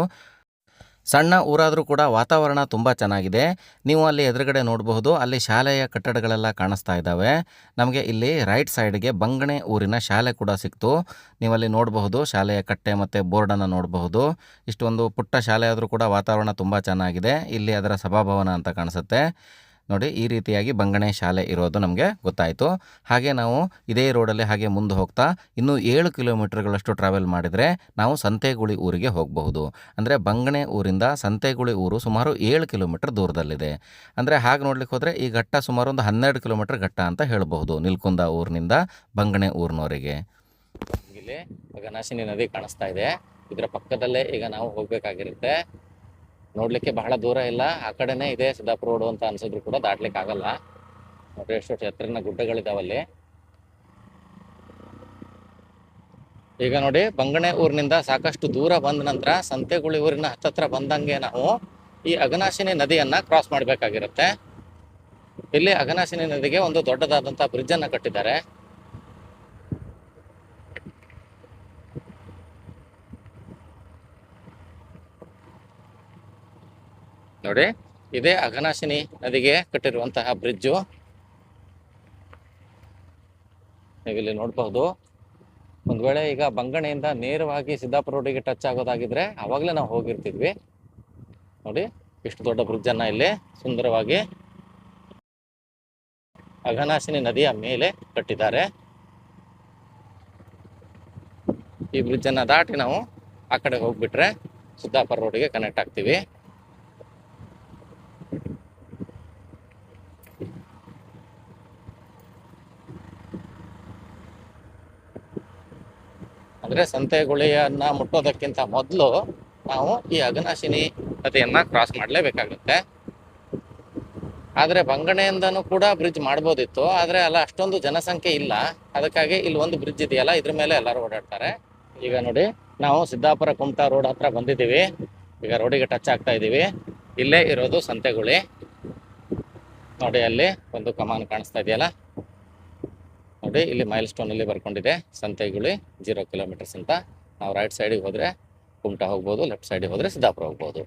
ಸಣ್ಣ ಊರಾದರೂ ಕೂಡ ವಾತಾವರಣ ತುಂಬ ಚೆನ್ನಾಗಿದೆ. ನೀವು ಅಲ್ಲಿ ಎದುರುಗಡೆ ನೋಡಬಹುದು, ಅಲ್ಲಿ ಶಾಲೆಯ ಕಟ್ಟಡಗಳೆಲ್ಲ ಕಾಣಿಸ್ತಾ ಇದ್ದಾವೆ. ನಮಗೆ ಇಲ್ಲಿ ರೈಟ್ ಸೈಡ್ಗೆ ಬಂಗಣೆ ಊರಿನ ಶಾಲೆ ಕೂಡ ಸಿಕ್ತು. ನೀವಲ್ಲಿ ನೋಡಬಹುದು, ಶಾಲೆಯ ಕಟ್ಟೆ ಮತ್ತು ಬೋರ್ಡನ್ನು ನೋಡಬಹುದು. ಇಷ್ಟೊಂದು ಪುಟ್ಟ ಶಾಲೆ ಆದರೂ ಕೂಡ ವಾತಾವರಣ ತುಂಬ ಚೆನ್ನಾಗಿದೆ. ಇಲ್ಲಿ ಅದರ ಸಭಾಭವನ ಅಂತ ಕಾಣಿಸುತ್ತೆ ನೋಡಿ. ಈ ರೀತಿಯಾಗಿ ಬಂಗಣೆ ಶಾಲೆ ಇರೋದು ನಮಗೆ ಗೊತ್ತಾಯಿತು. ಹಾಗೆ ನಾವು ಇದೇ ರೋಡಲ್ಲಿ ಹಾಗೆ ಮುಂದೆ ಹೋಗ್ತಾ ಇನ್ನೂ 7 ಕಿಲೋಮೀಟರ್ಗಳಷ್ಟು ಟ್ರಾವೆಲ್ ಮಾಡಿದರೆ ನಾವು ಸಂತೆಗುಳಿ ಊರಿಗೆ ಹೋಗಬಹುದು. ಅಂದರೆ ಬಂಗಣೆ ಊರಿಂದ ಸಂತೆಗುಳಿ ಊರು ಸುಮಾರು 7 ಕಿಲೋಮೀಟರ್ ದೂರದಲ್ಲಿದೆ. ಅಂದರೆ ಹಾಗೆ ನೋಡ್ಲಿಕ್ಕೆ ಹೋದರೆ ಈ ಘಟ್ಟ ಸುಮಾರು ಒಂದು 12 ಕಿಲೋಮೀಟರ್ ಘಟ್ಟ ಅಂತ ಹೇಳಬಹುದು, ನಿಲ್ಕುಂದ ಊರಿನಿಂದ ಬಂಗಣೆ ಊರಿನವರೆಗೆ. ಇಲ್ಲಿ ಅಘನಾಶಿನಿ ನದಿ ಕಾಣಿಸ್ತಾ ಇದೆ. ಇದರ ಪಕ್ಕದಲ್ಲೇ ಈಗ ನಾವು ಹೋಗಬೇಕಾಗಿರುತ್ತೆ. ನೋಡ್ಲಿಕ್ಕೆ ಬಹಳ ದೂರ ಇಲ್ಲ, ಆ ಕಡೆನೇ ಇದೆ ಸಿದ್ದಾಪುರ ರೋಡು ಅಂತ ಅನ್ಸಿದ್ರು ಕೂಡ ದಾಟ್ಲಿಕ್ಕೆ ಆಗಲ್ಲ. ನೋಡ್ರಿ ಎಷ್ಟು ಎತ್ತರಿನ ಗುಡ್ಡಗಳಿದಾವಲ್ಲಿ. ಈಗ ನೋಡಿ, ಬಂಗಣೆ ಊರಿನಿಂದ ಸಾಕಷ್ಟು ದೂರ ಬಂದ ನಂತರ ಸಂತೆಗುಳಿ ಊರಿನ ಹತ್ತತ್ರ ಬಂದಂಗೆ ನಾವು ಈ ಅಘನಾಶಿನಿ ನದಿಯನ್ನ ಕ್ರಾಸ್ ಮಾಡಬೇಕಾಗಿರುತ್ತೆ. ಇಲ್ಲಿ ಅಘನಾಶಿನಿ ನದಿಗೆ ಒಂದು ದೊಡ್ಡದಾದಂತಹ ಬ್ರಿಡ್ಜ್ ಅನ್ನ ಕಟ್ಟಿದ್ದಾರೆ. ನೋಡಿ, ಇದೇ ಅಘನಾಶಿನಿ ನದಿಗೆ ಕಟ್ಟಿರುವಂತಹ ಬ್ರಿಡ್ಜು. ನೀವಿಲ್ಲಿ ನೋಡಬಹುದು. ಒಂದ್ ವೇಳೆ ಈಗ ಬಂಗಣೆಯಿಂದ ನೇರವಾಗಿ ಸಿದ್ದಾಪುರ ರೋಡಿಗೆ ಟಚ್ ಆಗೋದಾಗಿದ್ರೆ ಅವಾಗಲೇ ನಾವು ಹೋಗಿರ್ತಿದ್ವಿ. ನೋಡಿ, ಇಷ್ಟು ದೊಡ್ಡ ಬ್ರಿಡ್ಜ್ ಅನ್ನ ಇಲ್ಲಿ ಸುಂದರವಾಗಿ ಅಘನಾಶಿನಿ ನದಿಯ ಮೇಲೆ ಕಟ್ಟಿದ್ದಾರೆ. ಈ ಬ್ರಿಡ್ಜ್ ಅನ್ನ ದಾಟಿ ನಾವು ಆ ಕಡೆ ಹೋಗ್ಬಿಟ್ರೆ ಸಿದ್ದಾಪುರ ರೋಡಿಗೆ ಕನೆಕ್ಟ್ ಆಗ್ತೀವಿ. ಅಂದ್ರೆ ಸಂತೆಗುಳಿಯನ್ನ ಮುಟ್ಟೋದಕ್ಕಿಂತ ಮೊದಲು ನಾವು ಈ ಅಘನಾಶಿನಿ ನದಿಯನ್ನ ಕ್ರಾಸ್ ಮಾಡಲೇಬೇಕಾಗುತ್ತೆ. ಆದ್ರೆ ಬಂಗಣೆಯಿಂದನೂ ಕೂಡ ಬ್ರಿಡ್ಜ್ ಮಾಡ್ಬೋದಿತ್ತು, ಆದ್ರೆ ಅಲ್ಲ ಅಷ್ಟೊಂದು ಜನಸಂಖ್ಯೆ ಇಲ್ಲ. ಅದಕ್ಕಾಗಿ ಇಲ್ಲಿ ಒಂದು ಬ್ರಿಡ್ಜ್ ಇದೆಯಲ್ಲ, ಇದ್ರ ಮೇಲೆ ಎಲ್ಲರೂ ಓಡಾಡ್ತಾರೆ. ಈಗ ನೋಡಿ, ನಾವು ಸಿದ್ದಾಪುರ ಕುಮಟಾ ರೋಡ್ ಹತ್ರ ಬಂದಿದ್ದೀವಿ. ಈಗ ರೋಡಿಗೆ ಟಚ್ ಆಗ್ತಾ ಇದ್ದೀವಿ. ಇಲ್ಲೇ ಇರೋದು ಸಂತೆಗುಳಿ. ನೋಡಿ, ಅಲ್ಲಿ ಒಂದು ಕಮಾನ್ ಕಾಣಿಸ್ತಾ ಇದೆಯಲ್ಲ, ನೋಡಿ ಇಲ್ಲಿ ಮೈಲ್ ಸ್ಟೋನ್ ಅಲ್ಲಿ ಬರ್ಕೊಂಡಿದೆ ಸಂತೆಗುಳಿ 0 ಕಿಲೋಮೀಟರ್ಸ್ ಅಂತ. ನಾವು ರೈಟ್ ಸೈಡಿಗೆ ಹೋದ್ರೆ ಕುಮಟಾ ಹೋಗ್ಬೋದು, ಲೆಫ್ಟ್ ಸೈಡಿಗೆ ಹೋದ್ರೆ ಸಿದ್ದಾಪುರ ಹೋಗ್ಬೋದು.